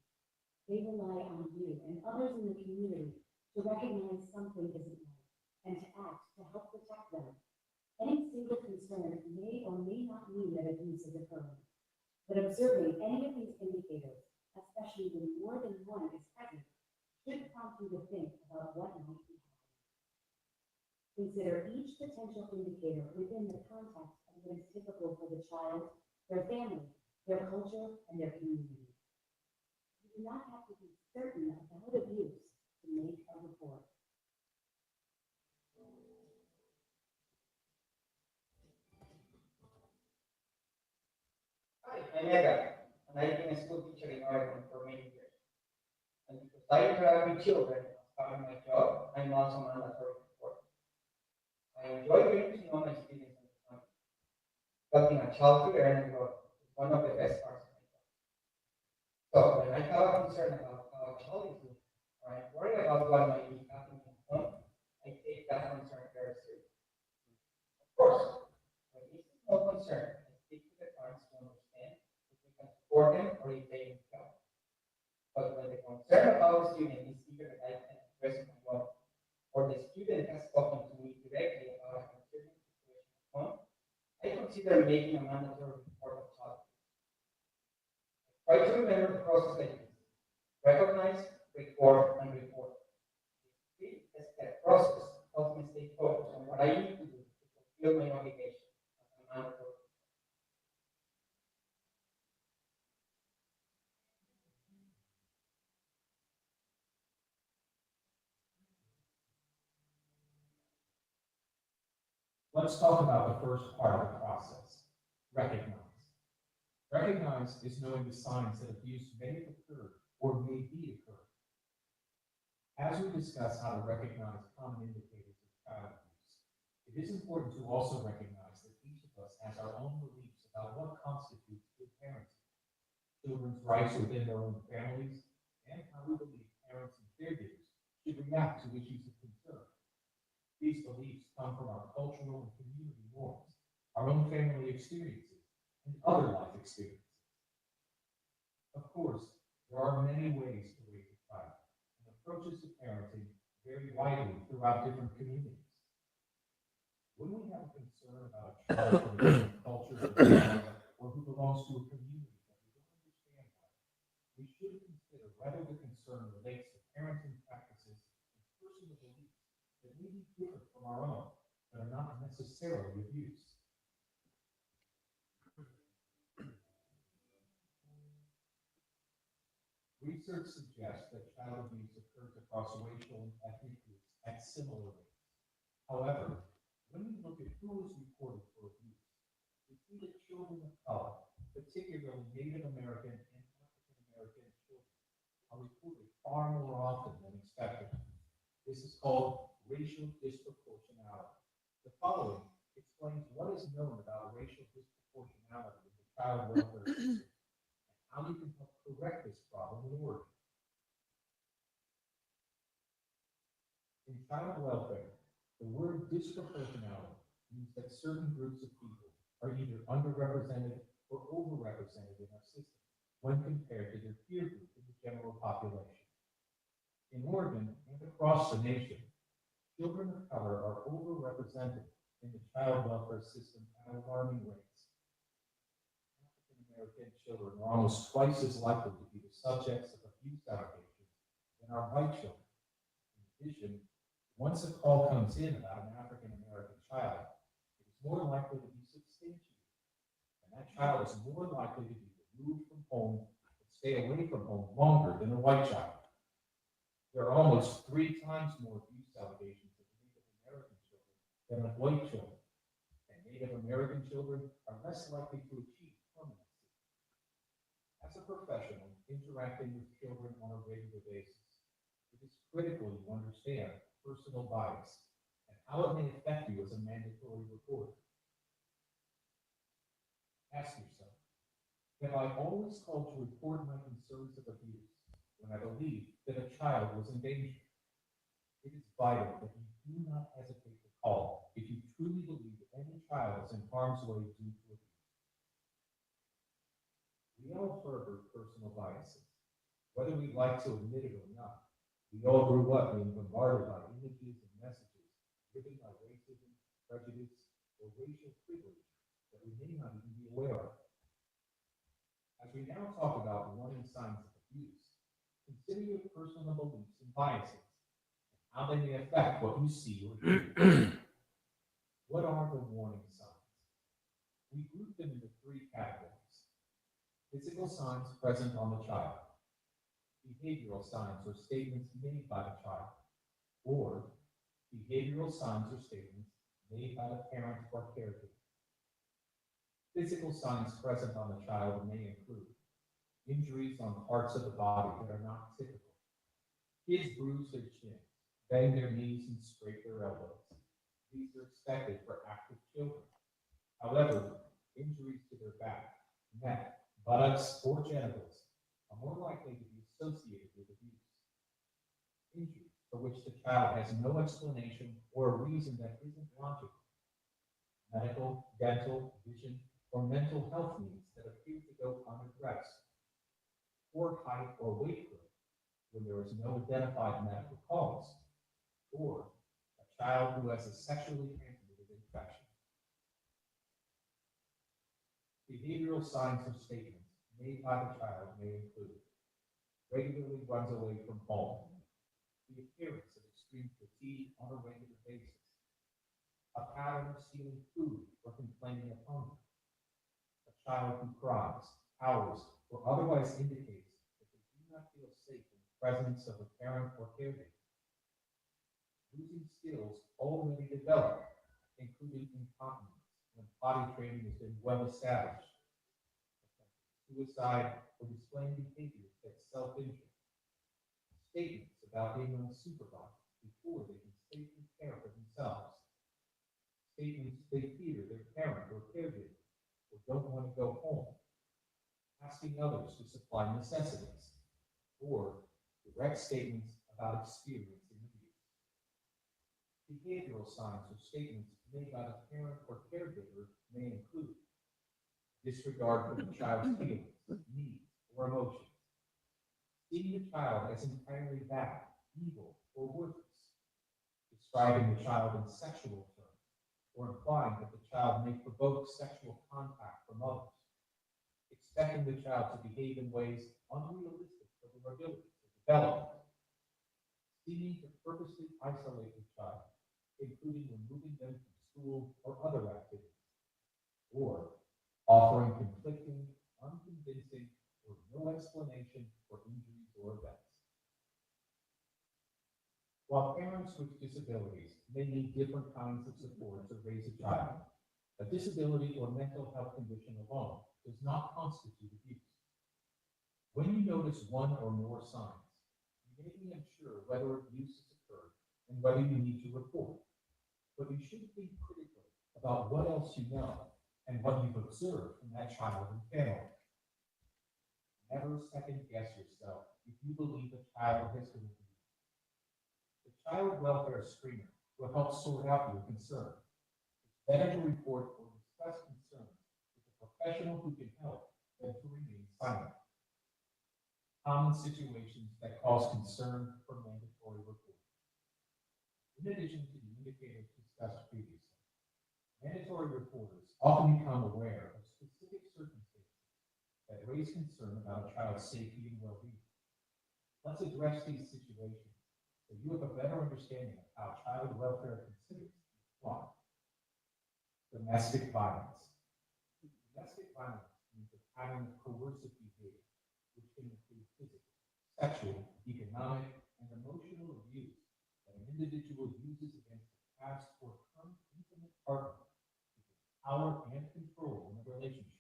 They rely on you and others in the community to recognize something isn't right and to act to help protect them. Any single concern may or may not mean that abuse is occurring, but observing any of these indicators, especially when more than one is present, should prompt you to think about what might be happening. Consider each potential indicator within the context of what is typical for the child, their family, their culture, and their community. You do not have to be certain about abuse to make a report. Hi, I'm Ega, and I've been a school teacher in Oregon for many years. And because I interact with children as part of my job, I'm also mandatory report. I enjoy getting to know my students and families. Helping a child to learn and grow is one of the best parts of my job. So when I have a concern about how a child is doing, or I'm worried about what might be happening at home, I take that concern very seriously. Of course, when it's a small concern, I speak to the parents to understand if we can support them or if they need help. But when the concern about the student is eager that I can address it alone, or the student has spoken to me directly about a concerning situation at home, I consider making a mandatory report of child abuse. Try to remember the process like this: recognize, record, and report. This three-step process helps me stay focused on what I need to do to fulfill my obligation as a mandatory. Let's talk about the first part of the process, recognize. Recognize is knowing the signs that abuse may have occurred or may be occurring. As we discuss how to recognize common indicators of child abuse, it is important to also recognize that each of us has our own beliefs about what constitutes good parenting, children's rights within their own families, and how we believe parents and caregivers should react to issues of concern. These beliefs come from our cultural and community norms, our own family experiences, and other life experiences. Of course, there are many ways to raise a child, and approaches to parenting vary widely throughout different communities. When we have a concern about a child from a different culture or who belongs to a community that we don't understand well, we should consider whether the concern relates to parenting practices and personal beliefs that may be different from our own, but are not necessarily abuse. Research suggests that child abuse occurs across racial and ethnic groups at similar rates. However, when we look at who is reported for abuse, we see that children of color, particularly Native American and African American children, are reported far more often than expected. This is called racial disproportionality. The following explains what is known about racial disproportionality in the child welfare system and how you can help correct this problem in Oregon. In child welfare, the word disproportionality means that certain groups of people are either underrepresented or overrepresented in our system when compared to their peer group in the general population. In Oregon and across the nation, children of color are overrepresented in the child welfare system at alarming rates. African American children are almost twice as likely to be the subjects of abuse allegations than are white children. In addition, once a call comes in about an African American child, it is more likely to be substantiated, and that child is more likely to be removed from home and stay away from home longer than a white child. There are almost 3 times more abuse allegations of Native American children than of white children, and Native American children are less likely to achieve permanency. As a professional interacting with children on a regular basis, it is critical you understand personal bias and how it may affect you as a mandatory reporter. Ask yourself, have I always called to report my concerns of abuse when I believe that a child was in danger? It is vital that you do not hesitate to call if you truly believe that any child is in harm's way due to abuse. We all harbor personal biases, whether we like to admit it or not. We all grew up being bombarded by images and messages driven by racism, prejudice, or racial privilege that we may not even be aware of. As we now talk about warning signs of abuse, consider your personal beliefs and biases and how they may affect what you see or hear. What are the warning signs? We group them into 3 categories. Physical signs present on the child, behavioral signs or statements made by the child, or behavioral signs or statements made by the parent or caregiver. Physical signs present on the child may include injuries on parts of the body that are not typical. Kids bruise their chins, bang their knees, and scrape their elbows. These are expected for active children. However, injuries to their back, neck, buttocks, or genitals are more likely to be associated with abuse. Injuries for which the child has no explanation or a reason that isn't logical. Medical, dental, vision, or mental health needs that appear to go unaddressed. Poor height or weight growth when there is no identified medical cause. Or a child who has a sexually transmitted infection. Behavioral signs or statements made by the child may include regularly runs away from home, the appearance of extreme fatigue on a regular basis, a pattern of stealing food or complaining of hunger, a child who cries, howls, or otherwise indicates that they do not feel safe in the presence of a parent or caregiver, losing skills already developed, including incontinence when potty training has been well established, suicide, or displaying behaviors that self-injure, statements about being unsupervised before they can safely care for themselves, statements they fear their parent or caregiver or don't want to go home, asking others to supply necessities, or direct statements about experiencing abuse. Behavioral signs or statements made by the parent or caregiver may include disregard for the child's feelings, needs, or emotions, seeing the child as entirely bad, evil, or worthless, describing the child in sexual terms, or implying that the child may provoke sexual contact from others, expecting the child to behave in ways unrealistic for their ability to develop, seeming to purposely isolate the child, including removing them from school, or other activities, or offering conflicting, unconvincing, or no explanation for injuries or events. While parents with disabilities may need different kinds of support to raise a child, a disability or mental health condition alone does not constitute abuse. When you notice one or more signs, you may be unsure whether abuse has occurred and whether you need to report. But you should think critically about what else you know and what you've observed from that child and family. Never second guess yourself if you believe a child has been abused. The child welfare screener will help sort out your concern. It's better to report or discuss concerns with a professional who can help than to remain silent. Common situations that cause concern for mandatory reporting. In addition to the indicators discussed previously, mandatory reporters often become aware of specific circumstances that raise concern about a child's safety and well-being. Let's address these situations so you have a better understanding of how child welfare considers each one. Domestic violence. Domestic violence means the pattern of coercive behavior, which can include physical, sexual, economic, and emotional abuse that an individual uses against a past or current intimate partner to gain power and control in the relationship.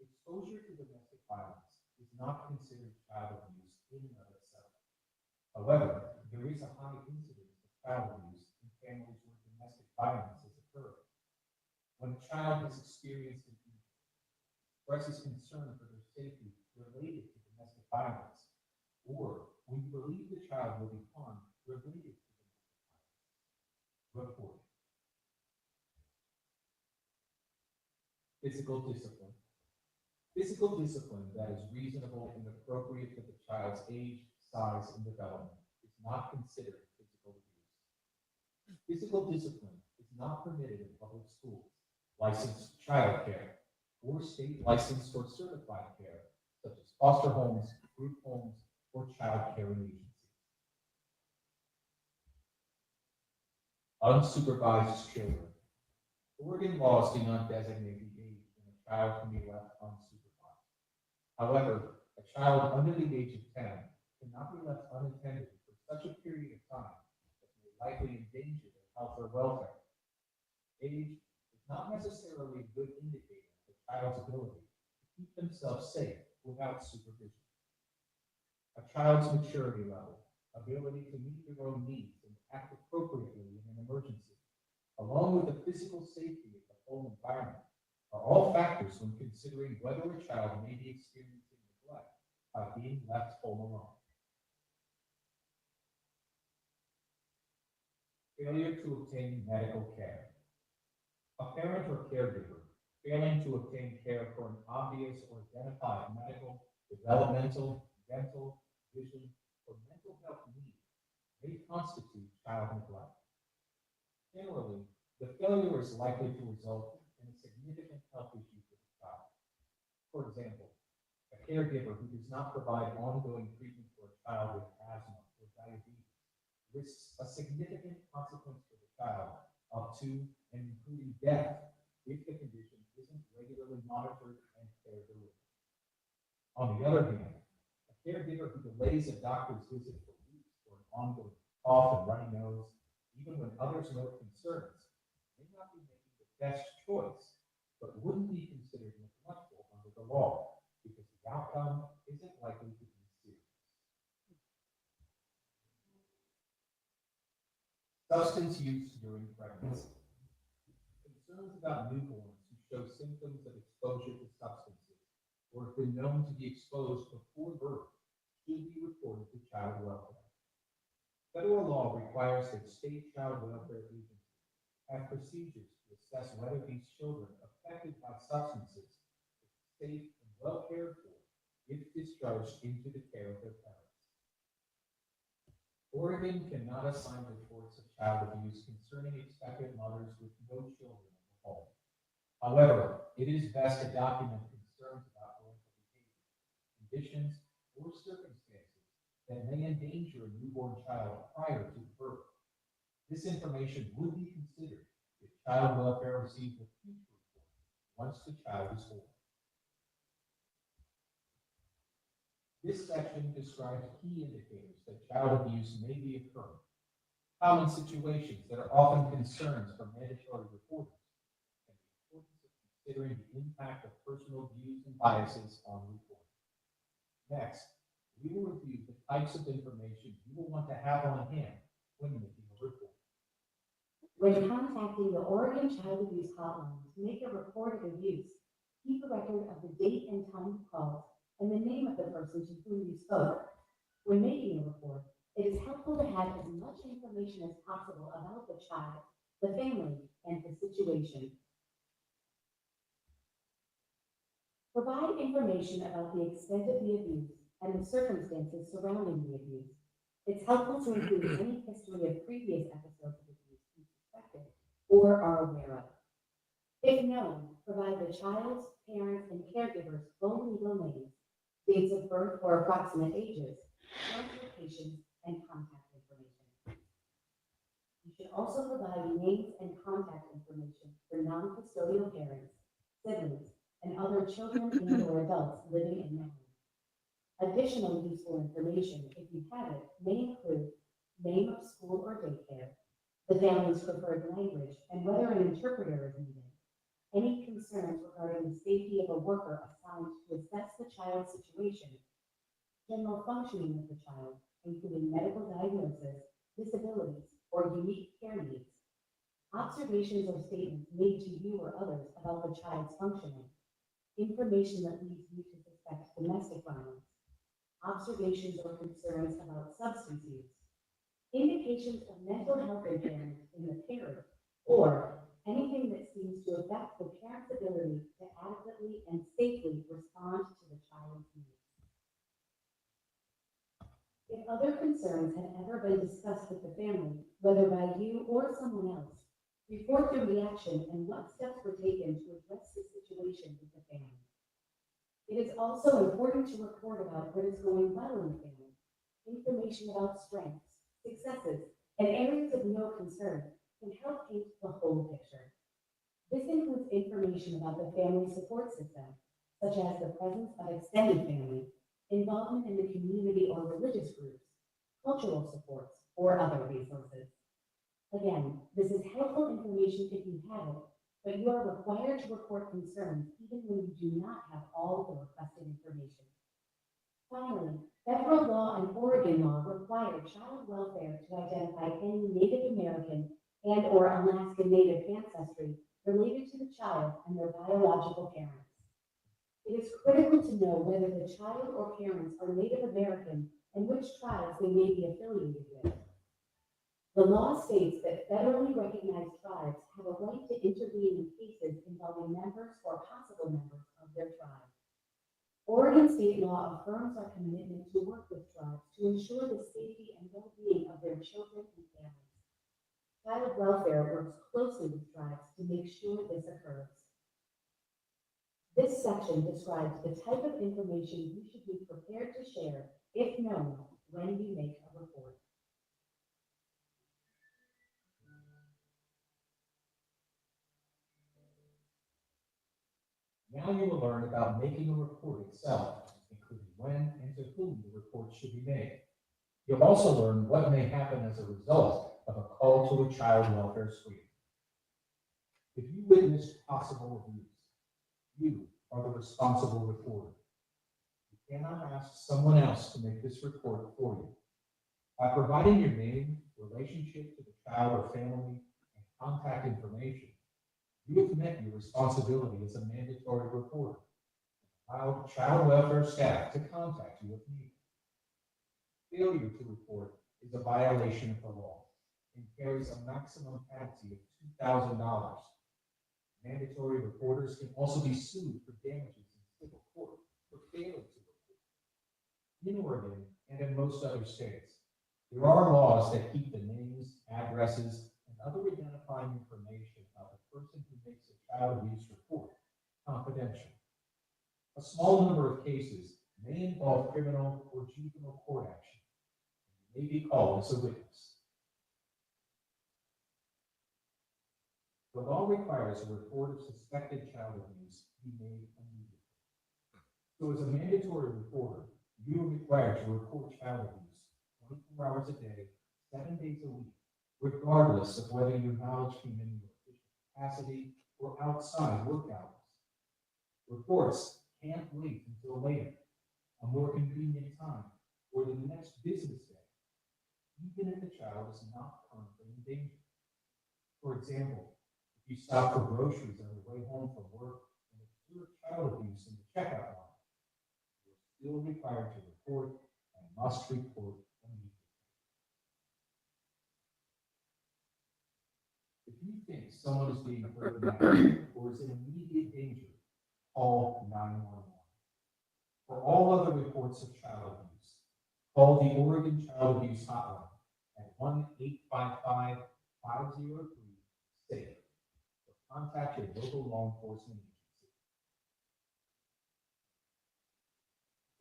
Exposure to domestic violence is not considered child abuse in and of itself. However, there is a high incidence of child abuse in families where domestic violence has occurred. When a child has experienced an injury, expresses concern for their safety related to domestic violence, or when you believe the child will be harmed related to domestic violence, report it. Physical discipline. Physical discipline that is reasonable and appropriate to the child's age, size, and development is not considered physical abuse. Physical discipline is not permitted in public schools, licensed child care, or state licensed or certified care, such as foster homes, group homes, or child care agencies. Unsupervised children. Oregon laws do not designate the age when a child can be left unsupervised. However, a child under the age of 10 cannot be left unattended for such a period of time that may likely endanger their health or welfare. Age is not necessarily a good indicator of the child's ability to keep themselves safe without supervision. A child's maturity level, ability to meet their own needs and act appropriately in an emergency, along with the physical safety of the home environment, are all factors when considering whether a child may be experiencing neglect by being left home alone. Failure to obtain medical care. A parent or caregiver failing to obtain care for an obvious or identified medical, developmental, dental, vision, or mental health need may constitute child neglect. Generally, the failure is likely to result in a significant health issue for the child. For example, a caregiver who does not provide ongoing treatment for a child with asthma or diabetes risks a significant consequence for the child, up to and including death, if the condition isn't regularly monitored and care delivered. On the other hand, a caregiver who delays a doctor's visit for weeks for an ongoing cough and runny nose, even when others note concerns, may not be making the best choice, but wouldn't be considered neglectful under the law because the outcome isn't likely to be serious. Substance use during pregnancy. Concerns about newborns who show symptoms of exposure to substances or have been known to be exposed before birth should be reported to child welfare. Federal law requires that state child welfare agencies have procedures to assess whether these children affected by substances are safe and well cared for if discharged into the care of their parents. Oregon cannot assign reports of child abuse concerning expectant mothers with no children in the home. However, it is best to document concerns about parental behavior, conditions, or circumstances that may endanger a newborn child prior to birth. This information would be considered if child welfare receives a future report once the child is born. This section describes key indicators that child abuse may be occurring, common situations that are often concerns for mandatory reporters, and the importance of considering the impact of personal views and biases on reporting. Next, we will review the types of information you will want to have on hand when making a report. When contacting the Oregon Child Abuse Hotline to make a report of abuse, keep a record of the date and time you called and the name of the person to whom you spoke. When making a report, it is helpful to have as much information as possible about the child, the family, and the situation. Provide information about the extent of the abuse and the circumstances surrounding the abuse. It's helpful to include any history of previous episodes of abuse you suspected or are aware of. If known, provide the child's, parents, and caregivers' full legal names, dates of birth or approximate ages, current locations, and contact information. You should also provide names and contact information for non-custodial parents, siblings, and other children and or adults living in the home. Additional useful information, if you have it, may include name of school or daycare, the family's preferred language, and whether an interpreter is needed. Any concerns regarding the safety of a worker assigned to assess the child's situation, general functioning of the child, including medical diagnosis, disabilities, or unique care needs, observations or statements made to you or others about the child's functioning, information that leads you to suspect domestic violence, observations or concerns about substance use, indications of mental health impairment in the parent, or anything that seems to affect the parent's ability to adequately and safely respond to the child's needs. If other concerns have ever been discussed with the family, whether by you or someone else, report the reaction and what steps were taken to address the situation with the family. It is also important to report about what is going well in the family, information about strengths, successes, and areas of no concern can help paint the whole picture. This includes information about the family support system, such as the presence of extended family, involvement in the community or religious groups, cultural supports, or other resources. Again, this is helpful information if you have it, but you are required to report concerns even when you do not have all the requested information. Finally, federal law and Oregon law require child welfare to identify any Native American and or Alaska Native ancestry related to the child and their biological parents. It is critical to know whether the child or parents are Native American and which tribes they may be affiliated with. The law states that federally recognized tribes have a right to intervene in cases involving members or possible members of their tribe. Oregon state law affirms our commitment to work with tribes to ensure the safety and well-being of their children and families. Child welfare works closely with tribes to make sure this occurs. This section describes the type of information you should be prepared to share, if known, when you make a report. Now you will learn about making a report itself, including when and to whom the report should be made. You'll also learn what may happen as a result of a call to a child welfare screening. If you witness possible abuse, you are the responsible reporter. You cannot ask someone else to make this report for you. By providing your name, relationship to the child or family, and contact information, you have met your responsibility as a mandatory reporter. Allow child welfare staff to contact you if needed. Failure to report is a violation of the law and carries a maximum penalty of $2,000. Mandatory reporters can also be sued for damages in civil court for failing to report. In Oregon and in most other states, there are laws that keep the names, addresses, and other identifying information about the person who makes a child abuse report confidential. A small number of cases may involve criminal or juvenile court action. You may be called as a witness. The law requires a report of suspected child abuse be made immediately. So as a mandatory reporter, you are required to report child abuse 24 hours a day, 7 days a week, regardless of whether your knowledge came in your official capacity or outside work hours. Reports can't wait until later, a more convenient time, or the next business day, even if the child is not currently in danger. For example, if you stop for groceries on your way home from work and observe child abuse in the checkout line, you're still required to report and must report immediately. If you think someone is being hurt now or is in immediate danger, call 911. For all other reports of child abuse, call the Oregon Child Abuse Hotline at 1-855-503-SAFE or contact your local law enforcement agency.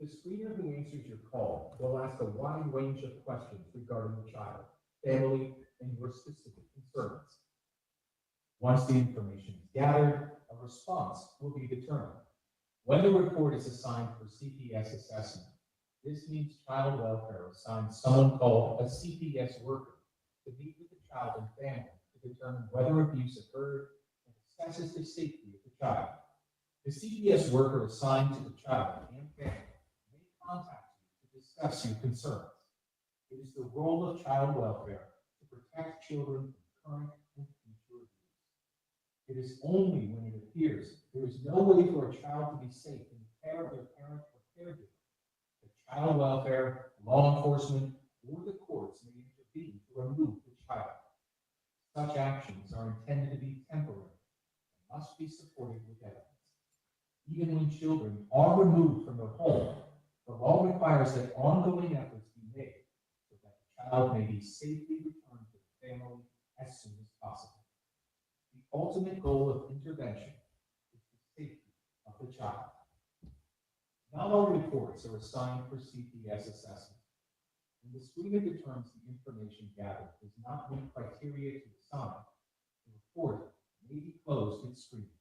The screener who answers your call will ask a wide range of questions regarding the child, family, and your specific concerns. Once the information is gathered, a response will be determined. When the report is assigned for CPS assessment, this means child welfare assigns someone called a CPS worker to meet with the child and family to determine whether abuse occurred and assesses the safety of the child. The CPS worker assigned to the child and family may contact you to discuss your concerns. It is the role of child welfare to protect children from current and future abuse. It is only when it appears there is no way for a child to be safe in the care of their parent or caregiver that child welfare, law enforcement, or the courts may intervene to remove the child. Such actions are intended to be temporary and must be supported with evidence. Even when children are removed from their home, the law requires that ongoing efforts be made so that the child may be safely returned to the family as soon as possible. The ultimate goal of intervention is the safety of the child. Not all reports are assigned for CPS assessment. When the screener determines the information gathered does not meet criteria to assign, the report may be closed at screening.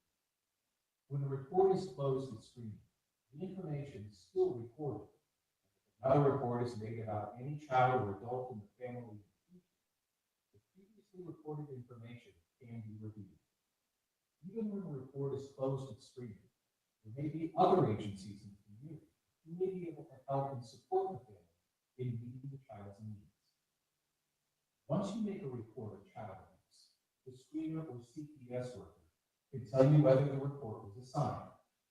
When the report is closed at screening, the information is still recorded. If another report is made about any child or adult in the family in the future, the previously reported information can be reviewed. Even when the report is closed at screening, there may be other agencies in the community who may be able to help and support the family in meeting the child's needs. Once you make a report of child abuse, the screener or CPS worker can tell you whether the report was assigned,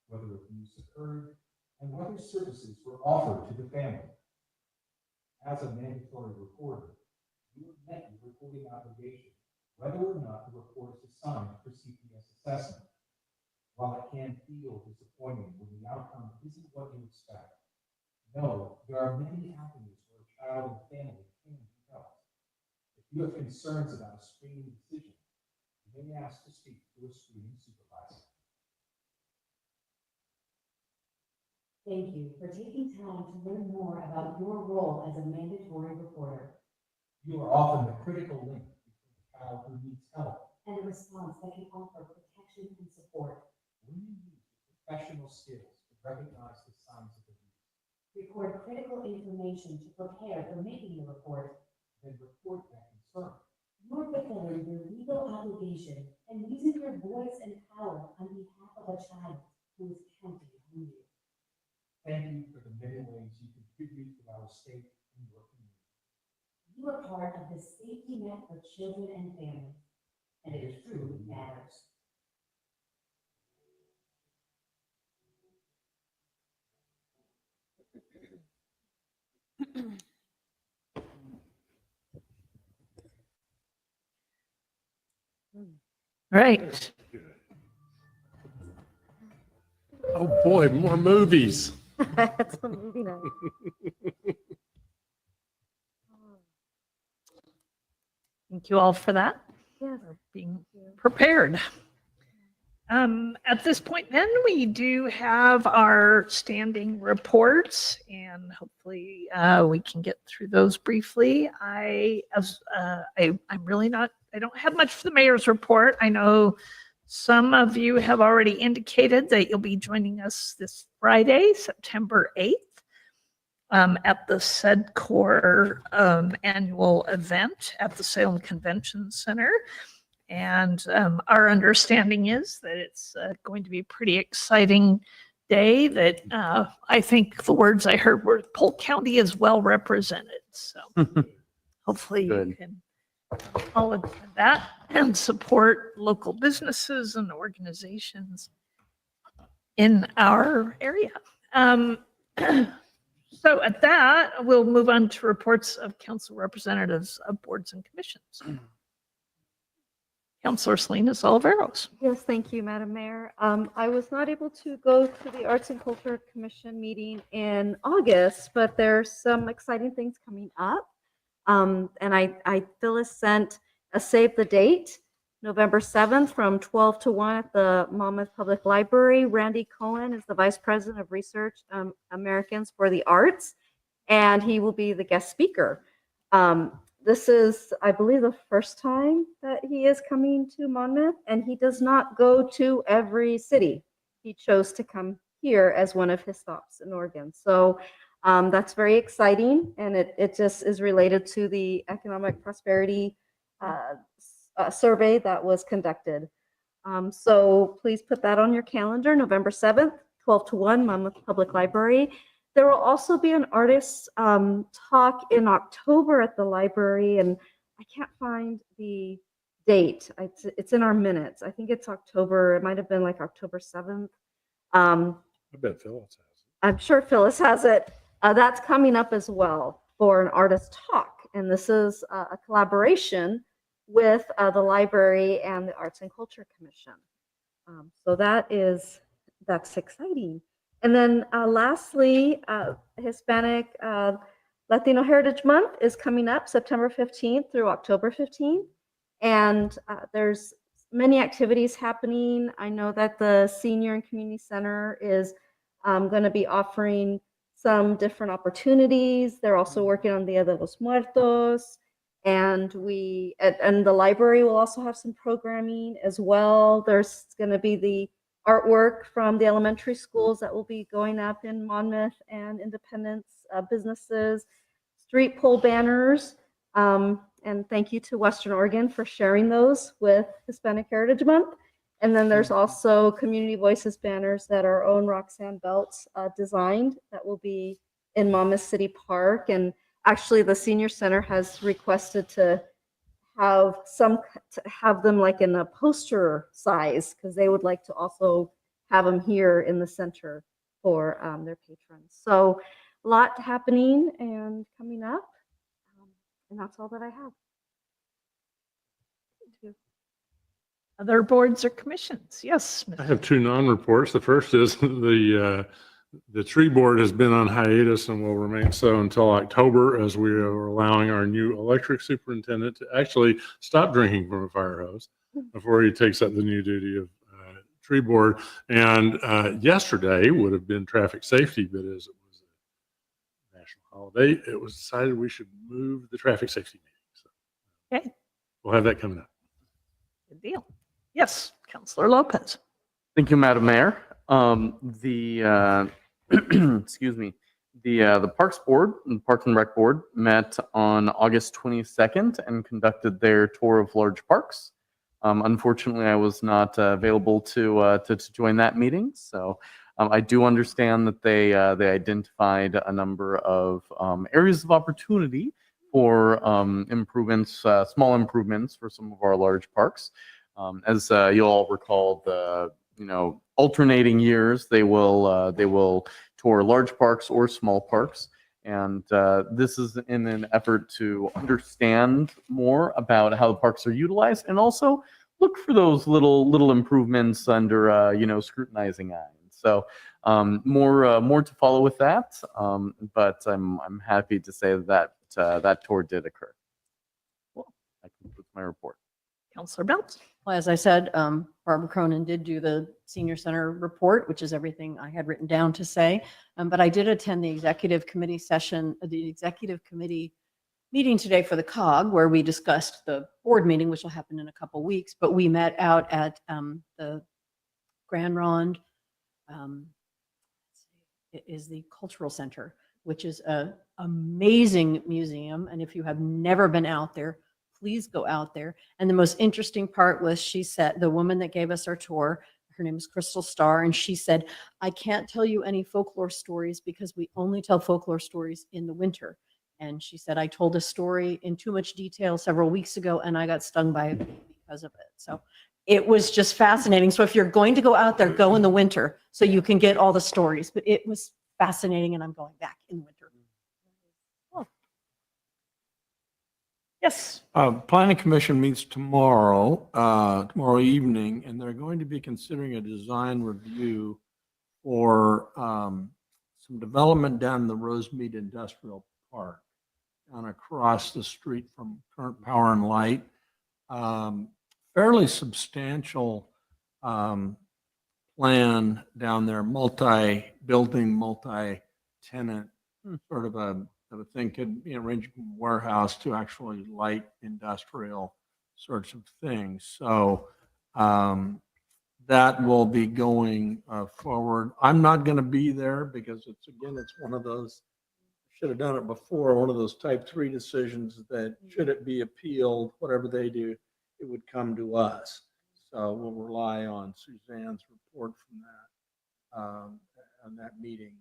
whether abuse occurred, and whether services were offered to the family. As a mandatory reporter, you have met your reporting obligation, whether or not the report is assigned for CPS assessment. While it can feel disappointing when the outcome isn't what you expect, know there are many avenues where a child and family can be helped. If you have concerns about a screening decision, you may ask to speak to a screening supervisor. Thank you for taking time to learn more about your role as a mandatory reporter You are often the critical link between a child who needs help and a response that can offer protection and support. when you use your professional skills to recognize the signs of abuse. Record critical information to prepare for making a report. Then report that concern. You're fulfilling your legal obligation and using your voice and power on behalf of a child who is counting on you. Thank you for the many ways you contribute to our state and your community. You are part of the safety net for children and families, and it truly matters. Right. Oh, boy, more movies. It's a movie night. Thank you all for that, Yes. for being prepared. At this point then, we do have our standing reports and hopefully we can get through those briefly. I'm really not I don't have much for the mayor's report. I know some of you have already indicated that you'll be joining us this Friday, September 8th, at the SEDCOR annual event at the Salem Convention Center. And our understanding is that it's going to be a pretty exciting day that I think the words I heard were Polk County is well represented. So hopefully you can all attend that and support local businesses and organizations in our area. So at that, we'll move on to reports of council representatives of boards and commissions. Councilor Salinas Oliveros. Yes, thank you, Madam Mayor. I was not able to go to the Arts and Culture Commission meeting in August, but there's some exciting things coming up. And Phyllis sent a save the date, November 7th from 12 to 1 at the Monmouth Public Library. Randy Cohen is the Vice President of Research Americans for the Arts, and he will be the guest speaker. This is, I believe, the first time that he is coming to Monmouth, and he does not go to every city. He chose to come here as one of his stops in Oregon. So that's very exciting, and it just is related to the economic prosperity survey that was conducted. So please put that on your calendar, November 7th, 12 to 1, Monmouth Public Library. There will also be an artist talk in October at the library, and I can't find the date. It's in our minutes. I think it's October. It might have been like October 7th. I bet Phyllis has it. I'm sure Phyllis has it. That's coming up as well for an artist talk, and this is a collaboration with the library and the Arts and Culture Commission. So that's exciting. And then lastly, Hispanic Latino Heritage Month is coming up September 15th through October 15th. And there's many activities happening. I know that the Senior and Community Center is going to be offering some different opportunities. They're also working on Dia de los Muertos. And the library will also have some programming as well. There's going to be the artwork from the elementary schools that will be going up in Monmouth and Independence businesses, street pole banners, and thank you to Western Oregon for sharing those with Hispanic Heritage Month. And then there's also Community Voices banners that our own Roxanne Belts designed that will be in Monmouth City Park. And actually the Senior Center has requested to have them like in a poster size, because they would like to also have them here in the center for their patrons. So a lot happening and coming up, and that's all that I have. Thank you. Other boards or commissions? Yes. I have two non-reports. The first is the tree board has been on hiatus and will remain so until October, as we are allowing our new electric superintendent to actually stop drinking from a fire hose before he takes up the new duty of tree board. And yesterday would have been traffic safety, but as it was a national holiday, it was decided we should move the traffic safety meeting. So Okay, we'll have that coming up. good deal. Yes, Councilor Lopez. Thank you, Madam Mayor. Excuse me. The Parks Board and Parks and Rec Board met on August 22nd and conducted their tour of large parks. Unfortunately, I was not available to join that meeting, so I do understand that they identified a number of areas of opportunity for improvements, small improvements for some of our large parks. As you'll all recall, alternating years, they will tour large parks or small parks. And this is in an effort to understand more about how the parks are utilized and also look for those little improvements under, scrutinizing eyes. So more to follow with that. But I'm happy to say that that tour did occur. Well, that concludes my report. Councilor Belt. Well, as I said, Barbara Cronin did do the Senior Center report, which is everything I had written down to say. But I did attend the executive committee session, the executive committee meeting today for the COG where we discussed the board meeting, which will happen in a couple weeks, but we met out at the Grand Ronde. It is the Cultural Center, which is a amazing museum. And if you have never been out there, please go out there. And the most interesting part was she said, the woman that gave us our tour, her name is Crystal Starr, and she said, I can't tell you any folklore stories because we only tell folklore stories in the winter. And she said, I told a story in too much detail several weeks ago and I got stung by a bee because of it. So it was just fascinating. So if you're going to go out there, go in the winter so you can get all the stories. But it was fascinating and I'm going back in the winter. Oh. Yes. Planning Commission meets tomorrow, tomorrow evening, and they're going to be considering a design review for some development down in the Rosemead Industrial Park, down across the street from Current Power and Light. Fairly substantial plan down there, multi-building, multi-tenant, sort of a thing, could range from warehouse to actually light industrial sorts of things. So that will be going forward. I'm not going to be there because it's one of those, should have done it before, one of those type 3 decisions that should it be appealed, whatever they do, it would come to us. So we'll rely on Suzanne's report from that, on that meeting.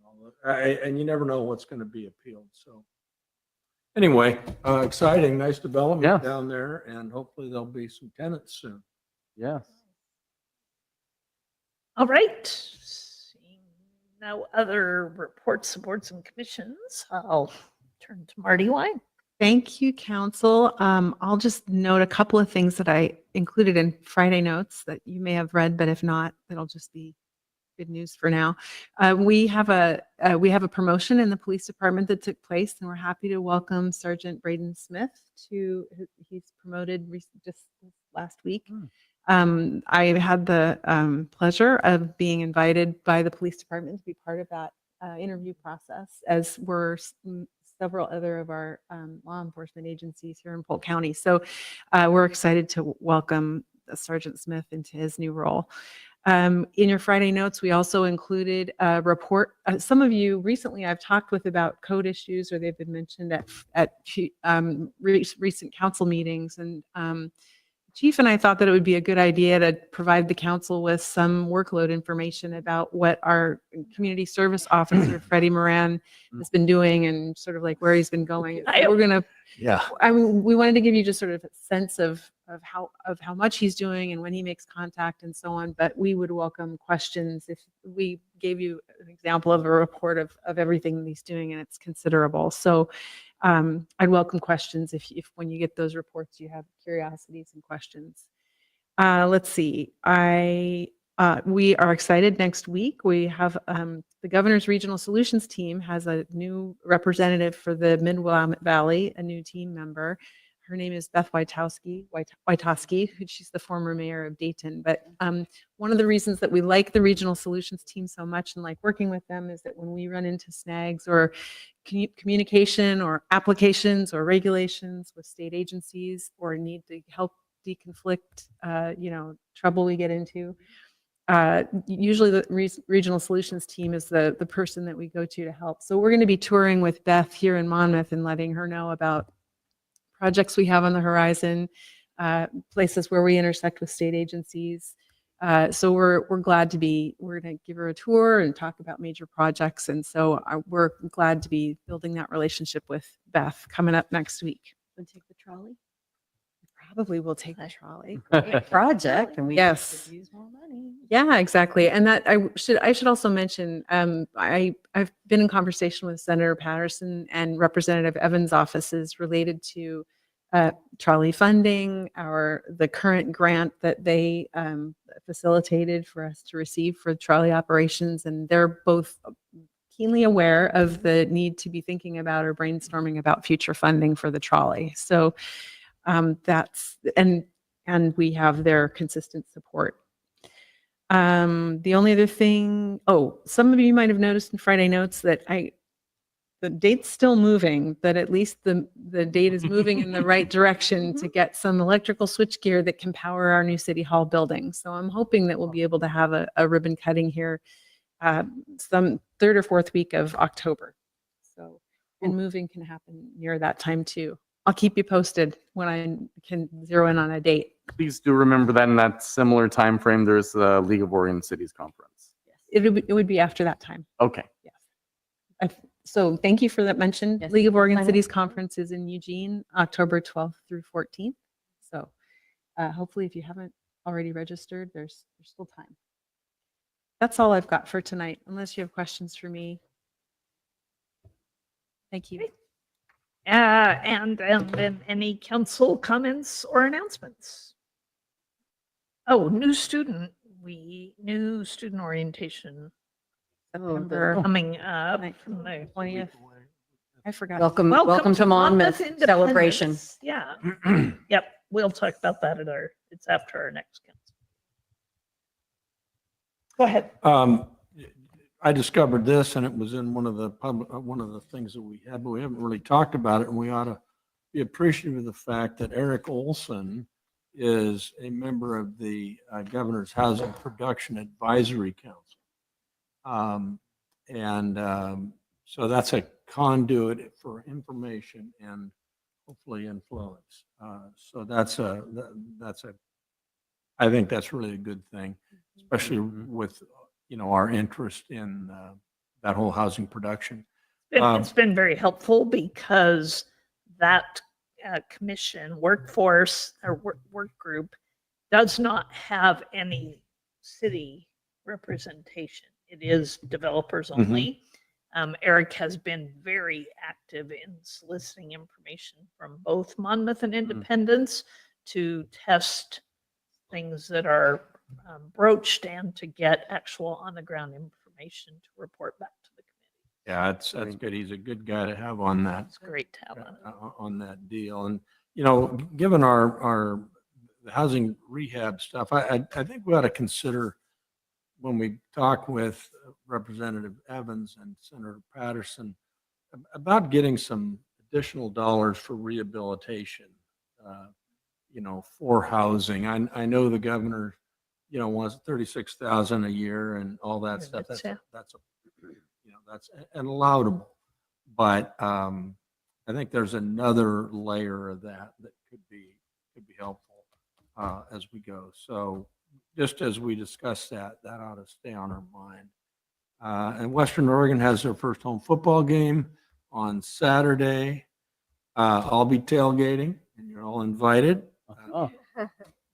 And you never know what's going to be appealed. So anyway, exciting, nice development down there, and hopefully there'll be some tenants soon. Yes. All right. Seeing no other reports of boards and commissions, I'll turn to Marty Wine. Thank you, Council. I'll just note a couple of things that I included in Friday notes that you may have read, but if not, that'll just be good news for now. We have a promotion in the police department that took place, and we're happy to welcome Sergeant Braden Smith he's promoted just last week. I had the pleasure of being invited by the police department to be part of that interview process, as were several other of our law enforcement agencies here in Polk County. So we're excited to welcome Sergeant Smith into his new role. In your Friday notes, we also included a report. Some of you recently I've talked with about code issues, or they've been mentioned at recent council meetings. And Chief and I thought that it would be a good idea to provide the council with some workload information about what our community service officer, Freddie Moran, has been doing and sort of like where he's been going. So we're going to, I mean, we wanted to give you just sort of a sense of how much he's doing and when he makes contact and so on. But we would welcome questions if we gave you an example of a report of everything that he's doing, and it's considerable. So I'd welcome questions if when you get those reports, you have curiosities and questions. Let's see. We are excited next week. We have the Governor's Regional Solutions team has a new representative for the Mid-Willamette Valley, a new team member. Her name is Beth Wojtowski. She's the former mayor of Dayton. But one of the reasons that we like the Regional Solutions team so much and like working with them is that when we run into snags or communication or applications or regulations with state agencies or need to help deconflict, trouble we get into, usually the Regional Solutions team is the person that we go to help. So we're going to be touring with Beth here in Monmouth and letting her know about projects we have on the horizon, places where we intersect with state agencies. So we're glad to be, we're going to give her a tour and talk about major projects. And so we're glad to be building that relationship with Beth coming up next week. Want to take the trolley? Probably will take the trolley. Great project, and we Yes. could use more money. Yeah, exactly. And that I should also mention, I've been in conversation with Senator Patterson and Representative Evans' offices related to trolley funding, the current grant that they facilitated for us to receive for trolley operations. And they're both keenly aware of the need to be thinking about or brainstorming about future funding for the trolley. So that's, and we have their consistent support. The only other thing, some of you might have noticed in Friday notes that the date's still moving, but at least the date is moving in the right direction to get some electrical switchgear that can power our new city hall building. So I'm hoping that we'll be able to have a ribbon cutting here some third or fourth week of October. So, and moving can happen near that time too. I'll keep you posted when I can zero in on a date. Please do remember that in that similar time frame, there's the League of Oregon Cities Conference. It would be after that time. Okay. So thank you for that mention. Yes, League of Oregon sign up. Cities Conference is in Eugene, October 12th through 14th. So hopefully if you haven't already registered, there's still time. That's all I've got for tonight, unless you have questions for me. Thank you. And then any council comments or announcements? Oh, new student orientation September. coming up. Right. from the 20th. I forgot. Welcome to Monmouth Independence. celebration. Yeah. Yep. We'll talk about that it's after our next council. Go ahead. I discovered this and it was in one of the things that we had, but we haven't really talked about it, and we ought to be appreciative of the fact that Eric Olson is a member of the Governor's Housing Production Advisory Council. So that's a conduit for information and hopefully influence. So I think that's really a good thing, especially with, our interest in that whole housing production. It's been very helpful because that commission workforce or work group does not have any city representation. It is developers only. Eric has been very active in soliciting information from both Monmouth and Independence to test things that are broached and to get actual on the ground information to report back to the committee. Yeah, that's good. He's a good guy to have on that. It's great to have on that deal. And, given our housing rehab stuff, I think we ought to consider when we talk with Representative Evans and Senator Patterson about getting some additional dollars for rehabilitation, for housing. I know the governor, wants 36,000 a year and all that stuff. That's allowable. But I think there's another layer of that could be helpful as we go. So just as we discuss that ought to stay on our mind. And Western Oregon has their first home football game on Saturday. I'll be tailgating, and you're all invited.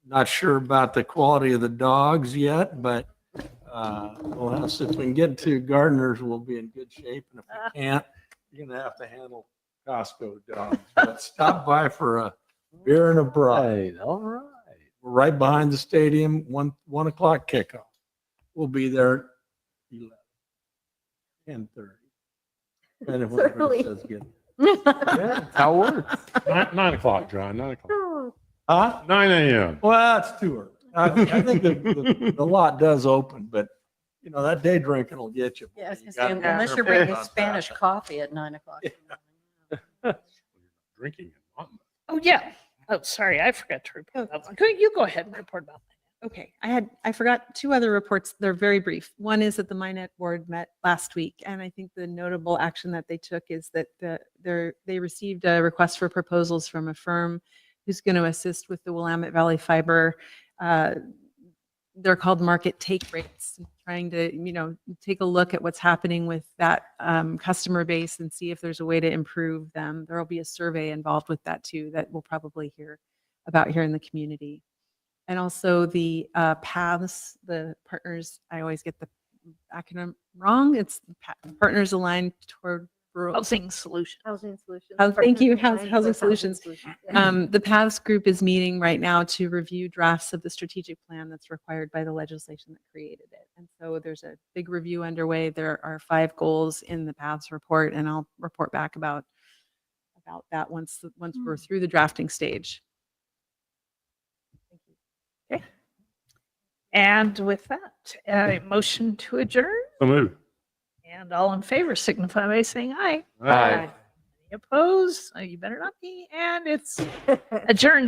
Not sure about the quality of the dogs yet, but we'll have, if we can get to Gardner's, we'll be in good shape. And if we can't, you're going to have to handle Costco dogs. But stop by for a beer and a bride. All right. We're right behind the stadium, 1 o'clock kickoff. We'll be there 10:30. And if early. says get Yeah, that's how it works. 9 o'clock, John, 9 o'clock. Huh? 9 a.m. Well, that's too early. I think the lot does open, but that day drinking will get you. Yeah, I was gonna You say, gotta be unless you're careful bringing about Spanish that. coffee at 9 o'clock. Drinking in Monmouth. Oh, yeah. Oh, sorry. I forgot to report that one. You go ahead and report about that. Okay, I forgot two other reports. They're very brief. One is that the Minet board met last week, and I think the notable action that they took is that they received a request for proposals from a firm who's going to assist with the Willamette Valley Fiber. They're called market take rates, trying to take a look at what's happening with that customer base and see if there's a way to improve them. There will be a survey involved with that too that we'll probably hear about here in the community. And also the PATHs, the partners, I always get the acronym wrong. It's Partners Aligned Toward Rural Housing Solutions. Housing Solutions. Oh, thank you. Partners Aligned Housing with Solutions. Yeah. The PATHs group is meeting right now to review drafts of the strategic plan that's required by the legislation that created it. And so there's a big review underway. There are 5 goals in the PATHs report, and I'll report back about that once we're through the drafting stage. Okay. And with that, a motion to adjourn. So move. And all in favor signify by saying aye. Aye. Any opposed? You better not be. And it's adjourned.